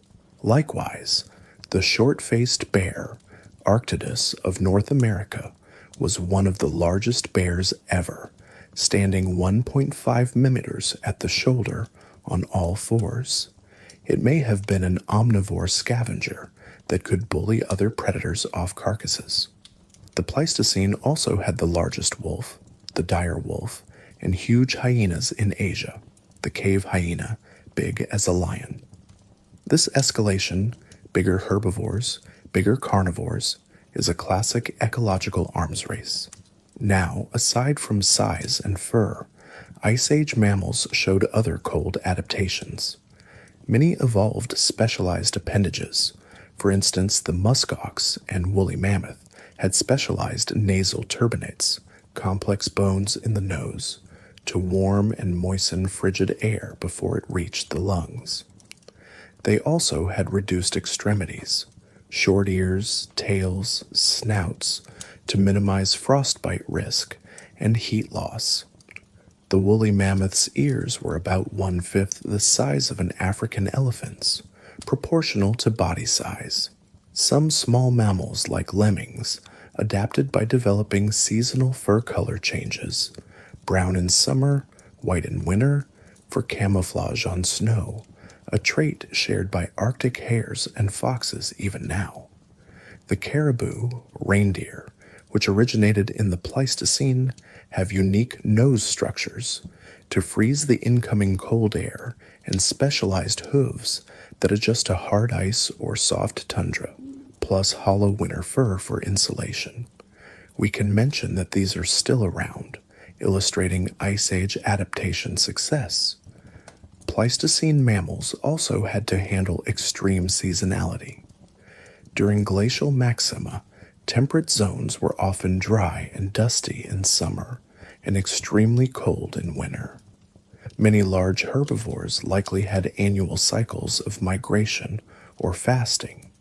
Speaker 1: Likewise, the short-faced bear, Arctodus of North America, was one of the largest bears ever, standing 1.5 meters at the shoulder on all fours. It may have been an omnivore scavenger that could bully other predators off carcasses. The Pleistocene also had the largest wolf, the dire wolf, and huge hyenas in Asia, the cave hyena, big as a lion. This escalation, bigger herbivores, bigger carnivores, is a classic ecological arms race. Now, aside from size and fur, Ice Age mammals showed other cold adaptations. Many evolved specialized appendages. For instance, the muskox and woolly mammoth had specialized nasal turbinates, complex bones in the nose, to warm and moisten frigid air before it reached the lungs. They also had reduced extremities, short ears, tails, snouts, to minimize frostbite risk and heat loss. The woolly mammoth's ears were about one-fifth the size of an African elephant's, proportional to body size. Some small mammals, like lemmings, adapted by developing seasonal fur color changes, brown in summer, white in winter, for camouflage on snow, a trait shared by Arctic hares and foxes even now. The caribou, reindeer, which originated in the Pleistocene, have unique nose structures to freeze the incoming cold air and specialized hooves that adjust to hard ice or soft tundra, plus hollow winter fur for insulation. We can mention that these are still around, illustrating Ice Age adaptation success. Pleistocene mammals also had to handle extreme seasonality. During glacial maxima, temperate zones were often dry and dusty in summer and extremely cold in winter. Many large herbivores likely had annual cycles of migration or fasting.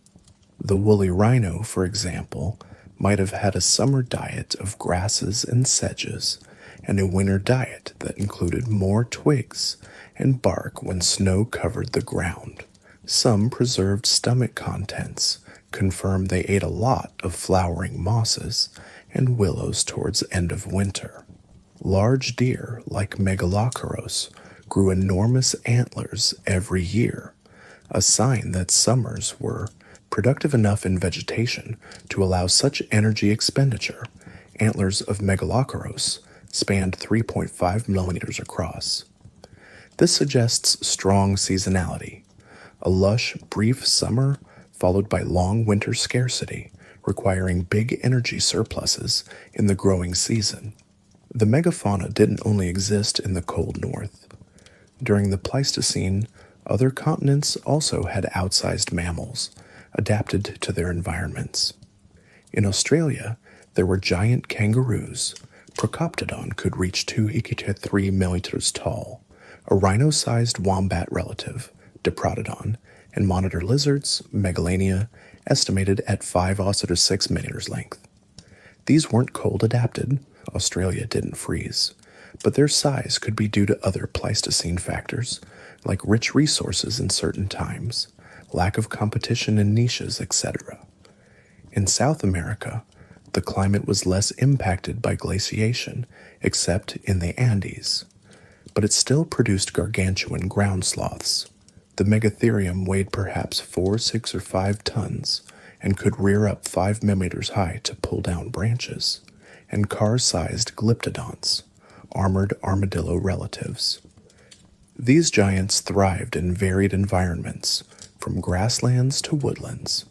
Speaker 1: The woolly rhino, for example, might have had a summer diet of grasses and sedges and a winter diet that included more twigs and bark when snow covered the ground. Some preserved stomach contents confirm they ate a lot of flowering mosses and willows towards end of winter. Large deer, like Megalocaros, grew enormous antlers every year, a sign that summers were productive enough in vegetation to allow such energy expenditure. Antlers of Megalocaros spanned 3.5 millimeters across. This suggests strong seasonality, a lush, brief summer followed by long winter scarcity, requiring big energy surpluses in the growing season. The megafauna didn't only exist in the cold north. During the Pleistocene, other continents also had outsized mammals, adapted to their environments. In Australia, there were giant kangaroos. Procoptodon could reach 2 to 3 millimeters tall, a rhino-sized wombat relative, Diprotodon, and monitor lizards, Megalania, estimated at 5 to 6 meters length. These weren't cold adapted. Australia didn't freeze, but their size could be due to other Pleistocene factors, like rich resources in certain times, lack of competition in niches, etc. In South America, the climate was less impacted by glaciation, except in the Andes, but it still produced gargantuan ground sloths. The Megatherium weighed perhaps 4, 6, or 5 tons and could rear up 5 millimeters high to pull down branches, and car-sized glyptodonts, armored armadillo relatives. These giants thrived in varied environments, from grasslands to woodlands.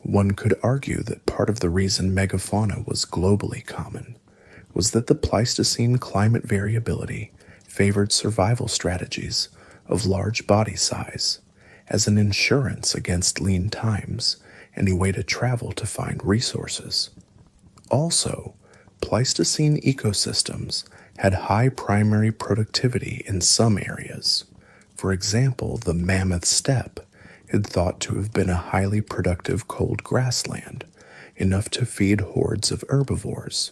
Speaker 1: One could argue that part of the reason megafauna was globally common was that the Pleistocene climate variability favored survival strategies of large body size as an insurance against lean times and a way to travel to find resources. Also, Pleistocene ecosystems had high primary productivity in some areas. For example, the mammoth steppe is thought to have been a highly productive cold grassland, enough to feed hordes of herbivores.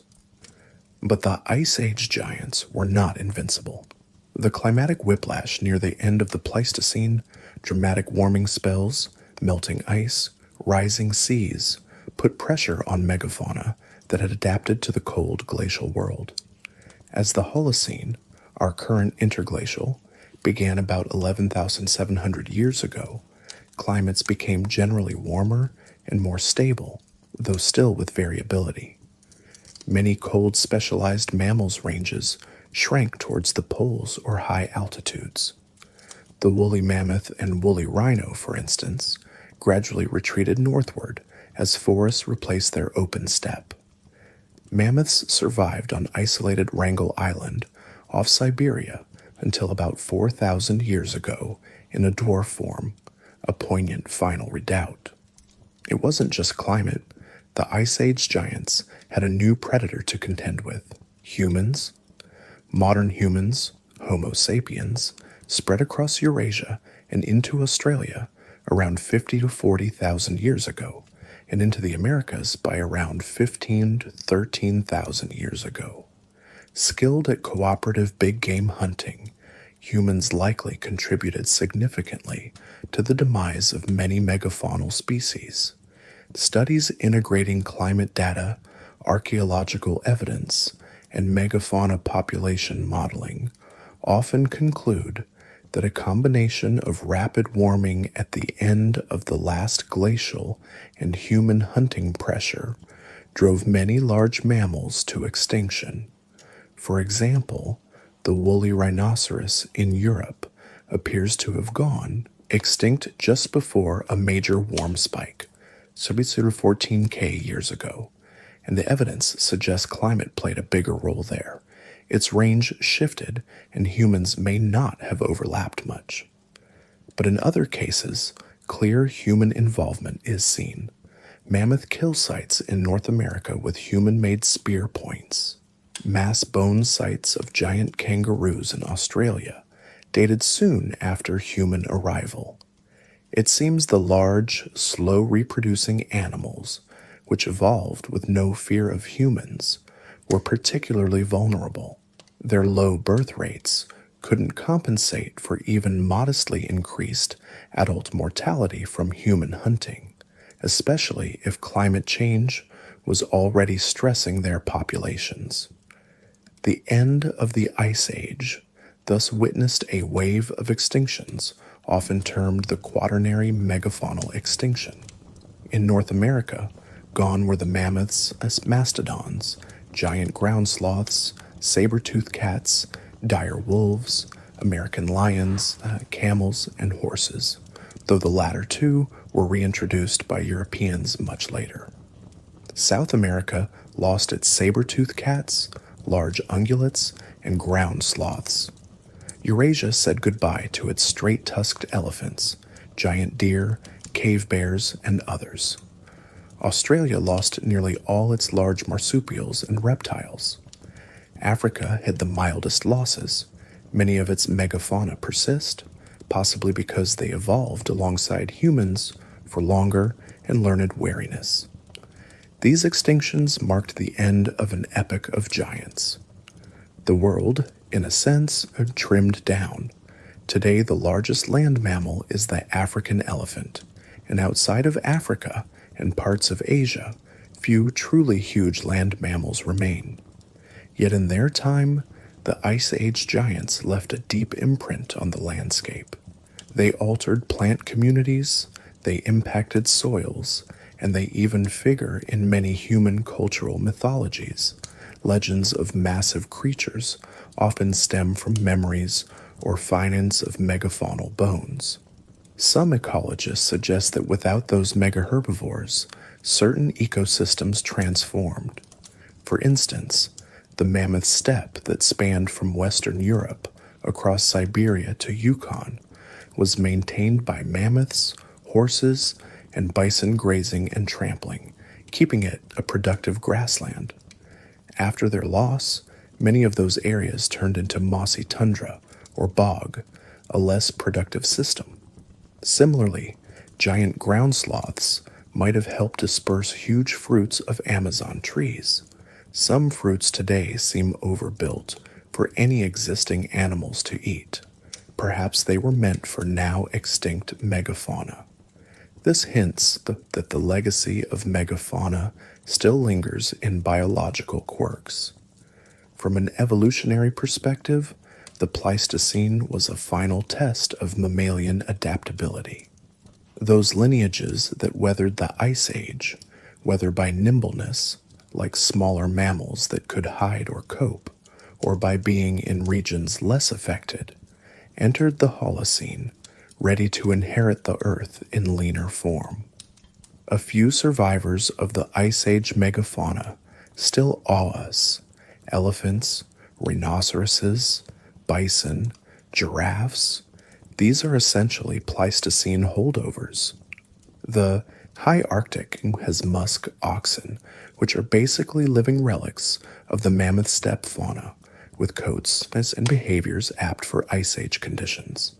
Speaker 1: But the Ice Age giants were not invincible. The climatic whiplash near the end of the Pleistocene, dramatic warming spells, melting ice, rising seas, put pressure on megafauna that had adapted to the cold glacial world. As the Holocene, our current interglacial, began about 11,700 years ago, climates became generally warmer and more stable, though still with variability. Many cold specialized mammals ranges shrank towards the poles or high altitudes. The woolly mammoth and woolly rhino, for instance, gradually retreated northward as forests replaced their open steppe. Mammoths survived on isolated Wrangel Island off Siberia until about 4,000 years ago in a dwarf form, a poignant final redoubt. It wasn't just climate. The Ice Age giants had a new predator to contend with: humans. Modern humans, Homo sapiens, spread across Eurasia and into Australia around 50 to 40,000 years ago, and into the Americas by around 15 to 13,000 years ago. Skilled at cooperative big game hunting, humans likely contributed significantly to the demise of many megafaunal species. Studies integrating climate data, archaeological evidence, and megafauna population modeling often conclude that a combination of rapid warming at the end of the last glacial and human hunting pressure drove many large mammals to extinction. For example, the woolly rhinoceros in Europe appears to have gone extinct just before a major warm spike, so 14K years ago, and the evidence suggests climate played a bigger role there. Its range shifted, and humans may not have overlapped much. But in other cases, clear human involvement is seen. Mammoth kill sites in North America with human-made spear points. Mass bone sites of giant kangaroos in Australia, dated soon after human arrival. It seems the large, slow-reproducing animals, which evolved with no fear of humans, were particularly vulnerable. Their low birth rates couldn't compensate for even modestly increased adult mortality from human hunting, especially if climate change was already stressing their populations. The end of the Ice Age thus witnessed a wave of extinctions, often termed the Quaternary megafaunal extinction. In North America, gone were the mammoths as mastodons, giant ground sloths, saber-toothed cats, dire wolves, American lions, camels, and horses, though the latter two were reintroduced by Europeans much later. South America lost its saber-toothed cats, large ungulates, and ground sloths. Eurasia said goodbye to its straight-tusked elephants, giant deer, cave bears, and others. Australia lost nearly all its large marsupials and reptiles. Africa had the mildest losses. Many of its megafauna persist, possibly because they evolved alongside humans for longer and learned wariness. These extinctions marked the end of an epoch of giants. The world, in a sense, had trimmed down. Today, the largest land mammal is the African elephant, and outside of Africa and parts of Asia, few truly huge land mammals remain. Yet in their time, the Ice Age giants left a deep imprint on the landscape. They altered plant communities, they impacted soils, and they even figure in many human cultural mythologies. Legends of massive creatures often stem from memories or finds of megafaunal bones. Some ecologists suggest that without those megaherbivores, certain ecosystems transformed. For instance, the mammoth steppe that spanned from Western Europe across Siberia to Yukon was maintained by mammoths, horses, and bison grazing and trampling, keeping it a productive grassland. After their loss, many of those areas turned into mossy tundra or bog, a less productive system. Similarly, giant ground sloths might have helped disperse huge fruits of Amazon trees. Some fruits today seem overbuilt for any existing animals to eat. Perhaps they were meant for now extinct megafauna. This hints that the legacy of megafauna still lingers in biological quirks. From an evolutionary perspective, the Pleistocene was a final test of mammalian adaptability. Those lineages that weathered the Ice Age, whether by nimbleness, like smaller mammals that could hide or cope, or by being in regions less affected, entered the Holocene, ready to inherit the Earth in leaner form. A few survivors of the Ice Age megafauna still awe us: elephants, rhinoceroses, bison, giraffes. These are essentially Pleistocene holdovers. The High Arctic has musk oxen, which are basically living relics of the mammoth steppe fauna, with coats and behaviors apt for Ice Age conditions.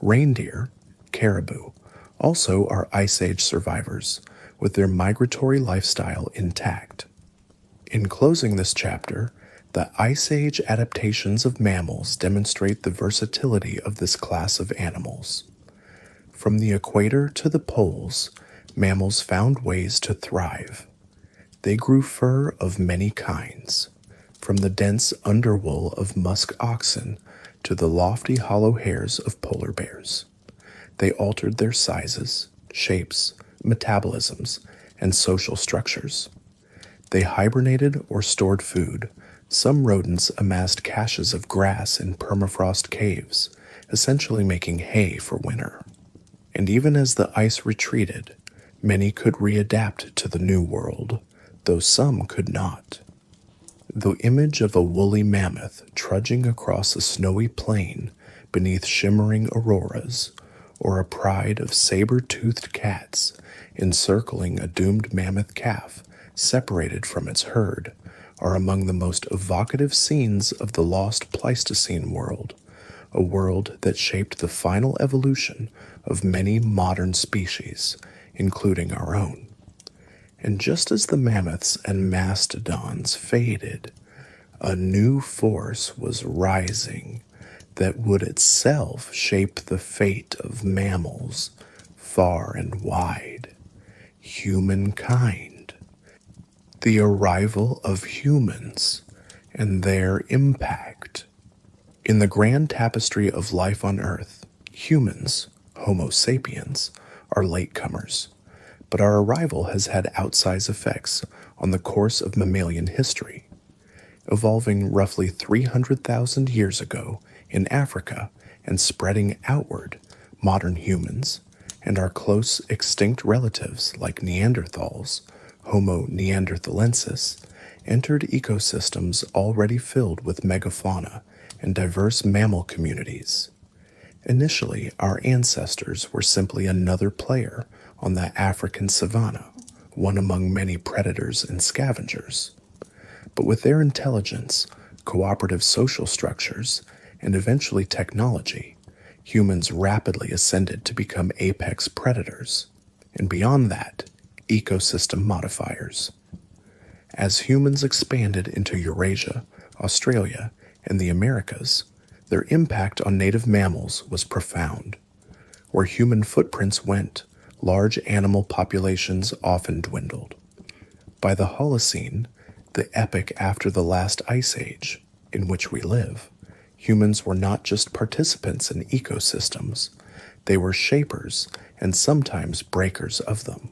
Speaker 1: Reindeer, caribou, also are Ice Age survivors, with their migratory lifestyle intact. In closing this chapter, The Ice Age adaptations of mammals demonstrate the versatility of this class of animals. From the equator to the poles, mammals found ways to thrive. They grew fur of many kinds, from the dense underwool of musk oxen to the lofty hollow hairs of polar bears. They altered their sizes, shapes, metabolisms, and social structures. They hibernated or stored food. Some rodents amassed caches of grass in permafrost caves, essentially making hay for winter. And even as the ice retreated, many could readapt to the new world, though some could not. The image of a woolly mammoth trudging across a snowy plain beneath shimmering auroras, or a pride of saber-toothed cats encircling a doomed mammoth calf separated from its herd, are among the most evocative scenes of the lost Pleistocene world, a world that shaped the final evolution of many modern species, including our own. And just as the mammoths and mastodons faded, a new force was rising that would itself shape the fate of mammals far and wide: humankind. The arrival of humans and their impact. In the grand tapestry of life on Earth, humans, Homo sapiens, are latecomers, but our arrival has had outsized effects on the course of mammalian history. Evolving roughly 300,000 years ago in Africa and spreading outward, modern humans and our close extinct relatives like Neanderthals, Homo neanderthalensis, entered ecosystems already filled with megafauna and diverse mammal communities. Initially, our ancestors were simply another player on the African savanna, one among many predators and scavengers. But with their intelligence, cooperative social structures, and eventually technology, humans rapidly ascended to become apex predators, and beyond that, ecosystem modifiers. As humans expanded into Eurasia, Australia, and the Americas, their impact on native mammals was profound. Where human footprints went, large animal populations often dwindled. By the Holocene, the epoch after the last ice age, in which we live, humans were not just participants in ecosystems, they were shapers and sometimes breakers of them.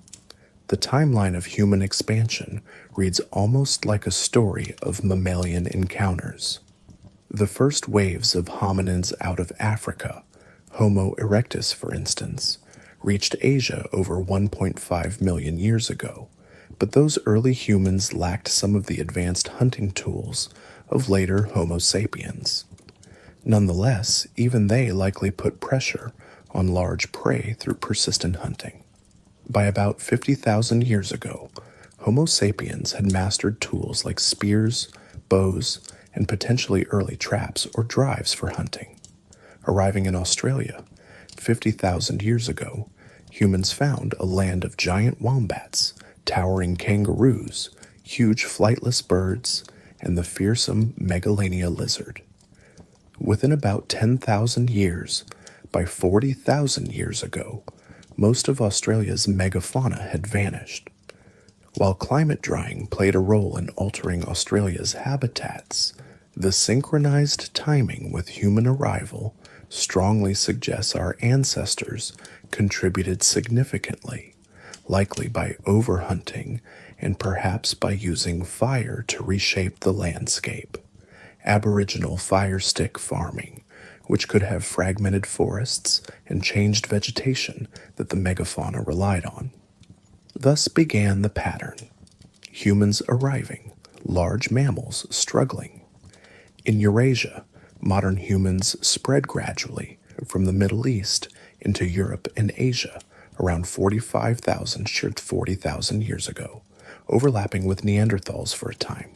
Speaker 1: The timeline of human expansion reads almost like a story of mammalian encounters. The first waves of hominins out of Africa, Homo erectus for instance, reached Asia over 1.5 million years ago, but those early humans lacked some of the advanced hunting tools of later Homo sapiens. Nonetheless, even they likely put pressure on large prey through persistent hunting. By about 50,000 years ago, Homo sapiens had mastered tools like spears, bows, and potentially early traps or drives for hunting. Arriving in Australia 50,000 years ago, humans found a land of giant wombats, towering kangaroos, huge flightless birds, and the fearsome Megalania lizard. Within about 10,000 years, by 40,000 years ago, most of Australia's megafauna had vanished. While climate drying played a role in altering Australia's habitats, the synchronized timing with human arrival strongly suggests our ancestors contributed significantly, likely by overhunting and perhaps by using fire to reshape the landscape. Aboriginal fire stick farming, which could have fragmented forests and changed vegetation that the megafauna relied on. Thus began the pattern: humans arriving, large mammals struggling. In Eurasia, modern humans spread gradually from the Middle East into Europe and Asia around 45,000 to 40,000 years ago, overlapping with Neanderthals for a time.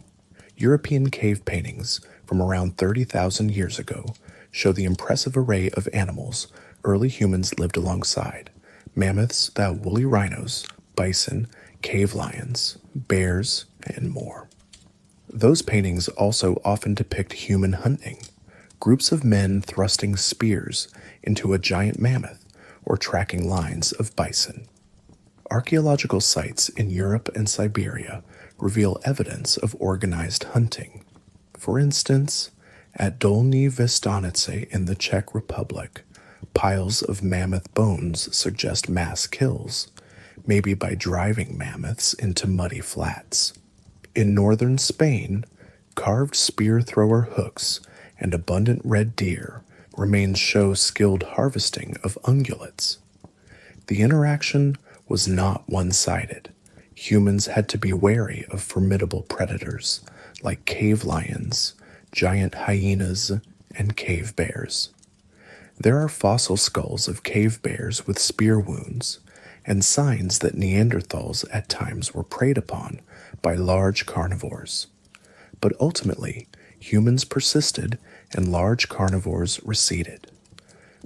Speaker 1: European cave paintings from around 30,000 years ago show the impressive array of animals early humans lived alongside: mammoths, the woolly rhinos, bison, cave lions, bears, and more. Those paintings also often depict human hunting, groups of men thrusting spears into a giant mammoth or tracking lines of bison. Archaeological sites in Europe and Siberia reveal evidence of organized hunting. For instance, at Dolní Věstonice in the Czech Republic, piles of mammoth bones suggest mass kills, maybe by driving mammoths into muddy flats. In northern Spain, carved spear thrower hooks and abundant red deer remains show skilled harvesting of ungulates. The interaction was not one-sided. Humans had to be wary of formidable predators like cave lions, giant hyenas, and cave bears. There are fossil skulls of cave bears with spear wounds, and signs that Neanderthals at times were preyed upon by large carnivores. But ultimately, humans persisted and large carnivores receded.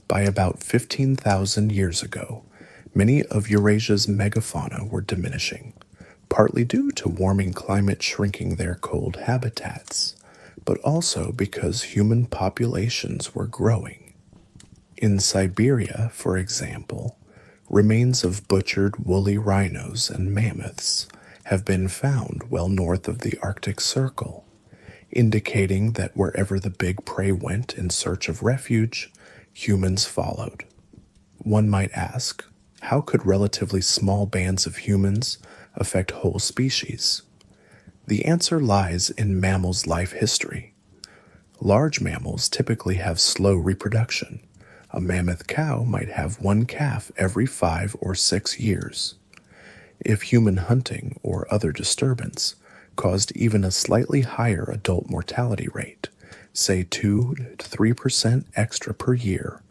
Speaker 1: By about 15,000 years ago, many of Eurasia's megafauna were diminishing, partly due to warming climate shrinking their cold habitats, but also because human populations were growing. In Siberia, for example, remains of butchered woolly rhinos and mammoths have been found well north of the Arctic Circle, indicating that wherever the big prey went in search of refuge, humans followed. One might ask, how could relatively small bands of humans affect whole species? The answer lies in mammals' life history. Large mammals typically have slow reproduction. A mammoth cow might have one calf every 5 or 6 years. If human hunting or other disturbance caused even a slightly higher adult mortality rate, say 2 to 3% extra per year,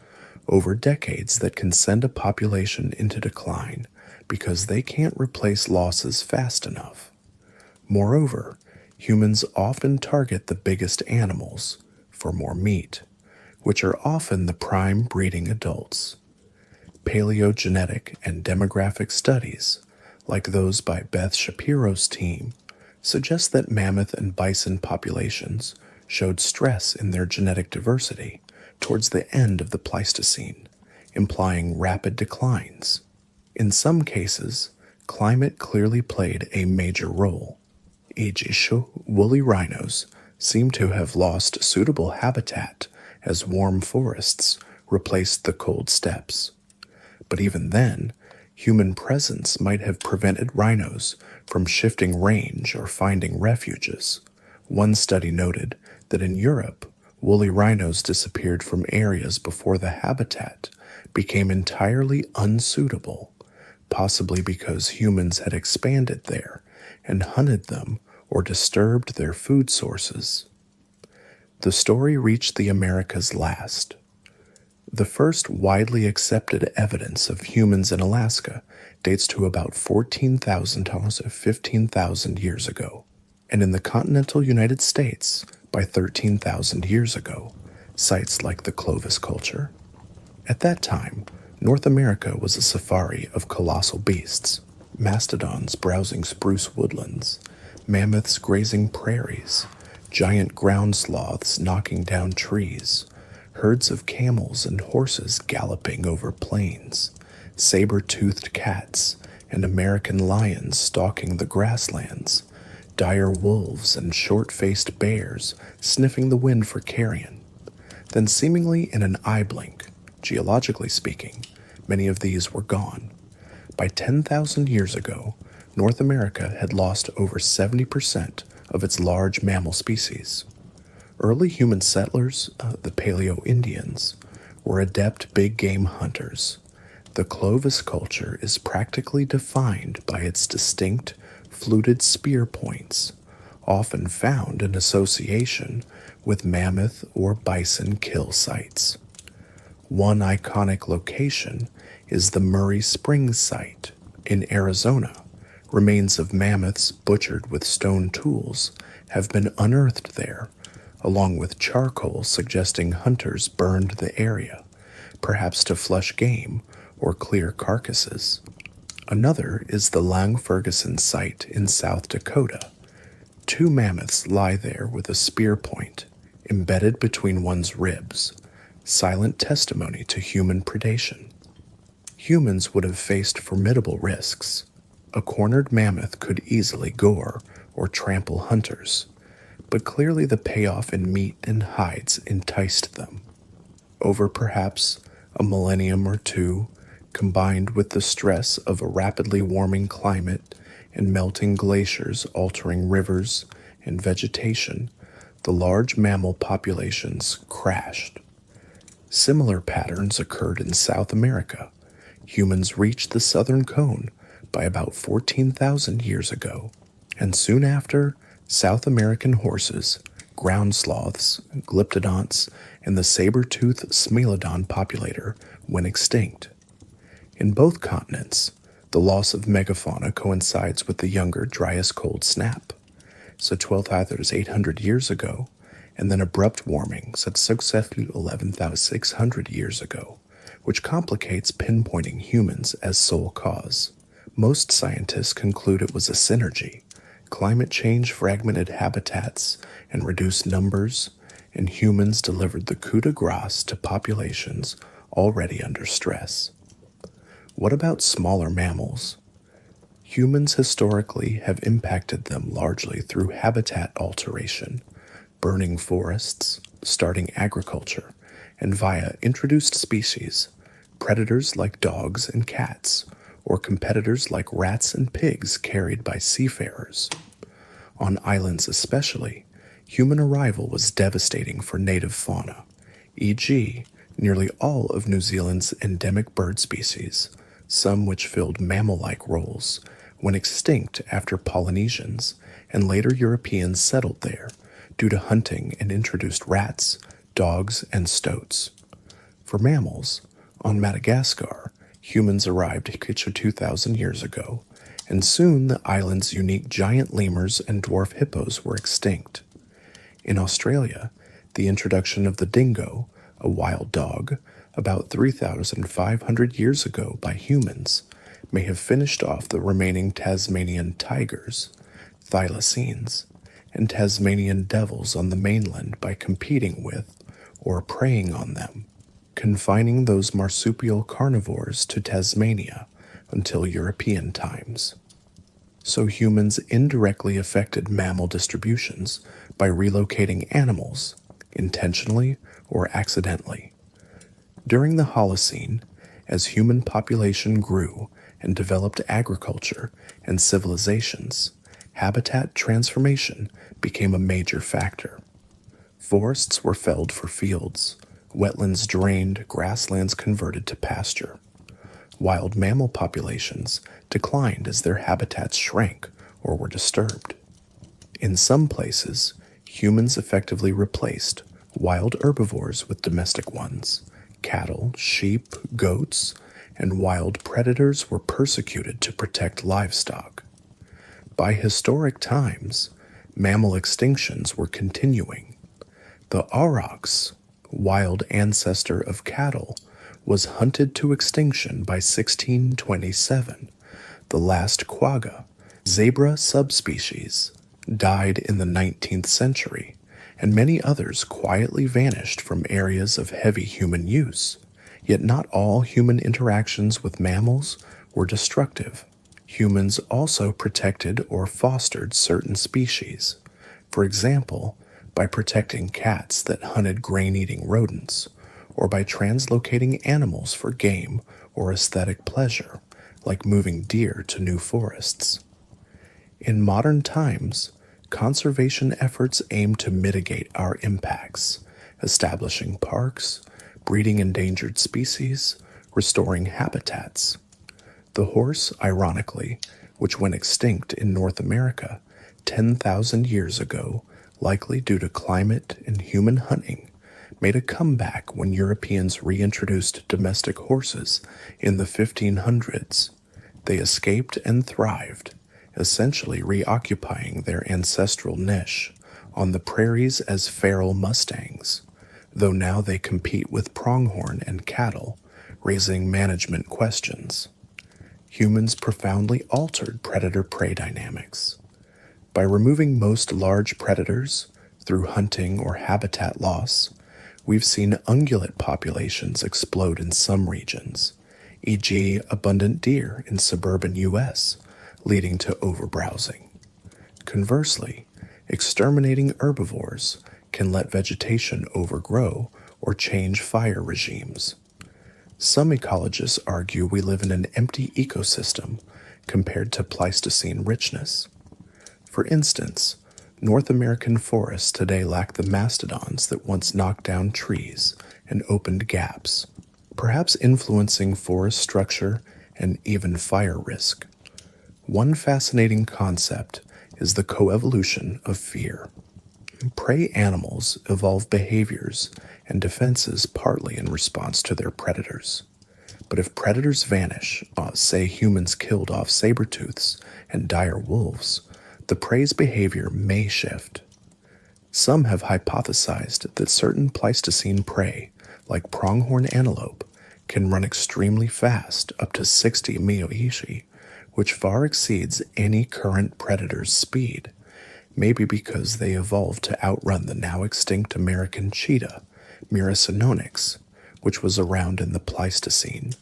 Speaker 1: over decades that can send a population into decline because they can't replace losses fast enough. Moreover, humans often target the biggest animals for more meat, which are often the prime breeding adults. Paleogenetic and demographic studies, like those by Beth Shapiro's team, suggest that mammoth and bison populations showed stress in their genetic diversity towards the end of the Pleistocene, implying rapid declines. In some cases, climate clearly played a major role. E.g., woolly rhinos seem to have lost suitable habitat as warm forests replaced the cold steppes. But even then, human presence might have prevented rhinos from shifting range or finding refuges. One study noted that in Europe, woolly rhinos disappeared from areas before the habitat became entirely unsuitable, possibly because humans had expanded there and hunted them or disturbed their food sources. The story reached the Americas last. The first widely accepted evidence of humans in Alaska dates to about 14,000 to 15,000 years ago, and in the continental United States by 13,000 years ago, sites like the Clovis culture. At that time, North America was a safari of colossal beasts, mastodons browsing spruce woodlands, mammoths grazing prairies, giant ground sloths knocking down trees, herds of camels and horses galloping over plains, saber-toothed cats and American lions stalking the grasslands, dire wolves and short-faced bears sniffing the wind for carrion. Then seemingly in an eye blink, geologically speaking, many of these were gone. By 10,000 years ago, North America had lost over 70% of its large mammal species. Early human settlers, the Paleo-Indians, were adept big game hunters. The Clovis culture is practically defined by its distinct, fluted spear points, often found in association with mammoth or bison kill sites. One iconic location is the Murray Springs site in Arizona. Remains of mammoths butchered with stone tools have been unearthed there, along with charcoal suggesting hunters burned the area, perhaps to flush game or clear carcasses. Another is the Lang Ferguson site in South Dakota. Two mammoths lie there with a spear point embedded between one's ribs, silent testimony to human predation. Humans would have faced formidable risks. A cornered mammoth could easily gore or trample hunters, but clearly the payoff in meat and hides enticed them. Over perhaps a millennium or two, combined with the stress of a rapidly warming climate and melting glaciers altering rivers and vegetation, the large mammal populations crashed. Similar patterns occurred in South America. Humans reached the southern cone by about 14,000 years ago, and soon after, South American horses, ground sloths, glyptodonts, and the saber-toothed Smilodon populator went extinct. In both continents, the loss of megafauna coincides with the younger Dryas cold snap, so 12,800 years ago, and then abrupt warming successively 11,600 years ago, which complicates pinpointing humans as sole cause. Most scientists conclude it was a synergy. Climate change fragmented habitats and reduced numbers, and humans delivered the coup de grace to populations already under stress. What about smaller mammals? Humans historically have impacted them largely through habitat alteration, burning forests, starting agriculture, and via introduced species, predators like dogs and cats, or competitors like rats and pigs carried by seafarers. On islands especially, human arrival was devastating for native fauna, e.g., nearly all of New Zealand's endemic bird species, some which filled mammal-like roles, went extinct after Polynesians and later Europeans settled there due to hunting and introduced rats, dogs, and stoats. For mammals, on Madagascar, humans arrived 2,000 years ago, and soon the island's unique giant lemurs and dwarf hippos were extinct. In Australia, the introduction of the dingo, a wild dog, about 3,500 years ago by humans, may have finished off the remaining Tasmanian tigers, thylacines, and Tasmanian devils on the mainland by competing with, or preying on them, confining those marsupial carnivores to Tasmania until European times. So humans indirectly affected mammal distributions by relocating animals, intentionally or accidentally. During the Holocene, as human population grew and developed agriculture and civilizations, habitat transformation became a major factor. Forests were felled for fields, wetlands drained, grasslands converted to pasture. Wild mammal populations declined as their habitats shrank or were disturbed. In some places, humans effectively replaced wild herbivores with domestic ones. Cattle, sheep, goats, and wild predators were persecuted to protect livestock. By historic times, mammal extinctions were continuing. The aurochs, wild ancestor of cattle, was hunted to extinction by 1627. The last quagga, zebra subspecies, died in the 19th century, and many others quietly vanished from areas of heavy human use. Yet not all human interactions with mammals were destructive. Humans also protected or fostered certain species. For example, by protecting cats that hunted grain-eating rodents, or by translocating animals for game or aesthetic pleasure, like moving deer to new forests. In modern times, conservation efforts aim to mitigate our impacts, establishing parks, breeding endangered species, restoring habitats. The horse, ironically, which went extinct in North America 10,000 years ago, likely due to climate and human hunting, made a comeback when Europeans reintroduced domestic horses in the 1500s. They escaped and thrived, essentially reoccupying their ancestral niche on the prairies as feral mustangs, though now they compete with pronghorn and cattle, raising management questions. Humans profoundly altered predator-prey dynamics. By removing most large predators through hunting or habitat loss, we've seen ungulate populations explode in some regions, e.g., abundant deer in suburban U.S., leading to overbrowsing. Conversely, exterminating herbivores can let vegetation overgrow or change fire regimes. Some ecologists argue we live in an empty ecosystem compared to Pleistocene richness. For instance, North American forests today lack the mastodons that once knocked down trees and opened gaps, perhaps influencing forest structure and even fire risk. One fascinating concept is the coevolution of fear. Prey animals evolve behaviors and defenses partly in response to their predators. But if predators vanish, say humans killed off saber-tooths and dire wolves, the prey's behavior may shift. Some have hypothesized that certain Pleistocene prey, like pronghorn antelope, can run extremely fast, up to 60 mph, which far exceeds any current predator's speed, maybe because they evolved to outrun the now extinct American cheetah, Myricynonyx, which was around in the Pleistocene.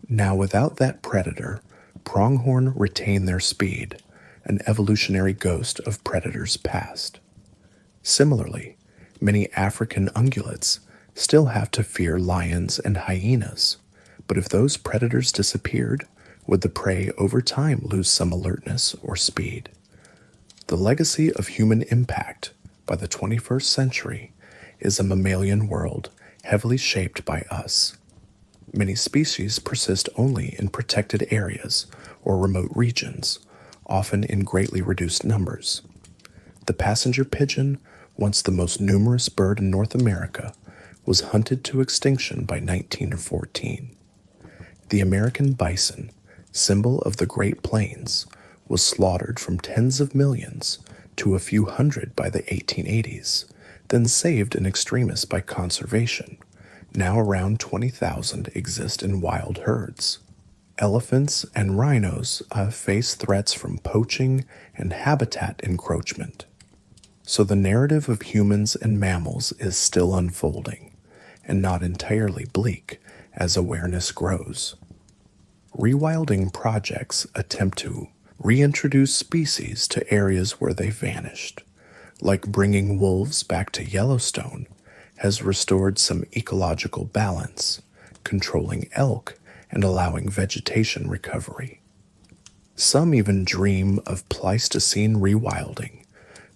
Speaker 1: Now, without that predator, pronghorn retain their speed, an evolutionary ghost of predators past. Similarly, many African ungulates still have to fear lions and hyenas, but if those predators disappeared, would the prey over time lose some alertness or speed? The legacy of human impact by the 21st century is a mammalian world heavily shaped by us. Many species persist only in protected areas or remote regions, often in greatly reduced numbers. The passenger pigeon, once the most numerous bird in North America, was hunted to extinction by 1914. The American bison, symbol of the Great Plains, was slaughtered from tens of millions to a few hundred by the 1880s, then saved in extremis by conservation. Now around 20,000 exist in wild herds. Elephants and rhinos face threats from poaching and habitat encroachment. So the narrative of humans and mammals is still unfolding, and not entirely bleak as awareness grows. Rewilding projects attempt to reintroduce species to areas where they vanished, like bringing wolves back to Yellowstone has restored some ecological balance, controlling elk and allowing vegetation recovery. Some even dream of Pleistocene rewilding,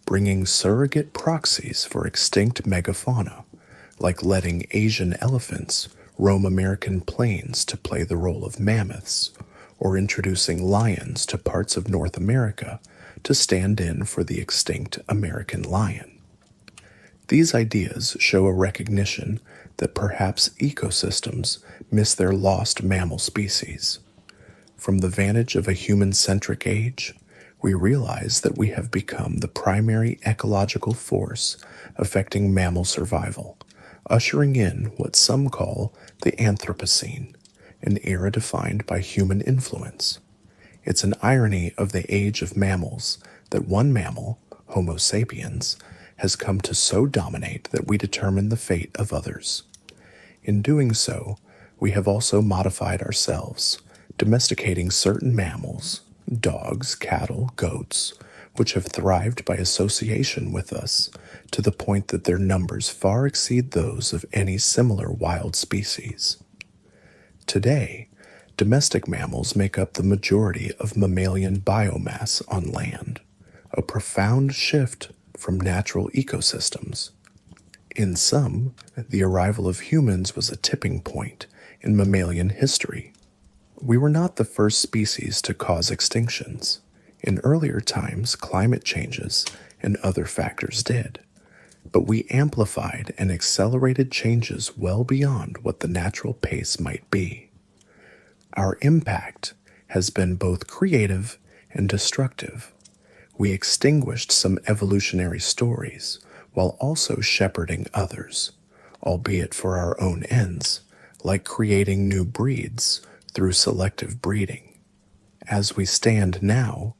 Speaker 1: bringing surrogate proxies for extinct megafauna, like letting Asian elephants roam American plains to play the role of mammoths, or introducing lions to parts of North America to stand in for the extinct American lion. These ideas show a recognition that perhaps ecosystems miss their lost mammal species. From the vantage of a human-centric age, we realize that we have become the primary ecological force affecting mammal survival, ushering in what some call the Anthropocene, an era defined by human influence. It's an irony of the age of mammals that one mammal, Homo sapiens, has come to so dominate that we determine the fate of others. In doing so, we have also modified ourselves, domesticating certain mammals, dogs, cattle, goats, which have thrived by association with us to the point that their numbers far exceed those of any similar wild species. Today, domestic mammals make up the majority of mammalian biomass on land, a profound shift from natural ecosystems. In some, the arrival of humans was a tipping point in mammalian history. We were not the first species to cause extinctions. In earlier times, climate changes and other factors did. But we amplified and accelerated changes well beyond what the natural pace might be. Our impact has been both creative and destructive. We extinguished some evolutionary stories while also shepherding others, albeit for our own ends, like creating new breeds through selective breeding. As we stand now,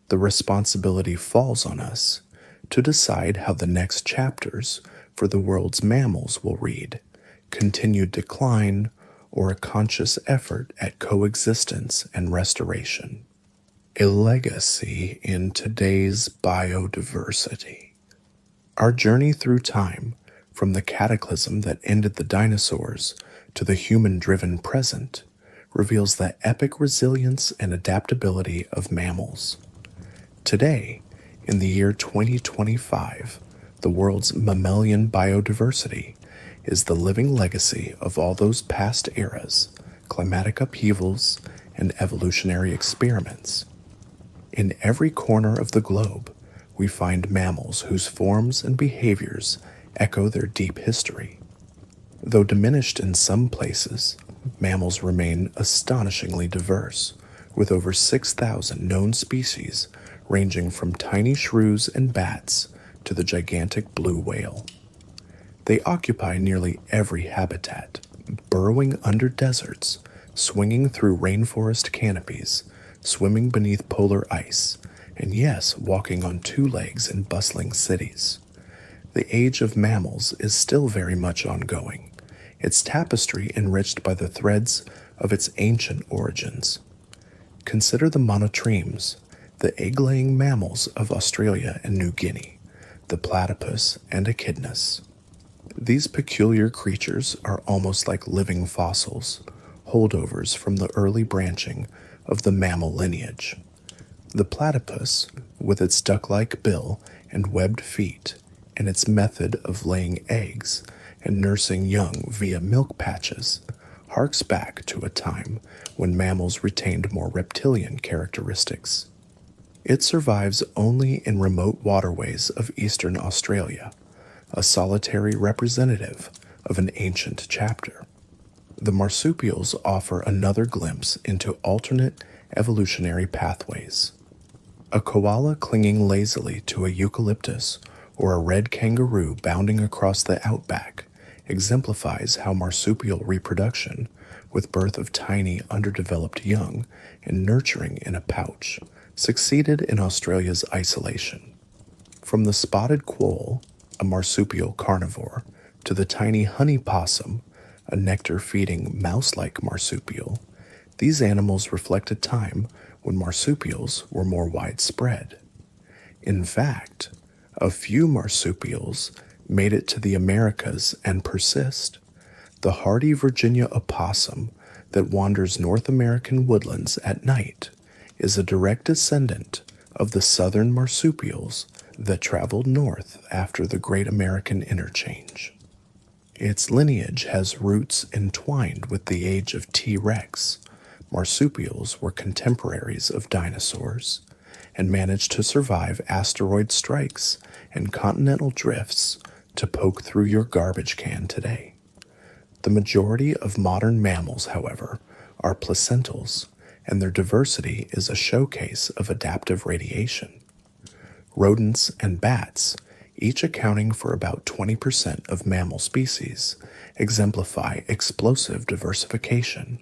Speaker 1: The responsibility falls on us to decide how the next chapters for the world's mammals will read: continued decline or a conscious effort at coexistence and restoration. A legacy in today's biodiversity. Our journey through time, from the cataclysm that ended the dinosaurs to the human-driven present, reveals the epic resilience and adaptability of mammals. Today, in the year 2025, the world's mammalian biodiversity is the living legacy of all those past eras, climatic upheavals, and evolutionary experiments. In every corner of the globe, we find mammals whose forms and behaviors echo their deep history. Though diminished in some places, mammals remain astonishingly diverse, with over 6,000 known species ranging from tiny shrews and bats to the gigantic blue whale. They occupy nearly every habitat, burrowing under deserts, swinging through rainforest canopies, swimming beneath polar ice, and yes, walking on two legs in bustling cities. The age of mammals is still very much ongoing, its tapestry enriched by the threads of its ancient origins. Consider the monotremes, the egg-laying mammals of Australia and New Guinea, the platypus and echidnas. These peculiar creatures are almost like living fossils, holdovers from the early branching of the mammal lineage. The platypus, with its duck-like bill and webbed feet, and its method of laying eggs and nursing young via milk patches, harks back to a time when mammals retained more reptilian characteristics. It survives only in remote waterways of eastern Australia, a solitary representative of an ancient chapter. The marsupials offer another glimpse into alternate evolutionary pathways. A koala clinging lazily to a eucalyptus or a red kangaroo bounding across the outback exemplifies how marsupial reproduction, with birth of tiny underdeveloped young and nurturing in a pouch, succeeded in Australia's isolation. From the spotted quoll, a marsupial carnivore, to the tiny honey possum, a nectar-feeding mouse-like marsupial, these animals reflect a time when marsupials were more widespread. In fact, a few marsupials made it to the Americas and persist. The hardy Virginia opossum that wanders North American woodlands at night is a direct descendant of the southern marsupials that traveled north after the Great American Interchange. Its lineage has roots entwined with the age of T. rex. Marsupials were contemporaries of dinosaurs and managed to survive asteroid strikes and continental drifts to poke through your garbage can today. The majority of modern mammals, however, are placentals, and their diversity is a showcase of adaptive radiation. Rodents and bats, each accounting for about 20% of mammal species, exemplify explosive diversification.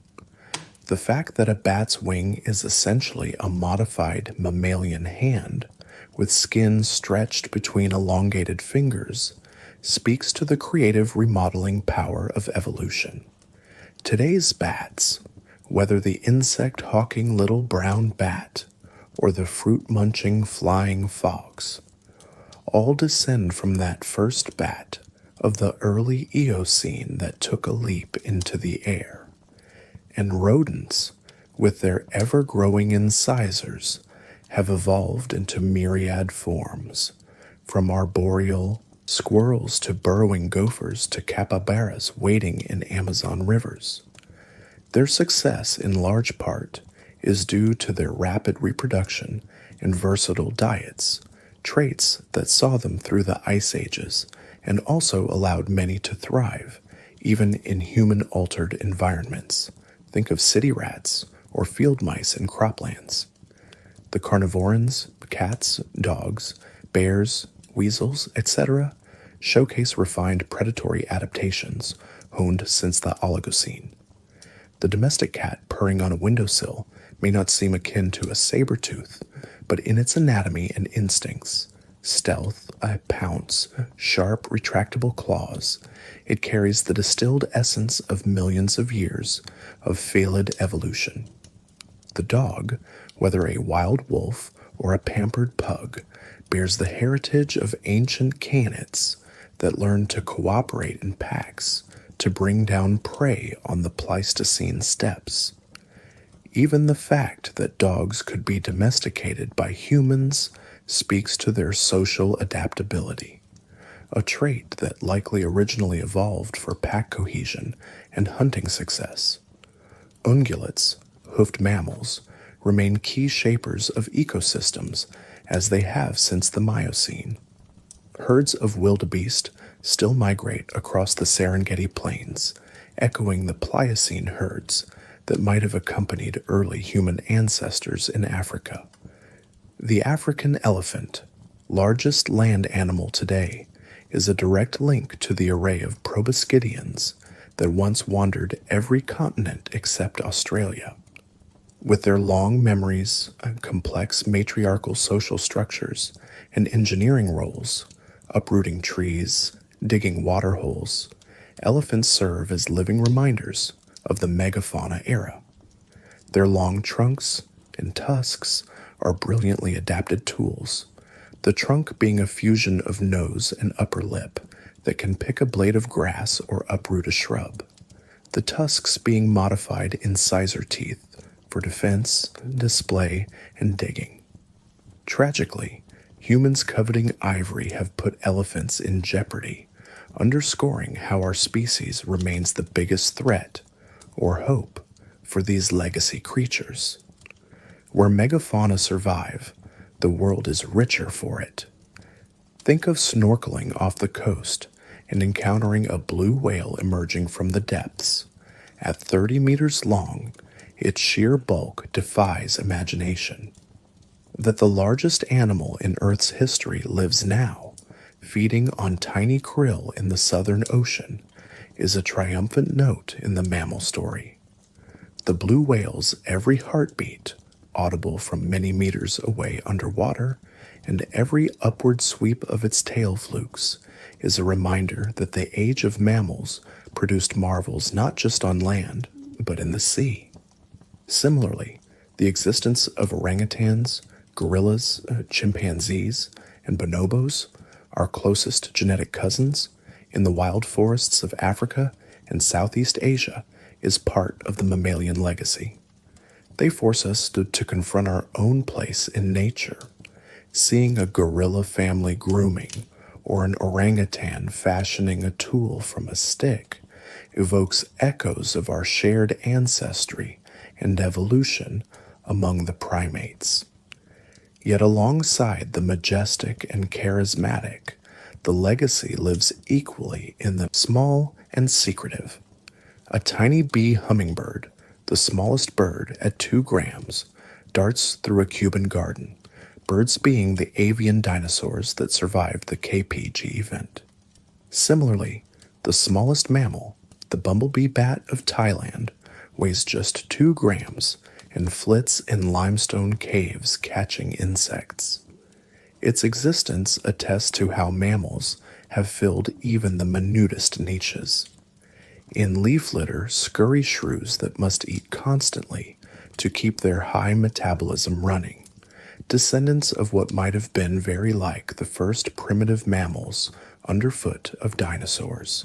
Speaker 1: The fact that a bat's wing is essentially a modified mammalian hand, with skin stretched between elongated fingers, speaks to the creative remodeling power of evolution. Today's bats, whether the insect-hawking little brown bat or the fruit-munching flying fox, all descend from that first bat of the early Eocene that took a leap into the air. And rodents, with their ever-growing incisors, have evolved into myriad forms, from arboreal squirrels to burrowing gophers to capybaras wading in Amazon rivers. Their success, in large part, is due to their rapid reproduction and versatile diets, traits that saw them through the ice ages and also allowed many to thrive, even in human-altered environments. Think of city rats or field mice in croplands. The carnivorans, cats, dogs, bears, weasels, etc., showcase refined predatory adaptations honed since the Oligocene. The domestic cat purring on a windowsill may not seem akin to a saber-tooth, but in its anatomy and instincts, stealth, a pounce, sharp, retractable claws, it carries the distilled essence of millions of years of felid evolution. The dog, whether a wild wolf or a pampered pug, bears the heritage of ancient canids that learned to cooperate in packs to bring down prey on the Pleistocene steppes. Even the fact that dogs could be domesticated by humans speaks to their social adaptability, a trait that likely originally evolved for pack cohesion and hunting success. Ungulates, hoofed mammals, remain key shapers of ecosystems as they have since the Miocene. Herds of wildebeest still migrate across the Serengeti Plains, echoing the Pliocene herds that might have accompanied early human ancestors in Africa. The African elephant, largest land animal today, is a direct link to the array of proboscideans that once wandered every continent except Australia. With their long memories, complex matriarchal social structures, and engineering roles, uprooting trees, digging water holes, elephants serve as living reminders of the megafauna era. Their long trunks and tusks are brilliantly adapted tools, the trunk being a fusion of nose and upper lip that can pick a blade of grass or uproot a shrub, the tusks being modified incisor teeth for defense, display, and digging. Tragically, humans coveting ivory have put elephants in jeopardy, underscoring how our species remains the biggest threat or hope for these legacy creatures. Where megafauna survive, the world is richer for it. Think of snorkeling off the coast and encountering a blue whale emerging from the depths. At 30 meters long, its sheer bulk defies imagination. That the largest animal in Earth's history lives now, feeding on tiny krill in the Southern Ocean, is a triumphant note in the mammal story. The blue whale's every heartbeat, audible from many meters away underwater, and every upward sweep of its tail flukes, is a reminder that the age of mammals produced marvels not just on land, but in the sea. Similarly, the existence of orangutans, gorillas, chimpanzees, and bonobos, our closest genetic cousins, in the wild forests of Africa and Southeast Asia is part of the mammalian legacy. They force us to confront our own place in nature. Seeing a gorilla family grooming or an orangutan fashioning a tool from a stick evokes echoes of our shared ancestry and evolution among the primates. Yet alongside the majestic and charismatic, the legacy lives equally in the small and secretive. A tiny bee hummingbird, the smallest bird at 2 grams, darts through a Cuban garden, birds being the avian dinosaurs that survived the KPG event. Similarly, the smallest mammal, the bumblebee bat of Thailand, weighs just 2 grams and flits in limestone caves catching insects. Its existence attests to how mammals have filled even the minutest niches. In leaf litter scurry shrews that must eat constantly to keep their high metabolism running, descendants of what might have been very like the first primitive mammals underfoot of dinosaurs.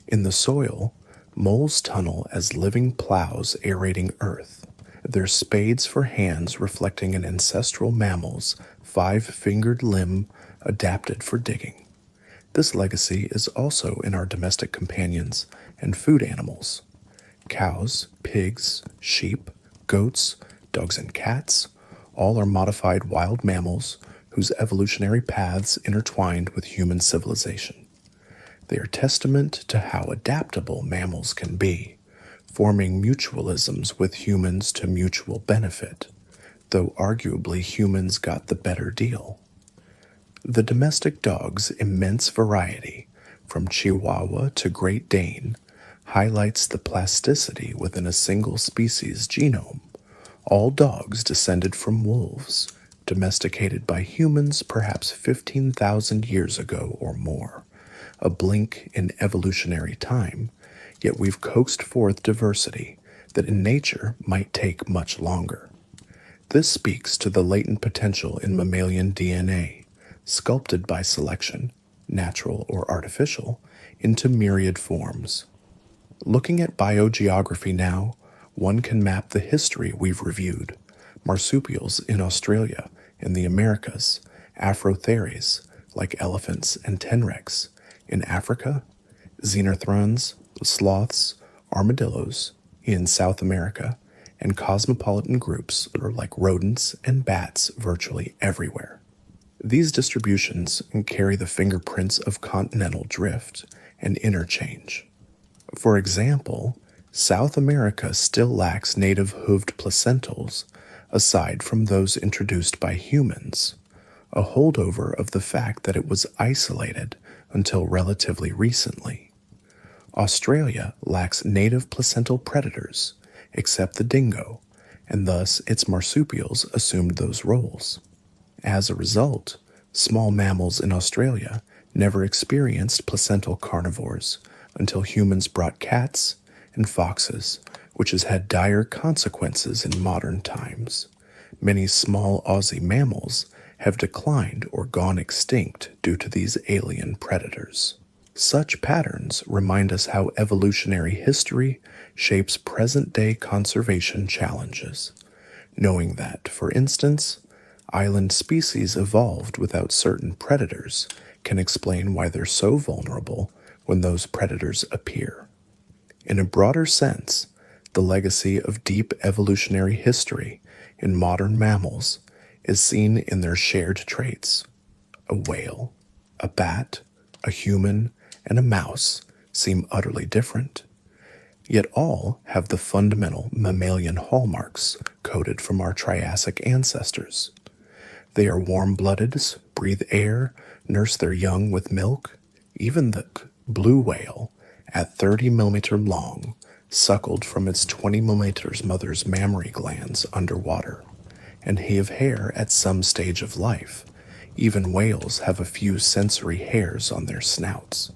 Speaker 1: In the soil, moles tunnel as living plows aerating earth, their spades for hands reflecting an ancestral mammal's 5-fingered limb adapted for digging. This legacy is also in our domestic companions and food animals. Cows, pigs, sheep, goats, dogs, and cats all are modified wild mammals whose evolutionary paths intertwined with human civilization. They are testament to how adaptable mammals can be, forming mutualisms with humans to mutual benefit, though arguably humans got the better deal. The domestic dog's immense variety, from Chihuahua to Great Dane, highlights the plasticity within a single species genome. All dogs descended from wolves, domesticated by humans perhaps 15,000 years ago or more, a blink in evolutionary time, yet we've coaxed forth diversity that in nature might take much longer. This speaks to the latent potential in mammalian DNA, sculpted by selection, natural or artificial, into myriad forms. Looking at biogeography now, one can map the history we've reviewed: marsupials in Australia and the Americas, Afrotheres, like elephants and tenrecs, in Africa, xenothrons, sloths, armadillos, in South America, and cosmopolitan groups like rodents and bats virtually everywhere. These distributions carry the fingerprints of continental drift and interchange. For example, South America still lacks native hooved placentals, aside from those introduced by humans, a holdover of the fact that it was isolated until relatively recently. Australia lacks native placental predators, except the dingo, and thus its marsupials assumed those roles. As a result, small mammals in Australia never experienced placental carnivores until humans brought cats and foxes, which has had dire consequences in modern times. Many small Aussie mammals have declined or gone extinct due to these alien predators. Such patterns remind us how evolutionary history shapes present-day conservation challenges. Knowing that, for instance, island species evolved without certain predators can explain why they're so vulnerable when those predators appear. In a broader sense, the legacy of deep evolutionary history in modern mammals is seen in their shared traits. A whale, a bat, a human, and a mouse seem utterly different, yet all have the fundamental mammalian hallmarks coded from our Triassic ancestors. They are warm-blooded, breathe air, nurse their young with milk. Even the blue whale, at 30 millimeter long, suckled from its 20 millimeters mother's mammary glands underwater, and have hair at some stage of life. Even whales have a few sensory hairs on their snouts.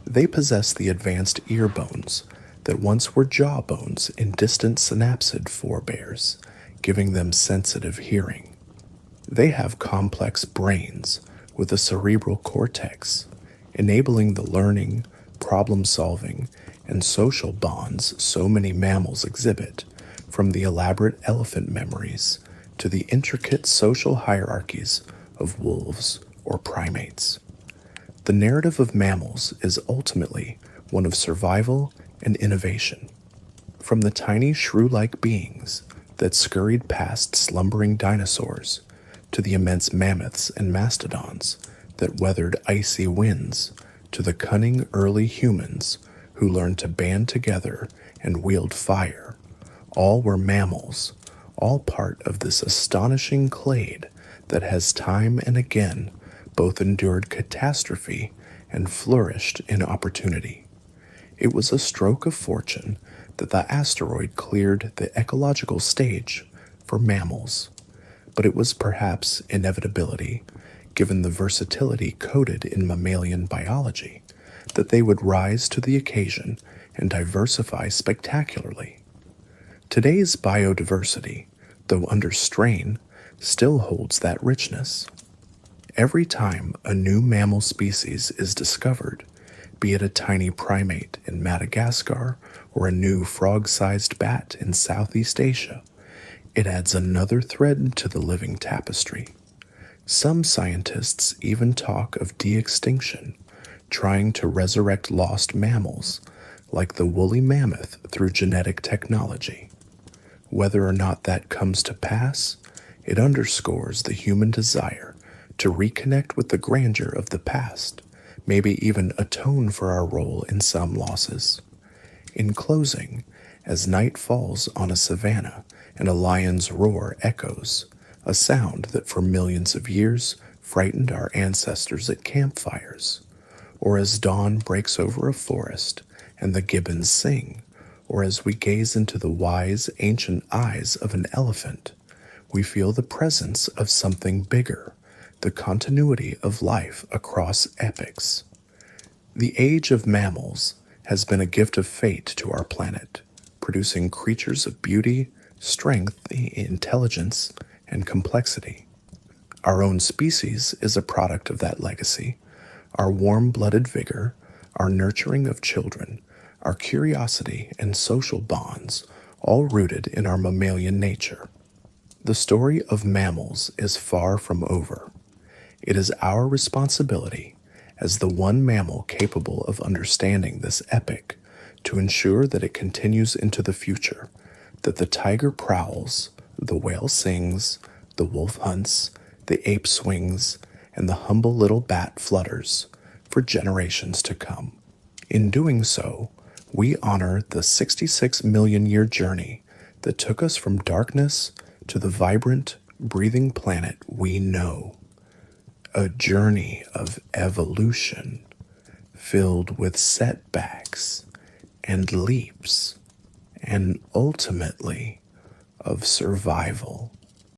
Speaker 1: They possess the advanced ear bones that once were jaw bones in distant synapsid forebears, giving them sensitive hearing. They have complex brains with a cerebral cortex, enabling the learning, problem-solving, and social bonds so many mammals exhibit, from the elaborate elephant memories to the intricate social hierarchies of wolves or primates. The narrative of mammals is ultimately one of survival and innovation. From the tiny shrew-like beings that scurried past slumbering dinosaurs to the immense mammoths and mastodons that weathered icy winds, to the cunning early humans who learned to band together and wield fire, all were mammals, all part of this astonishing clade that has time and again both endured catastrophe and flourished in opportunity. It was a stroke of fortune that the asteroid cleared the ecological stage for mammals, but it was perhaps inevitability, given the versatility coded in mammalian biology, that they would rise to the occasion and diversify spectacularly. Today's biodiversity, though under strain, still holds that richness. Every time a new mammal species is discovered, be it a tiny primate in Madagascar or a new frog-sized bat in Southeast Asia, it adds another thread to the living tapestry. Some scientists even talk of de-extinction, trying to resurrect lost mammals, like the woolly mammoth through genetic technology. Whether or not that comes to pass, it underscores the human desire to reconnect with the grandeur of the past, maybe even atone for our role in some losses. In closing, as night falls on a savanna and a lion's roar echoes, a sound that for millions of years frightened our ancestors at campfires, or as dawn breaks over a forest and the gibbons sing, or as we gaze into the wise, ancient eyes of an elephant, we feel the presence of something bigger, the continuity of life across epochs. The age of mammals has been a gift of fate to our planet, producing creatures of beauty, strength, intelligence, and complexity. Our own species is a product of that legacy. Our warm-blooded vigor, our nurturing of children, our curiosity and social bonds, all rooted in our mammalian nature. The story of mammals is far from over. It is our responsibility, as the one mammal capable of understanding this epic, to ensure that it continues into the future, that the tiger prowls, the whale sings, the wolf hunts, the ape swings, and the humble little bat flutters for generations to come. In doing so, we honor the 66 million year journey that took us from darkness to the vibrant, breathing planet we know. A journey of evolution filled with setbacks and leaps, and ultimately of survival.